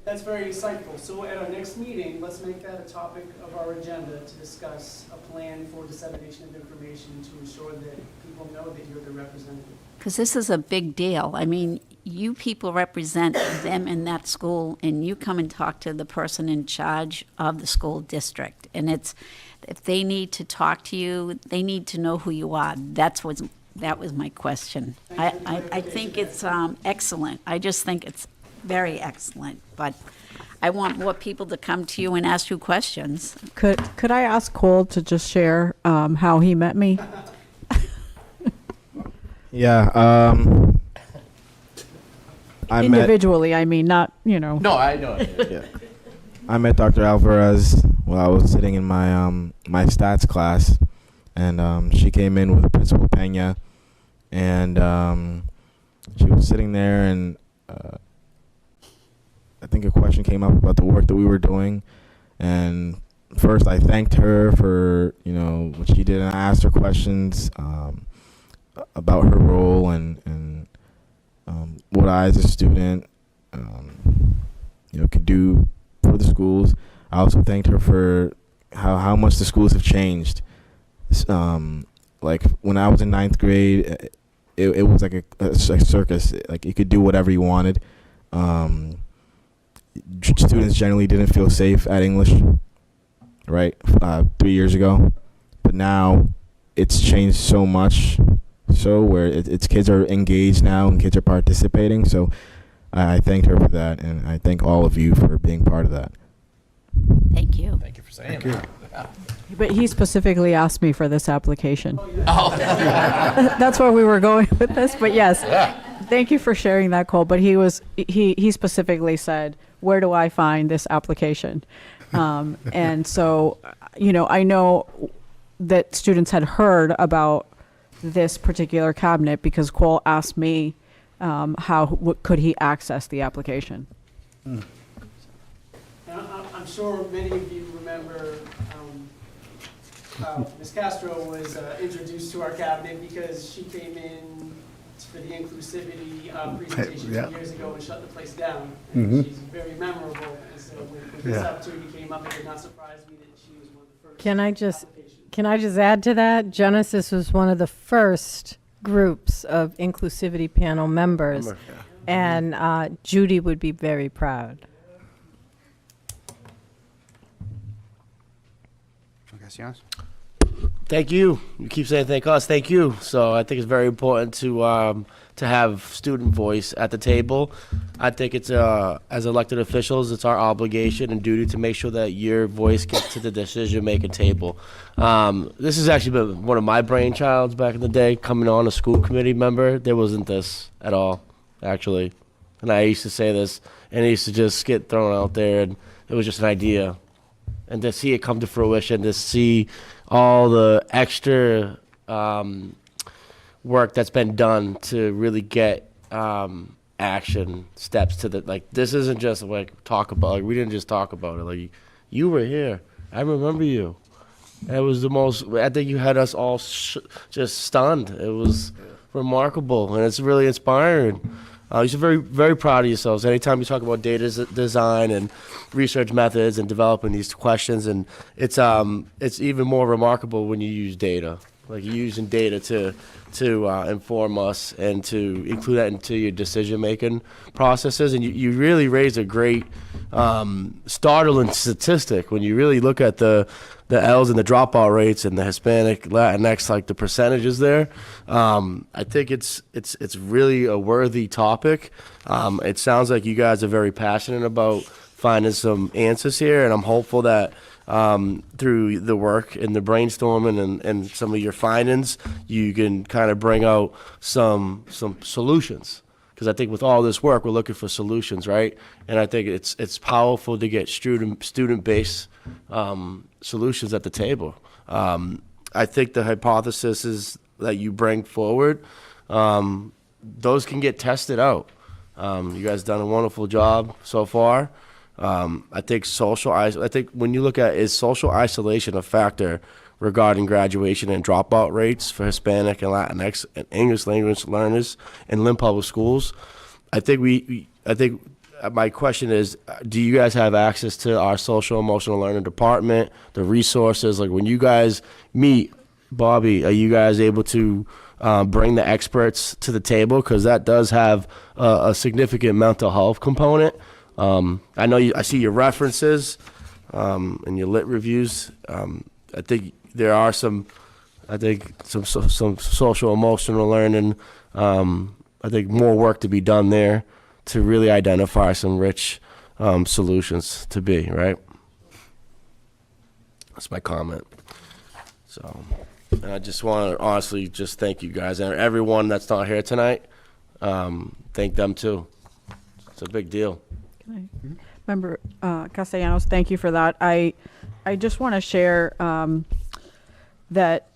Speaker 20: That's very insightful. So at our next meeting, let's make that a topic of our agenda to discuss a plan for dissemination of information to ensure that people know that you're the representative.
Speaker 1: Because this is a big deal. I mean, you people represent them in that school, and you come and talk to the person in charge of the school district. And if they need to talk to you, they need to know who you are. That was my question. I think it's excellent. I just think it's very excellent. But I want more people to come to you and ask you questions.
Speaker 12: Could I ask Cole to just share how he met me?
Speaker 18: Yeah.
Speaker 12: Individually, I mean, not,
Speaker 4: No, I know.
Speaker 18: Yeah. I met Dr. Alvarez while I was sitting in my my stats class, and she came in with Principal Pena, and she was sitting there, and I think a question came up about the work that we were doing, and first I thanked her for what she did, and I asked her questions about her role and what I as a student could do for the schools. I also thanked her for how much the schools have changed. Like when I was in 9th grade, it was like a circus. Like you could do whatever you wanted. Students generally didn't feel safe at English, right? 3 years ago, but now it's changed so much. So where it's kids are engaged now and kids are participating. So I thanked her for that, and I thank all of you for being part of that.
Speaker 1: Thank you.
Speaker 4: Thank you for saying that. Yeah.
Speaker 12: But he specifically asked me for this application.
Speaker 4: Oh.
Speaker 12: That's where we were going with this, but yes. Thank you for sharing that, Cole. But he specifically said, where do I find this application? And so, I know that students had heard about this particular cabinet because Cole asked me could he access the application.
Speaker 20: Now, I'm sure many of you remember Ms. Castro was introduced to our cabinet because she came in for the inclusivity presentation 2 years ago and shut the place down. And she's very memorable. And so when this opportunity came up, it did not surprise me that she was one of the first.
Speaker 11: Can I just add to that? Genesis was one of the first groups of inclusivity panel members, and Judy would be very proud.
Speaker 2: Thank you. You keep saying thank us. Thank you. So I think it's very important to have student voice at the table. I think it's as elected officials, it's our obligation and duty to make sure that your voice gets to the decision-making table. This has actually been one of my brainchilds back in the day, coming on a school committee member. There wasn't this at all, actually. And I used to say this, and it used to just get thrown out there, and it was just an idea. And to see it come to fruition, to see all the extra work that's been done to really get action steps to this isn't just talk about, we didn't just talk about it. You were here. I remember you. It was the most, I think you had us all just stunned. It was remarkable, and it's really inspiring. You should be very, very proud of yourselves. Anytime you talk about data design and research methods and developing these questions, and it's even more remarkable when you use data. You're using data to inform us and to include that into your decision-making processes. And you really raise a great startling statistic when you really look at the L's and the dropout rates and the Hispanic, Latinx, the percentages there. I think it's really a worthy topic. It sounds like you guys are very passionate about finding some answers here, and I'm hopeful that through the work and the brainstorming and some of your findings, you can kind of bring out some solutions. Because I think with all this work, we're looking for solutions, right? And I think it's powerful to get student-based solutions at the table. I think the hypotheses that you bring forward, those can get tested out. You guys done a wonderful job so far. I think when you look at is social isolation a factor regarding graduation and dropout rates for Hispanic and Latinx and English language learners in Lynn Public Schools. I think my question is, do you guys have access to our social emotional learning department, the resources? Like when you guys meet, Bobby, are you guys able to bring the experts to the table? Because that does have a significant mental health component. I know I see your references and your lit reviews. I think there are some social emotional learning. I think more work to be done there to really identify some rich solutions to be, right? That's my comment. So, and I just want to honestly just thank you guys and everyone that's not here tonight. Thank them too. It's a big deal.
Speaker 12: Member Castellanos, thank you for that. I just want to share that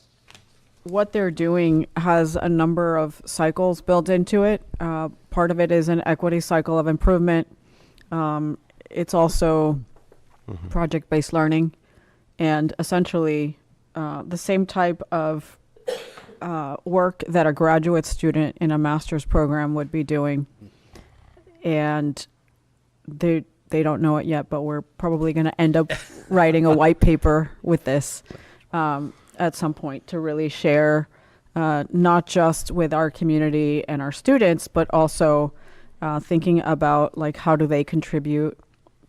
Speaker 12: what they're doing has a number of cycles built into it. Part of it is an equity cycle of improvement. It's also project-based learning, and essentially the same type of work that a graduate student in a master's program would be doing. And they don't know it yet, but we're probably going to end up writing a white paper with this at some point to really share not just with our community and our students, but also thinking about like how do they contribute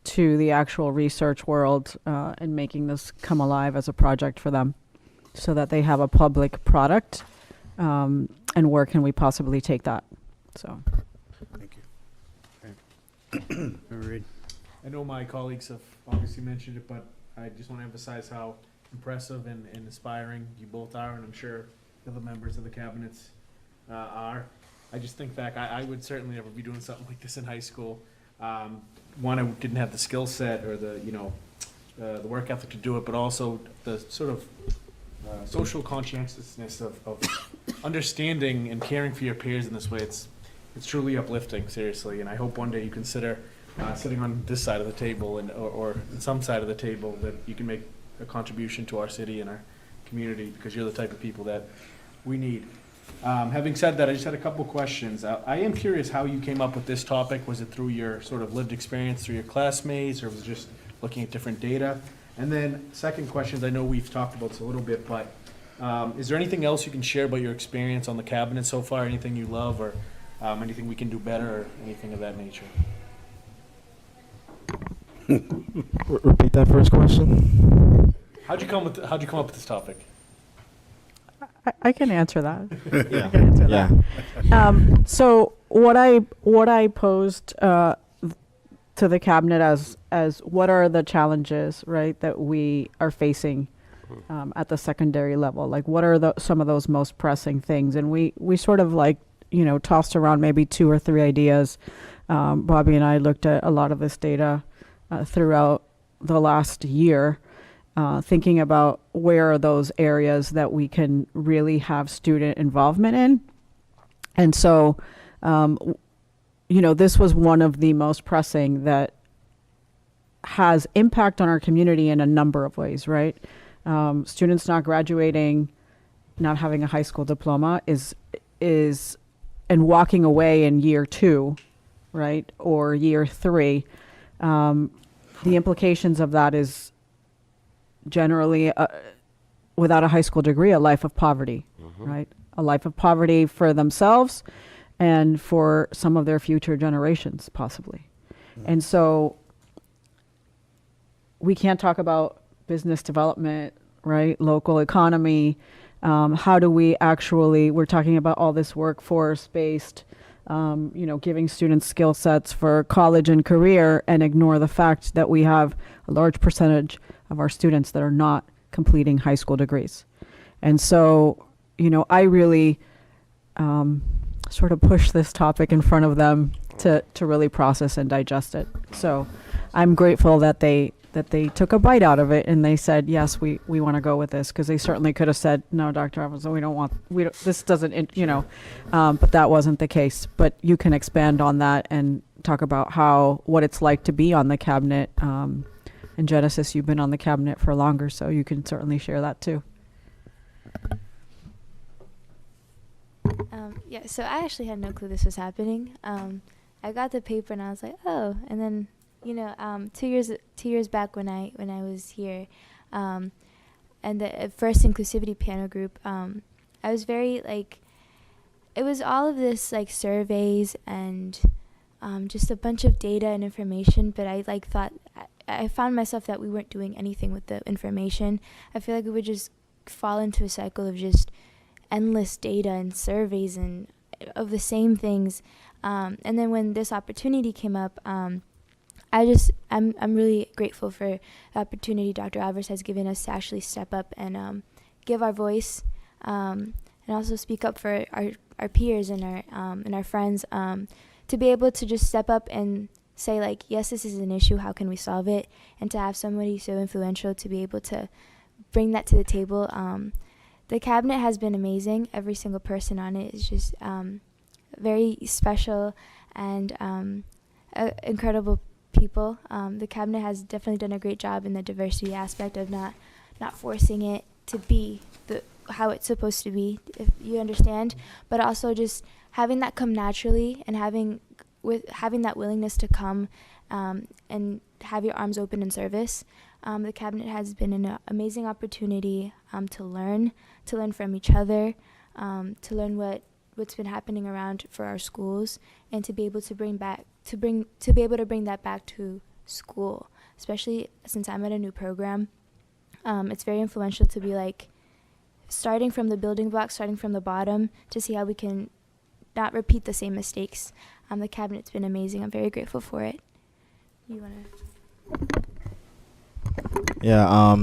Speaker 12: to the actual research world and making this come alive as a project for them so that they have a public product, and where can we possibly take that. So
Speaker 5: Thank you. Reed.
Speaker 10: I know my colleagues have obviously mentioned it, but I just want to emphasize how impressive and inspiring you both are, and I'm sure the other members of the cabinets are. I just think back, I would certainly never be doing something like this in high school. One, I didn't have the skill set or the work ethic to do it, but also the sort of social conscientiousness of understanding and caring for your peers in this way. It's truly uplifting, seriously, and I hope one day you consider sitting on this side of the table or some side of the table that you can make a contribution to our city and our community, because you're the type of people that we need. Having said that, I just had a couple questions. I am curious how you came up with this topic. Was it through your sort of lived experience through your classmates, or was it just looking at different data? And then second questions, I know we've talked about this a little bit, but is there anything else you can share about your experience on the cabinet so far? Anything you love, or anything we can do better, or anything of that nature?
Speaker 18: Repeat that first question.
Speaker 10: How'd you come up with this topic?
Speaker 12: I can answer that.
Speaker 18: Yeah.
Speaker 12: I can answer
Speaker 18: Yeah.
Speaker 12: that. So what I posed to the cabinet as what are the challenges, right, that we are facing at the secondary level? Like what are some of those most pressing things? And we sort of like, tossed around maybe 2 or 3 ideas. Bobby and I looked at a lot of this data throughout the last year, thinking about where are those areas that we can really have student involvement in. And so, this was one of the most pressing that has impact on our community in a number of ways, right? Students not graduating, not having a high school diploma and walking away in year 2, right? Or year 3. The implications of that is generally, without a high school degree, a life of poverty, right? A life of poverty for themselves and for some of their future generations, possibly. And so we can't talk about business development, right? Local economy. How do we actually, we're talking about all this workforce-based, giving students skill sets for college and career, and ignore the fact that we have a large percentage of our students that are not completing high school degrees. And so, I really sort of push this topic in front of them to really process and digest it. So I'm grateful that they took a bite out of it and they said, yes, we want to go with this, because they certainly could have said, no, Dr. Evans, this doesn't, but that wasn't the case. But you can expand on that and talk about what it's like to be on the cabinet. And Genesis, you've been on the cabinet for longer, so you can certainly share that too.
Speaker 19: Yeah, so I actually had no clue this was happening. I got the paper and I was like, oh, and then 2 years back when I was here, and the first inclusivity panel group, I was very it was all of this surveys and just a bunch of data and information, but I thought I found myself that we weren't doing anything with the information. I feel like we would just fall into a cycle of just endless data and surveys and of the same things. And then when this opportunity came up, I'm really grateful for the opportunity Dr. Alvarez has given us to actually step up and give our voice, and also speak up for our peers and our friends, to be able to just step up and say yes, this is an issue, how can we solve it, and to have somebody so influential to be able to bring that to the table. The cabinet has been amazing. Every single person on it is just very special and incredible people. The cabinet has definitely done a great job in the diversity aspect of not forcing it to be how it's supposed to be, if you understand, but also just having that come naturally and having that willingness to come and have your arms open in service. The cabinet has been an amazing opportunity to learn from each other, to learn what's been happening around for our schools, and to be able to bring that back to school, especially since I'm at a new program. It's very influential to be starting from the building blocks, starting from the bottom, to see how we can not repeat the same mistakes. The cabinet's been amazing. I'm very grateful for it. You wanna?
Speaker 18: Yeah,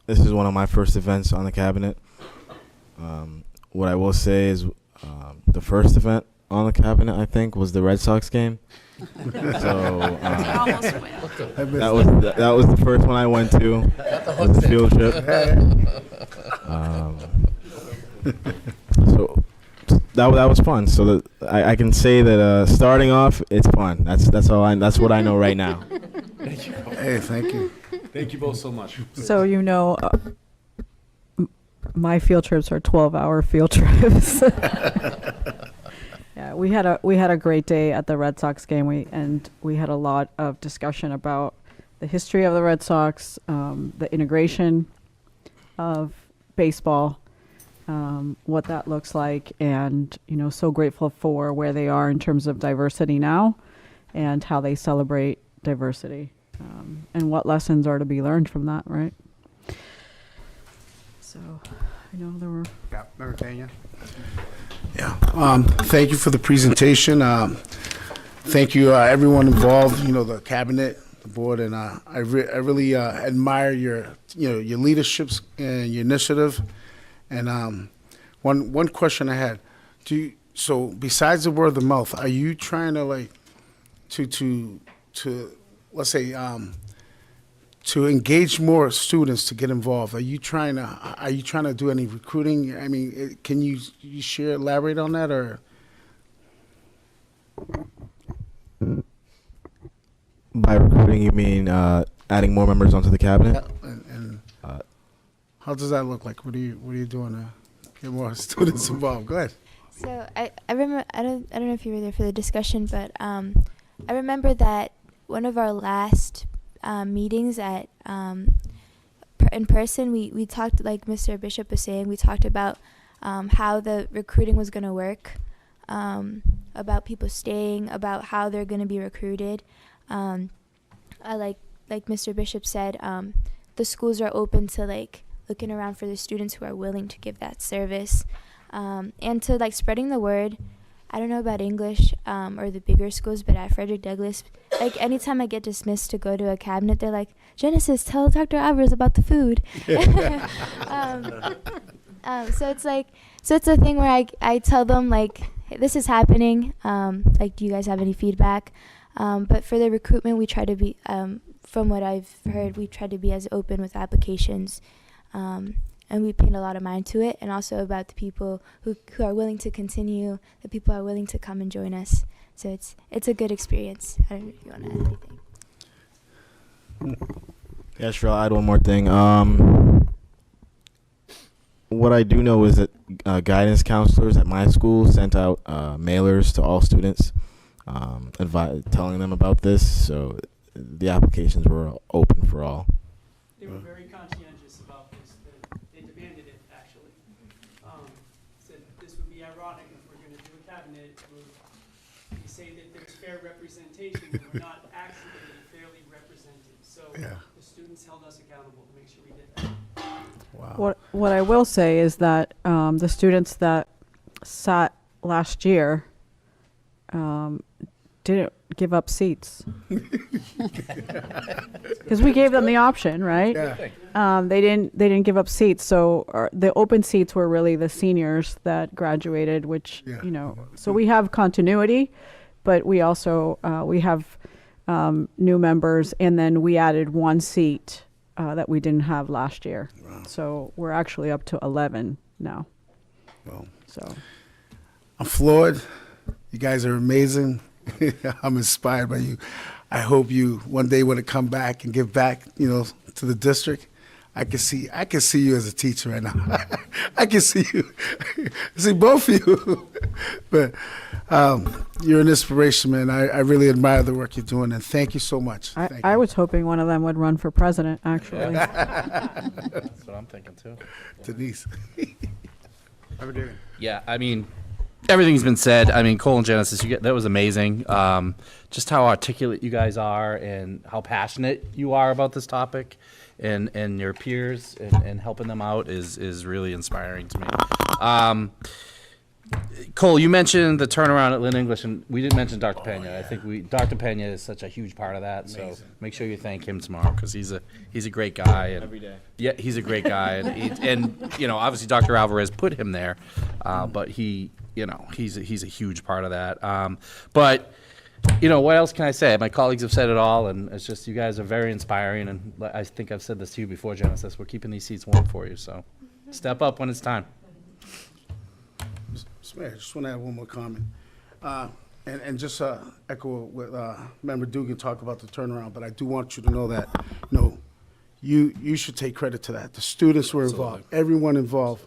Speaker 18: this is one of my first events on the cabinet. What I will say is the first event on the cabinet, I think, was the Red Sox game. So that was the first one I went to. It was a field trip. So that was fun. So I can say that starting off, it's fun. That's what I know right now.
Speaker 10: Thank you.
Speaker 13: Hey, thank you.
Speaker 10: Thank you both so much.
Speaker 12: So my field trips are 12-hour field trips. Yeah, we had a great day at the Red Sox game. We had a lot of discussion about the history of the Red Sox, the integration of baseball, what that looks like, and so grateful for where they are in terms of diversity now, and how they celebrate diversity, and what lessons are to be learned from that, right? So, there were.
Speaker 5: Yeah, Member Pena.
Speaker 13: Yeah. Thank you for the presentation. Thank you, everyone involved. The cabinet, the board, and I really admire your leaderships and your initiative. And one question I had: so besides the word of mouth, are you trying to to let's say to engage more students to get involved? Are you trying to do any recruiting? I mean, can you elaborate on that, or?
Speaker 18: By recruiting, you mean adding more members onto the cabinet?
Speaker 13: Yeah, and how does that look like? What are you doing to get more students involved? Go ahead.
Speaker 19: So I remember, I don't know if you were there for the discussion, but I remember that one of our last meetings at in person, we talked, like Mr. Bishop was saying, we talked about how the recruiting was going to work, about people staying, about how they're going to be recruited. Like Mr. Bishop said, the schools are open to looking around for the students who are willing to give that service, and to spreading the word. I don't know about English or the bigger schools, but at Frederick Douglass, anytime I get dismissed to go to a cabinet, they're like, Genesis, tell Dr. Alvarez about the food. So it's a thing where I tell them hey, this is happening. Do you guys have any feedback? But for the recruitment, we try to be, from what I've heard, we try to be as open with applications. And we paid a lot of mind to it, and also about the people who are willing to continue, the people who are willing to come and join us. So it's a good experience. I don't know if you want to add anything.
Speaker 18: Yeah, sure. I'll add one more thing. what I do know is that guidance counselors at my school sent out mailers to all students, telling them about this. So the applications were open for all.
Speaker 20: They were very conscientious about this. They demanded it, actually. Said this would be ironic if we're going to do a cabinet. We say that there's fair representation, and we're not actually fairly represented. So the students held us accountable to make sure we did that.
Speaker 12: Wow. What I will say is that the students that sat last year didn't give up seats. Because we gave them the option, right?
Speaker 13: Yeah.
Speaker 12: They didn't give up seats. So the open seats were really the seniors that graduated, which, you know, so we have continuity, but we also, we have new members, and then we added one seat that we didn't have last year.
Speaker 13: Wow.
Speaker 12: So we're actually up to 11 now.
Speaker 13: Well,
Speaker 12: so
Speaker 13: I'm floored. You guys are amazing. I'm inspired by you. I hope you one day want to come back and give back, you know, to the district. I can see you as a teacher right now. I can see you. See both of you. But you're an inspiration, man. I really admire the work you're doing, and thank you so much.
Speaker 12: I was hoping one of them would run for president, actually.
Speaker 4: That's what I'm thinking too.
Speaker 13: Denise.
Speaker 4: Yeah, I mean, everything's been said. I mean, Cole and Genesis, that was amazing. Just how articulate you guys are and how passionate you are about this topic, and your peers and helping them out is really inspiring to me. Cole, you mentioned the turnaround at Lynn English, and we didn't mention Dr. Pena. I think Dr. Pena is such a huge part of that. Amazing. So make sure you thank him tomorrow, because he's a great guy. And
Speaker 10: Every day.
Speaker 4: Yeah, he's a great guy, and you know, obviously Dr. Alvarez put him there, but he's a huge part of that. But you know, what else can I say? My colleagues have said it all, and it's just, you guys are very inspiring, and I think I've said this to you before, Genesis. We're keeping these seats warm for you, so step up when it's time.
Speaker 13: I just want to add one more comment. And just echo what Member Dugan talked about the turnaround, but I do want you to know that, you should take credit to that. The students were involved, everyone involved,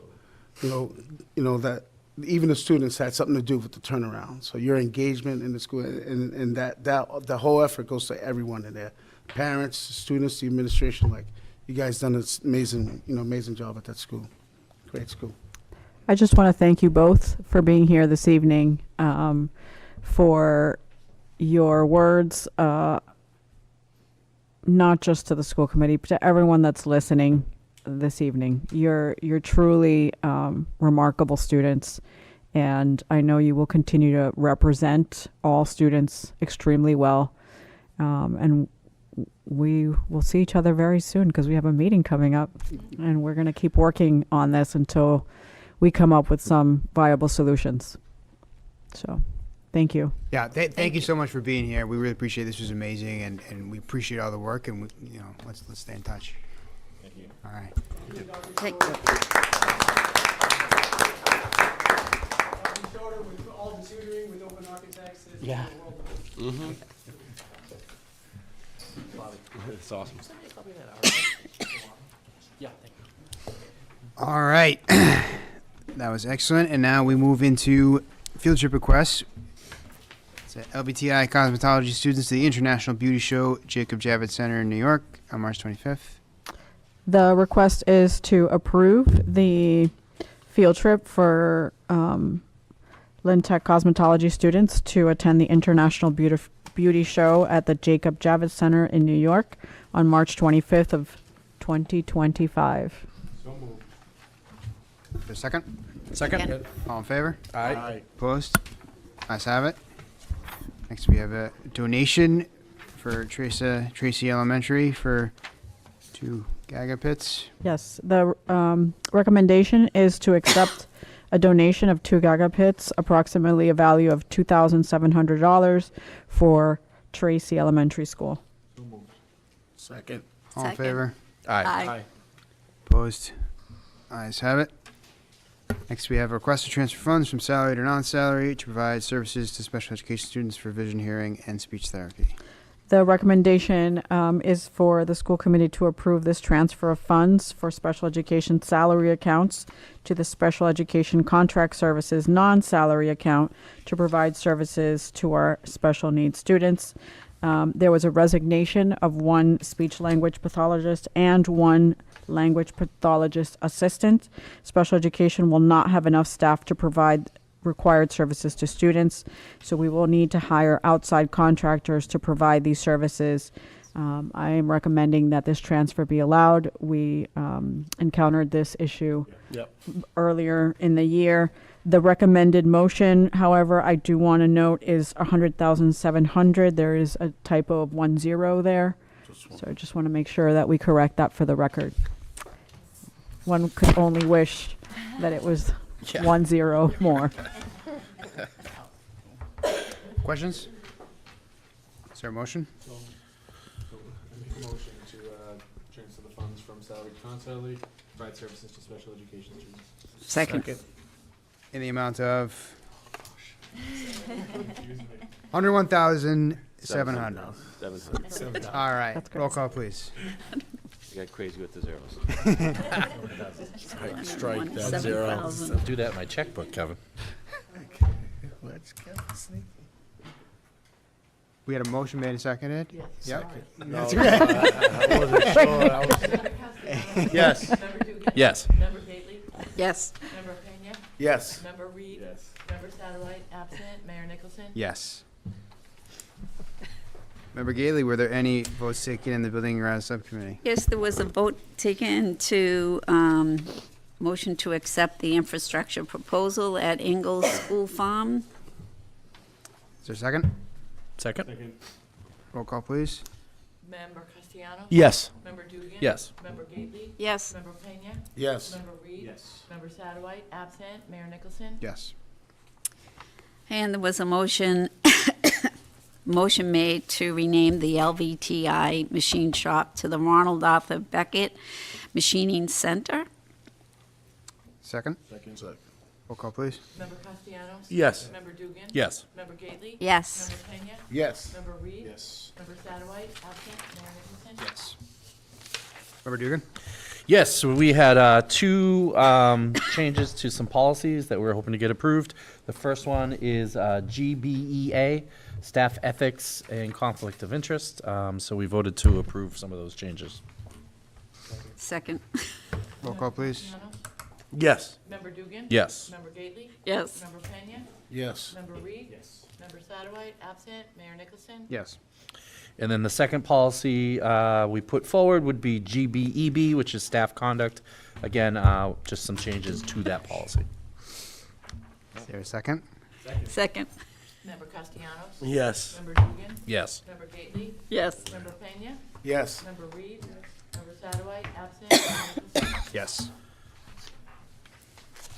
Speaker 13: you know that even the students had something to do with the turnaround. So your engagement in the school, and that the whole effort goes to everyone in there, parents, the students, the administration. Like, you guys done an amazing job at that school. Great school.
Speaker 12: I just want to thank you both for being here this evening, for your words, not just to the school committee, but to everyone that's listening this evening. You're truly remarkable students, and I know you will continue to represent all students extremely well. And we will see each other very soon, because we have a meeting coming up, and we're going to keep working on this until we come up with some viable solutions. So, thank you.
Speaker 5: Yeah, thank you so much for being here. We really appreciate it. This was amazing, and we appreciate all the work, and let's stay in touch.
Speaker 10: Thank you.
Speaker 5: All right.
Speaker 16: Thank you.
Speaker 20: With all the tutoring, with open architects, it's
Speaker 4: Yeah.
Speaker 20: the world.
Speaker 10: It's awesome.
Speaker 4: Yeah, thank you.
Speaker 5: All right. That was excellent. And now we move into field trip requests. It's LBTI cosmetology students to the International Beauty Show, Jacob Javits Center in New York on March 25th.
Speaker 12: The request is to approve the field trip for Lynn Tech cosmetology students to attend the International Beauty Show at the Jacob Javits Center in New York on March 25th of 2025.
Speaker 10: So moved.
Speaker 5: For a second?
Speaker 4: Second.
Speaker 5: All in favor?
Speaker 4: Aye.
Speaker 5: Opposed? Ayes have it. Next, we have a donation for Tracy Elementary for 2 Gaga pits.
Speaker 12: Yes, the recommendation is to accept a donation of 2 Gaga pits, approximately a value of $2,700 for Tracy Elementary School.
Speaker 13: Second.
Speaker 5: All in favor?
Speaker 4: Aye.
Speaker 5: Opposed? Ayes have it. Next, we have a request to transfer funds from salary to non-salary to provide services to special education students for vision, hearing, and speech therapy.
Speaker 12: The recommendation is for the school committee to approve this transfer of funds for special education salary accounts to the special education contract services non-salary account to provide services to our special needs students. There was a resignation of one speech language pathologist and one language pathologist assistant. Special education will not have enough staff to provide required services to students, so we will need to hire outside contractors to provide these services. I am recommending that this transfer be allowed. We encountered this issue earlier in the year. The recommended motion, however, I do want to note is 100,700. There is a typo of 10 there, so I just want to make sure that we correct that for the record. One could only wish that it was 10 more.
Speaker 5: Questions? Is there a motion?
Speaker 10: I make a motion to transfer the funds from salary to non-salary, provide services to special education students.
Speaker 1: Second.
Speaker 5: In the amount of 101,700. All right, roll call, please.
Speaker 3: You got crazy with the zeros.
Speaker 4: Strike that zero. I'll do that in my checkbook, Kevin.
Speaker 5: We had a motion made and seconded? Yep.
Speaker 2: No, I wasn't sure. Yes.
Speaker 17: Member Dugan?
Speaker 4: Yes.
Speaker 17: Member Gately?
Speaker 1: Yes.
Speaker 17: Member Pena?
Speaker 2: Yes.
Speaker 17: Member Reed?
Speaker 10: Yes.
Speaker 17: Member Satterwhite, absent. Mayor Nicholson?
Speaker 5: Yes. Member Gately, were there any votes taken in the Building and Grounds Subcommittee?
Speaker 1: Yes, there was a vote taken to motion to accept the infrastructure proposal at Ingalls School Farm.
Speaker 5: Is there a second?
Speaker 4: Second?
Speaker 5: Roll call, please.
Speaker 17: Member Castellanos?
Speaker 2: Yes.
Speaker 17: Member Dugan?
Speaker 4: Yes.
Speaker 17: Member Gately?
Speaker 1: Yes.
Speaker 17: Member Pena?
Speaker 2: Yes.
Speaker 17: Member Reed?
Speaker 10: Yes.
Speaker 17: Member Satterwhite, absent. Mayor Nicholson?
Speaker 5: Yes.
Speaker 1: And there was a motion made to rename the LVTI machine shop to the Ronald Arthur Beckett Machining Center.
Speaker 5: Second?
Speaker 10: Second.
Speaker 5: Roll call, please.
Speaker 17: Member Castellanos?
Speaker 2: Yes.
Speaker 17: Member Dugan?
Speaker 4: Yes.
Speaker 17: Member Gately?
Speaker 1: Yes.
Speaker 17: Member Pena?
Speaker 13: Yes.
Speaker 17: Member Reed?
Speaker 10: Yes.
Speaker 17: Member Satterwhite, absent. Mayor Nicholson?
Speaker 5: Yes. Member Dugan?
Speaker 4: Yes, so we had two changes to some policies that we're hoping to get approved. The first one is GBEA, Staff Ethics and Conflict of Interest. So we voted to approve some of those changes.
Speaker 1: Second.
Speaker 5: Roll call, please.
Speaker 17: Castellanos?
Speaker 2: Yes.
Speaker 17: Member Dugan?
Speaker 4: Yes.
Speaker 17: Member Gately?
Speaker 1: Yes.
Speaker 17: Member Pena?
Speaker 13: Yes.
Speaker 17: Member Reed?
Speaker 10: Yes.
Speaker 17: Member Satterwhite, absent. Mayor Nicholson?
Speaker 5: Yes.
Speaker 4: And then the second policy we put forward would be GBEB, which is staff conduct. Again, just some changes to that policy.
Speaker 5: Is there a second?
Speaker 1: Second.
Speaker 17: Member Castellanos?
Speaker 2: Yes.
Speaker 17: Member Dugan?
Speaker 4: Yes.
Speaker 17: Member Gately?
Speaker 1: Yes.
Speaker 17: Member Pena?
Speaker 13: Yes.
Speaker 17: Member Reed? Member Satterwhite, absent. Mayor Nicholson?
Speaker 5: Yes.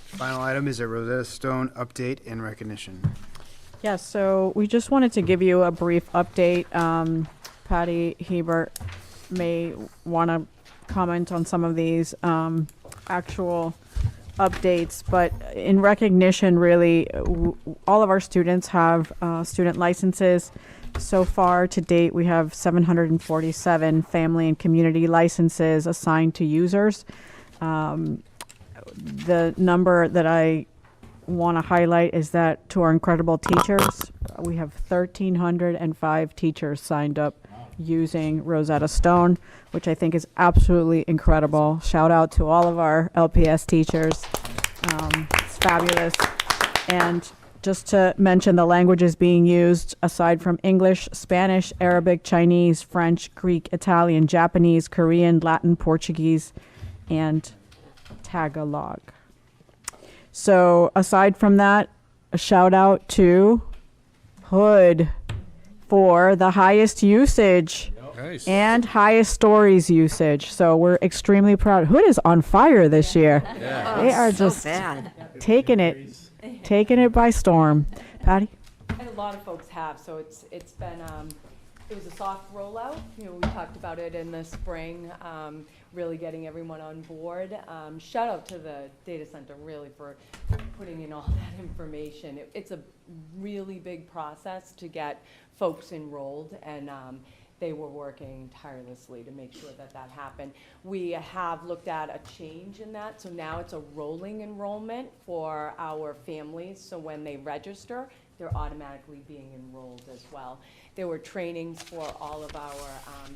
Speaker 5: Final item is a Rosetta Stone update and recognition.
Speaker 12: Yes, so we just wanted to give you a brief update. Patty Hebert may want to comment on some of these actual updates, but in recognition, really, all of our students have student licenses. So far to date, we have 747 family and community licenses assigned to users. The number that I want to highlight is that to our incredible teachers, we have 1,305 teachers signed up using Rosetta Stone, which I think is absolutely incredible. Shout out to all of our LPS teachers. It's fabulous. And just to mention the languages being used, aside from English, Spanish, Arabic, Chinese, French, Greek, Italian, Japanese, Korean, Latin, Portuguese, and Tagalog. So aside from that, a shout out to Hood for the highest usage
Speaker 4: Nice.
Speaker 12: and highest stories usage. So we're extremely proud. Hood is on fire this year.
Speaker 4: Yeah.
Speaker 12: They are
Speaker 1: So
Speaker 12: just
Speaker 1: bad.
Speaker 12: taking it by storm. Patty?
Speaker 11: And a lot of folks have, so it's been, it was a soft rollout. You know, we talked about it in the spring, really getting everyone on board. Shout out to the data center really for putting in all that information. It's a really big process to get folks enrolled, and
Speaker 17: they were working tirelessly to make sure that that happened. We have looked at a change in that, so now it's a rolling enrollment for our families. So when they register, they're automatically being enrolled as well. There were trainings for all of our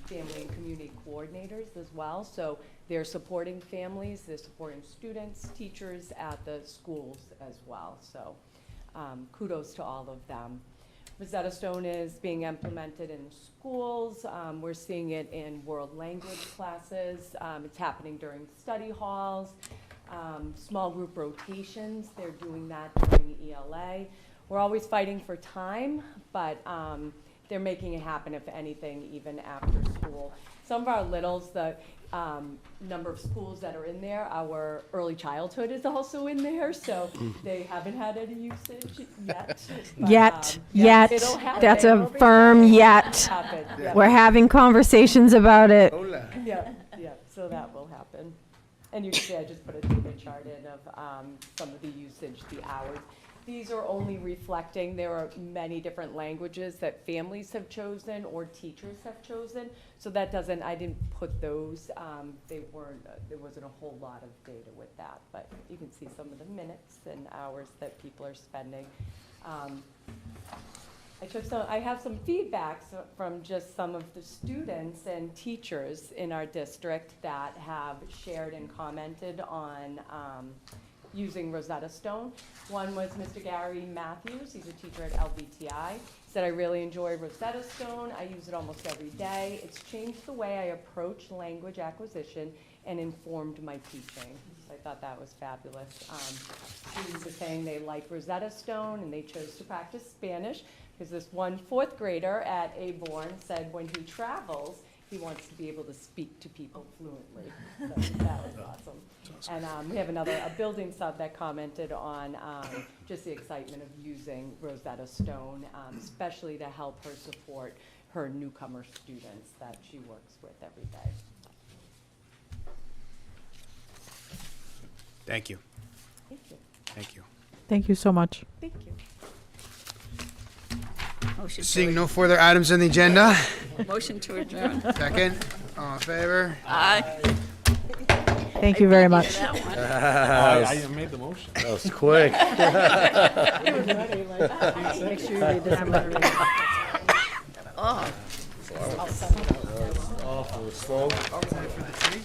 Speaker 17: family and community coordinators as well. So they're supporting families, they're supporting students, teachers at the schools as well. So kudos to all of them. Rosetta Stone is being implemented in schools. We're seeing it in world language classes. It's happening during study halls, small group rotations. They're doing that during ELA. We're always fighting for time, but they're making it happen, if anything, even after school. Some of our littles, the number of schools that are in there, our early childhood is also in there, so they haven't had any usage yet. But,
Speaker 11: Yet.
Speaker 17: it'll happen.
Speaker 11: That's a
Speaker 17: It'll be
Speaker 11: firm
Speaker 17: fine.
Speaker 11: yet.
Speaker 17: It'll happen. Yeah.
Speaker 11: We're having conversations about it.
Speaker 17: Yeah, yeah, so that will happen. And you can see I just put a data chart in of some of the usage, the hours. These are only reflecting, there are many different languages that families have chosen or teachers have chosen. So that doesn't, I didn't put those, they weren't, there wasn't a whole lot of data with that. But you can see some of the minutes and hours that people are spending. I have some feedback from just some of the students and teachers in our district that have shared and commented on using Rosetta Stone. One was Mr. Gary Matthews, he's a teacher at LBTI. He said, I really enjoy Rosetta Stone. I use it almost every day. It's changed the way I approach language acquisition and informed my teaching. So I thought that was fabulous. Students are saying they like Rosetta Stone and they chose to practice Spanish because this one fourth grader at Aborn said when he travels, he wants to be able to speak to people fluently. So that was awesome. And we have a building sub that commented on just the excitement of using Rosetta Stone, especially to help her support her newcomer students that she works with every day.
Speaker 5: Thank you.
Speaker 17: Thank you.
Speaker 5: Thank you.
Speaker 12: Thank you so much.
Speaker 17: Thank you.
Speaker 5: Seeing no further items on the agenda.
Speaker 1: Motion to adjourn.
Speaker 5: Second, all in favor?
Speaker 1: Aye.
Speaker 12: Thank you very much.
Speaker 10: I made the motion.
Speaker 2: That was quick.
Speaker 17: He was ready, like, make sure you read this one.
Speaker 1: Oh.
Speaker 2: Awful slow.
Speaker 5: Time for the tea.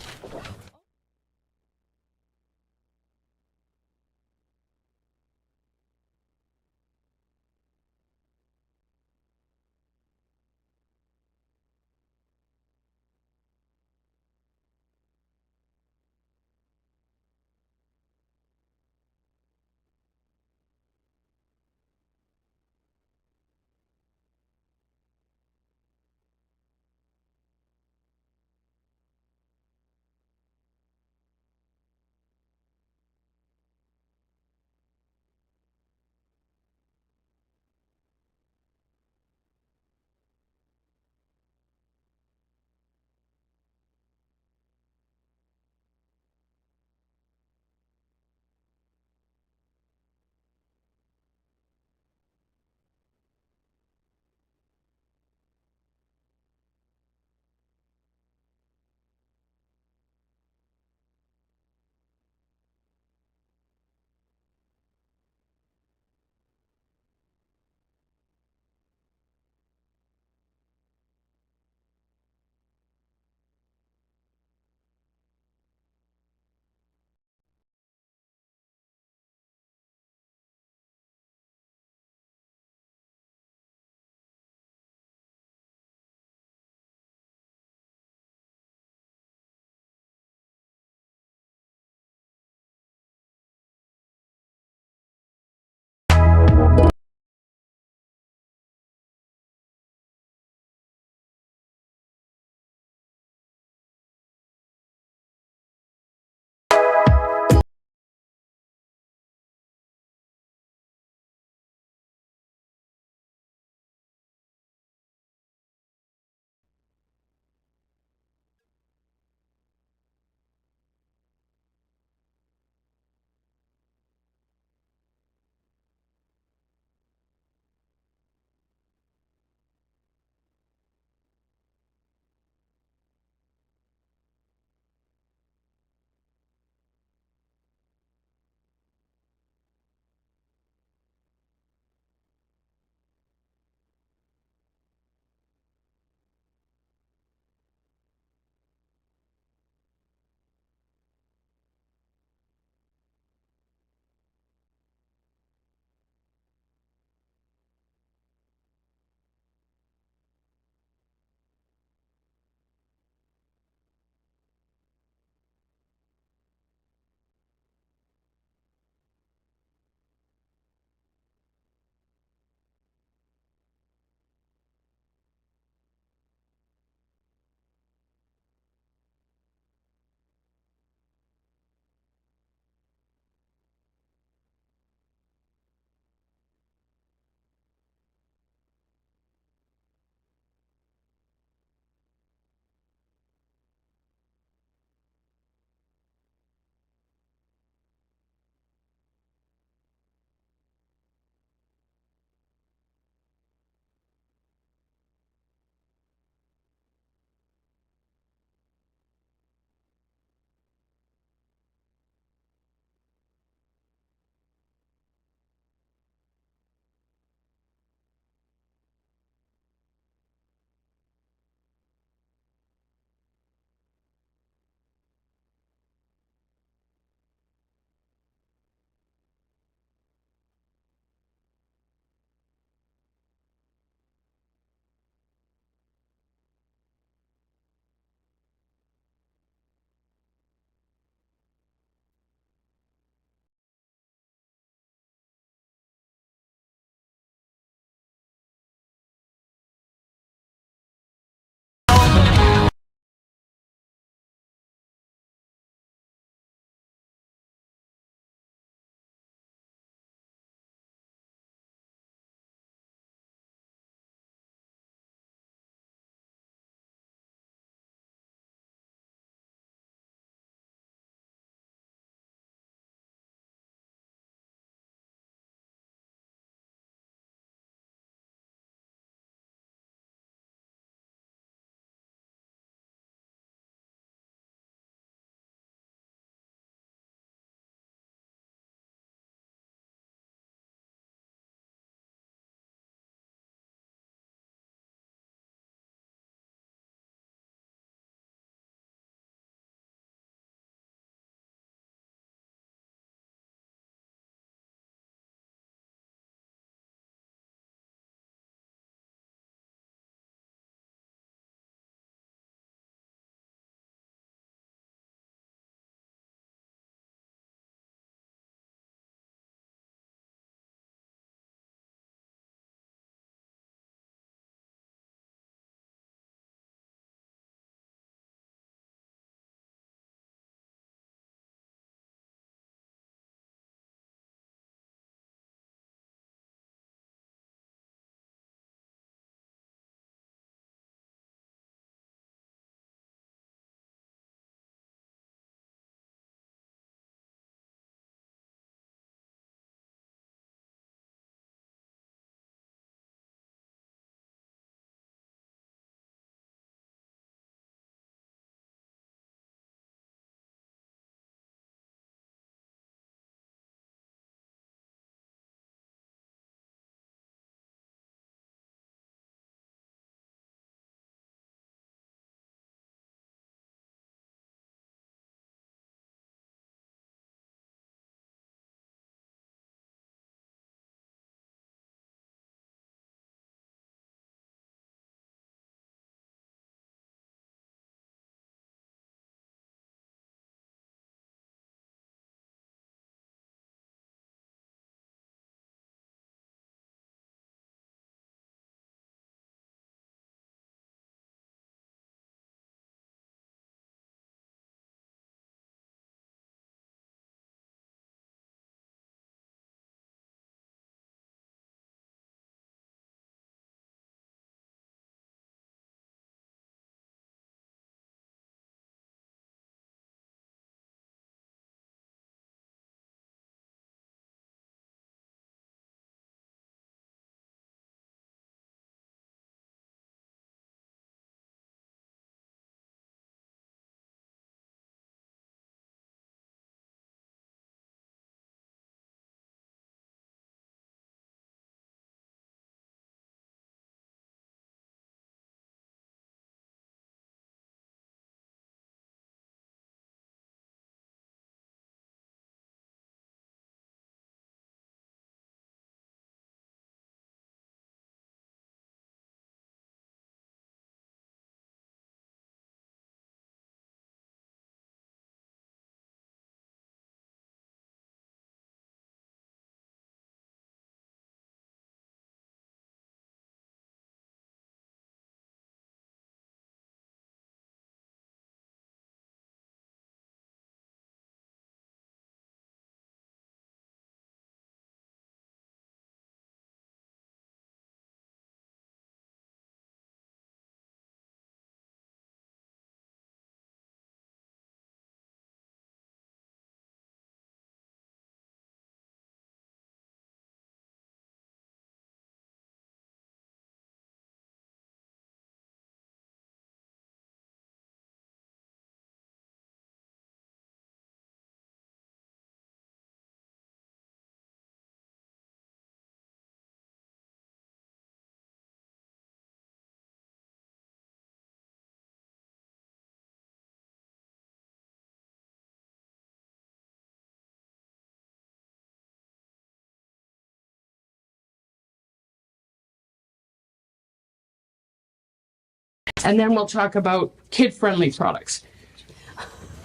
Speaker 21: and then we'll talk about kid-friendly products.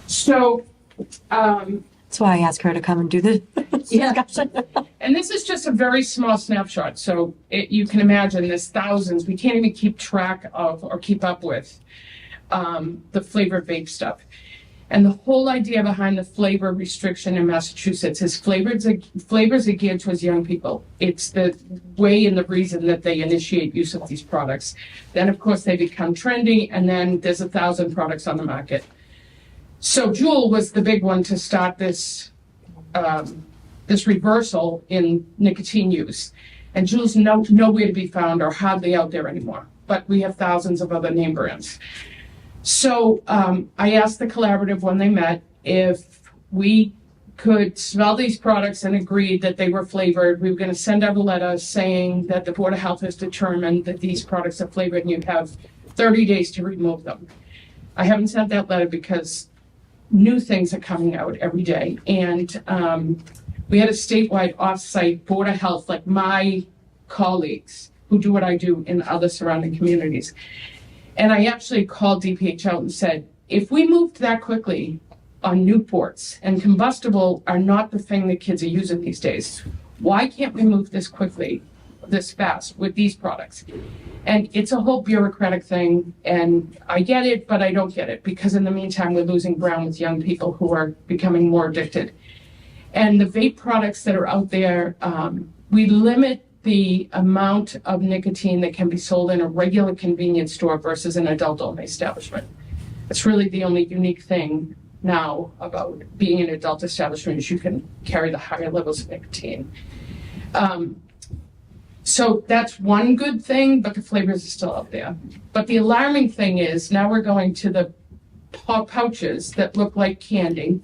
Speaker 21: So,
Speaker 22: that's why I asked her to come and do the discussion.
Speaker 21: And this is just a very small snapshot. So you can imagine there's thousands. We can't even keep track of or keep up with the flavored vape stuff. And the whole idea behind the flavor restriction in Massachusetts is flavors are geared towards young people. It's the way and the reason that they initiate use of these products. Then, of course, they become trendy, and then there's 1,000 products on the market. So Juul was the big one to start this this reversal in nicotine use. And Juul's nowhere to be found or hardly out there anymore. But we have thousands of other name brands. So I asked the collaborative when they met if we could smell these products and agreed that they were flavored. We were going to send out a letter saying that the Board of Health has determined that these products are flavored and you have 30 days to remove them. I haven't sent that letter because new things are coming out every day. And we had a statewide offsite Board of Health, like my colleagues who do what I do in other surrounding communities. And I actually called DPH out and said, if we moved that quickly on Newports, and combustible are not the thing that kids are using these days, why can't we move this quickly, this fast with these products? And it's a whole bureaucratic thing, and I get it, but I don't get it, because in the meantime, we're losing ground with young people who are becoming more addicted. And the vape products that are out there, we limit the amount of nicotine that can be sold in a regular convenience store versus an adult-only establishment. It's really the only unique thing now about being an adult establishment is you can carry the higher levels of nicotine. So that's one good thing, but the flavors are still out there. But the alarming thing is now we're going to the pouches that look like candy.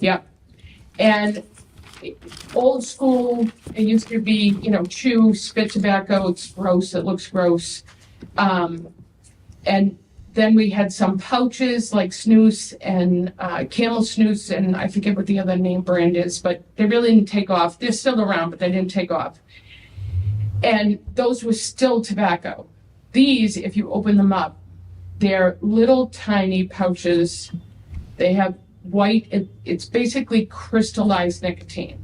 Speaker 21: Yep. And old school, it used to be, chew, spit tobacco, it's gross, it looks gross. And then we had some pouches like Snooze and Camel Snooze, and I forget what the other name brand is, but they really didn't take off. They're still around, but they didn't take off. And those were still tobacco. These, if you open them up, they're little tiny pouches. They have white, it's basically crystallized nicotine.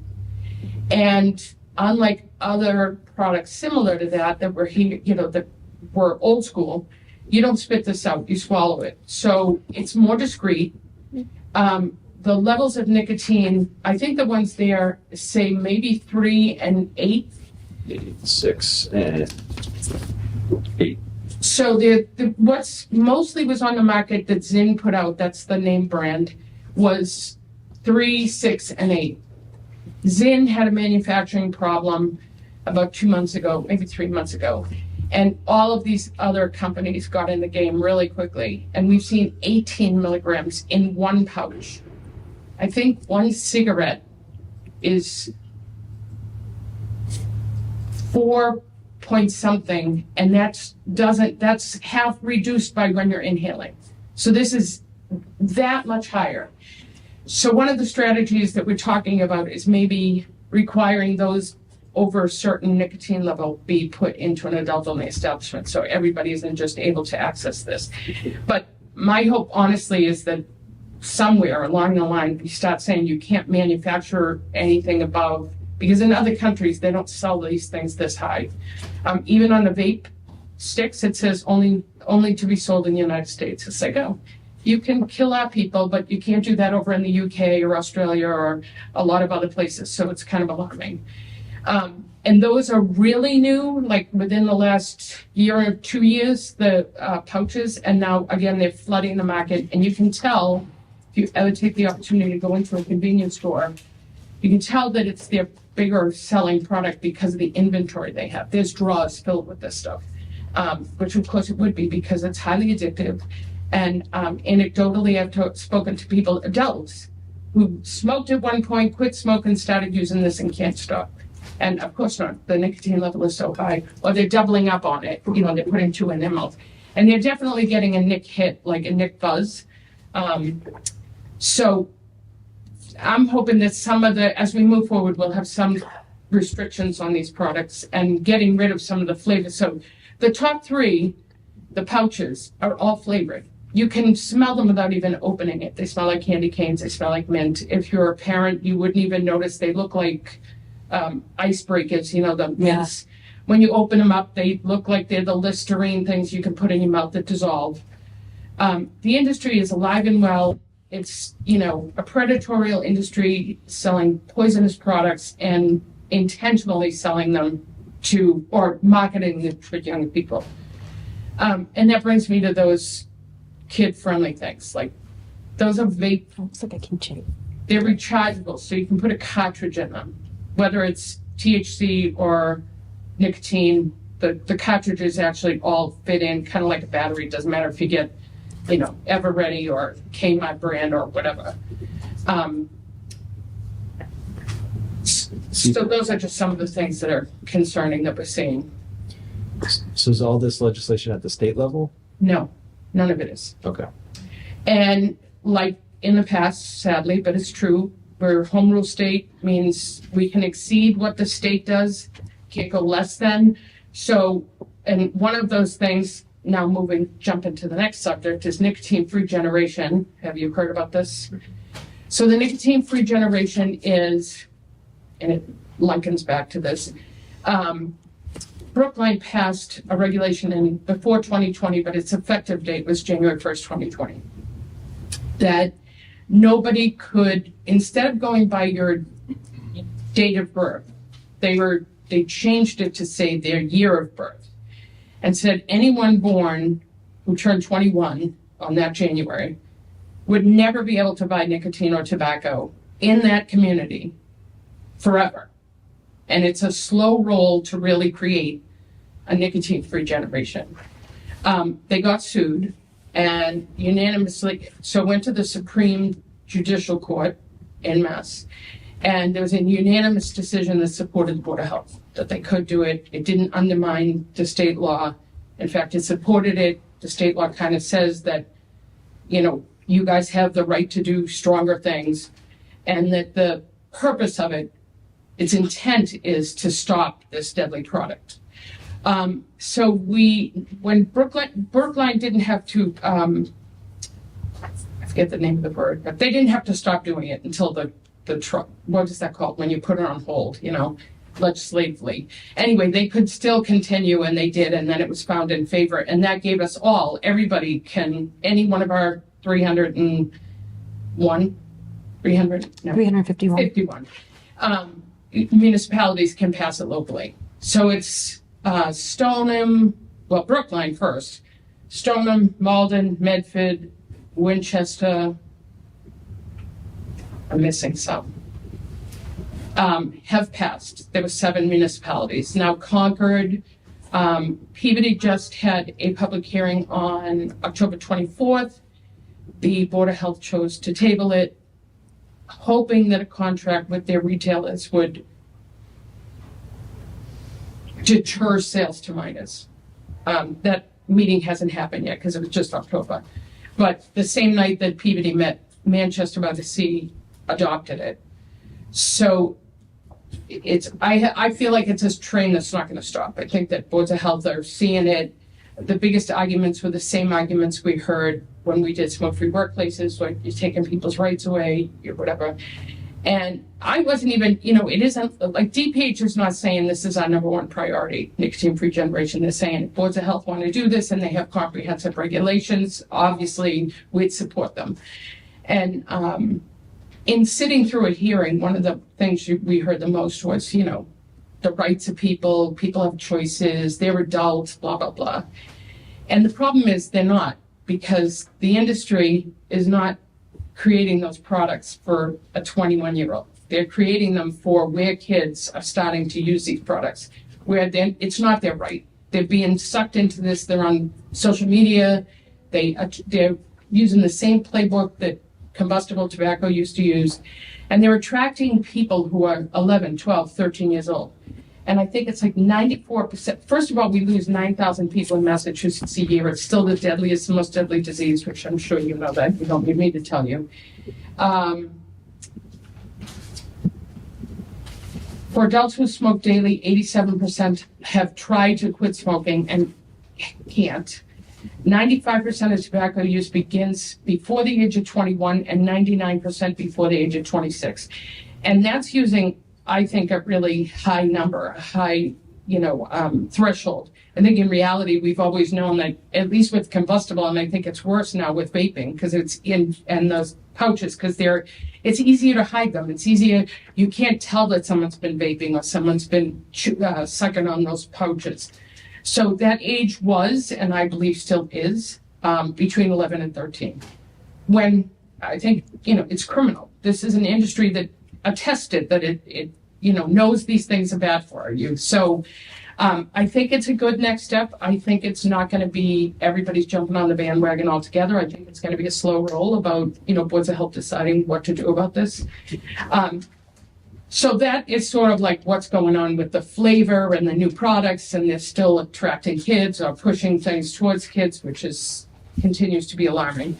Speaker 21: And unlike other products similar to that were here, that were old school, you don't spit this out, you swallow it. So it's more discreet. The levels of nicotine, I think the ones there say maybe 3 and 8.
Speaker 10: 6 and 8.
Speaker 21: So what's mostly was on the market that Zyn put out, that's the name brand, was 3, 6, and 8. Zyn had a manufacturing problem about 2 months ago, maybe 3 months ago. And all of these other companies got in the game really quickly. And we've seen 18 milligrams in one pouch. I think one cigarette is 4 point something, and that's half reduced by when you're inhaling. So this is that much higher. So one of the strategies that we're talking about is maybe requiring those over a certain nicotine level be put into an adult-only establishment so everybody isn't just able to access this. But my hope, honestly, is that somewhere along the line we start saying you can't manufacture anything above, because in other countries they don't sell these things this high. Even on the vape sticks it says only to be sold in the United States. It's like, oh, you can kill our people, but you can't do that over in the UK or Australia or a lot of other places. So it's kind of alarming. And those are really new, like within the last year or 2 years, the pouches. And now, again, they're flooding the market. And you can tell, if you ever take the opportunity to go into a convenience store, you can tell that it's their bigger selling product because of the inventory they have. There's drawers filled with this stuff, which of course it would be because it's highly addictive. And anecdotally, I've spoken to people, adults, who smoked at one point, quit smoking, started using this and can't stop. And of course not, the nicotine level is so high, or they're doubling up on it, they're putting 2 in their mouth. And they're definitely getting a nick hit, like a nick buzz. So I'm hoping that as we move forward, we'll have some restrictions on these products and getting rid of some of the flavors. So the top 3 the pouches are all flavored. You can smell them without even opening it. They smell like candy canes. They smell like mint. If you're a parent, you wouldn't even notice. They look like icebreakers, the mints. When you open them up, they look like they're the Listerine things you can put in your mouth that dissolve. The industry is alive and well. It's, a predatory industry selling poisonous products and intentionally selling them or marketing them for young people. And that brings me to those kid-friendly things. Like, those are vape.
Speaker 22: It's like a keychain.
Speaker 21: They're rechargeable, so you can put a cartridge in them. Whether it's THC or nicotine, the cartridges actually all fit in kind of like a battery. It doesn't matter if you get, Everready or Kmart brand or whatever. So those are just some of the things that are concerning that we're seeing.
Speaker 7: So is all this legislation at the state level?
Speaker 21: No, none of it is.
Speaker 7: Okay.
Speaker 21: And like in the past, sadly, but it's true, we're home rule state means we can exceed what the state does, can't go less than. So, and one of those things, now jumping to the next subject, is nicotine-free generation. Have you heard about this? So the nicotine-free generation is, and it likens back to this, Brookline passed a regulation before 2020, but its effective date was January 1st, 2020, that nobody could, instead of going by your date of birth, they changed it to say their year of birth and said anyone born who turned 21 on that January would never be able to buy nicotine or tobacco in that community forever. And it's a slow roll to really create a nicotine-free generation. They got sued and unanimously, so went to the Supreme Judicial Court in Mass. And there was a unanimous decision that supported the Board of Health, that they could do it. It didn't undermine the state law. In fact, it supported it. The state law kind of says that, you guys have the right to do stronger things, and that the purpose of it, its intent is to stop this deadly product. So when Brookline didn't have to, I forget the name of the word, but they didn't have to stop doing it until what is that called when you put it on hold, legislatively. Anyway, they could still continue, and they did, and then it was found in favor, and that gave us any one of our 351 municipalities can pass it locally. So it's Brookline first, Stoneham, Malden, Medford, Winchester, I'm missing some, have passed. There were 7 municipalities. Now Concord, Peabody just had a public hearing on October 24th. The Board of Health chose to table it, hoping that a contract with their retailers would deter sales to minors. That meeting hasn't happened yet because it was just October. But the same night that Peabody met, Manchester by the Sea adopted it. So I feel like it's a train that's not going to stop. I think that boards of health are seeing it. The biggest arguments were the same arguments we heard when we did smoke-free workplaces, like you're taking people's rights away, or whatever. And I wasn't even, it isn't, like DPH is not saying this is our number one priority, nicotine-free generation. They're saying boards of health want to do this and they have comprehensive regulations. Obviously, we'd support them. And in sitting through a hearing, one of the things we heard the most was, the rights of people have choices, they're adults, blah, blah, blah. And the problem is they're not, because the industry is not creating those products for a 21-year-old. They're creating them for where kids are starting to use these products, where it's not their right. They're being sucked into this. They're on social media. They're using the same playbook that combustible tobacco used to use. And they're attracting people who are 11, 12, 13 years old. And I think it's like 94%. First of all, we lose 9,000 people in Massachusetts a year. It's still the most deadly disease, which I'm sure you know that. You don't need me to tell you. For adults who smoke daily, 87% have tried to quit smoking and can't. 95% of tobacco use begins before the age of 21 and 99% before the age of 26. And that's using, I think, a really high number, a high, threshold. I think in reality, we've always known that, at least with combustible, and I think it's worse now with vaping, because it's in those pouches, because it's easier to hide them. It's easier, you can't tell that someone's been vaping or someone's been sucking on those pouches. So that age was, and I believe still is, between 11 and 13. When I think, it's criminal. This is an industry that attested that it knows these things are bad for you. So I think it's a good next step. I think it's not going to be everybody's jumping on the bandwagon altogether. I think it's going to be a slow roll about, boards of health deciding what to do about this. So that is sort of like what's going on with the flavor and the new products, and they're still attracting kids or pushing things towards kids, which continues to be alarming.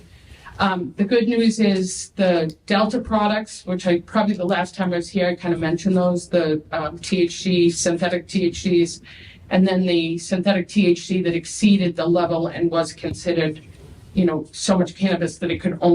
Speaker 21: The good news is the Delta products, which probably the last time I was here, I kind of mentioned those, the THC, synthetic THCs, and then the synthetic THC that exceeded the level and was considered, so much cannabis that it could only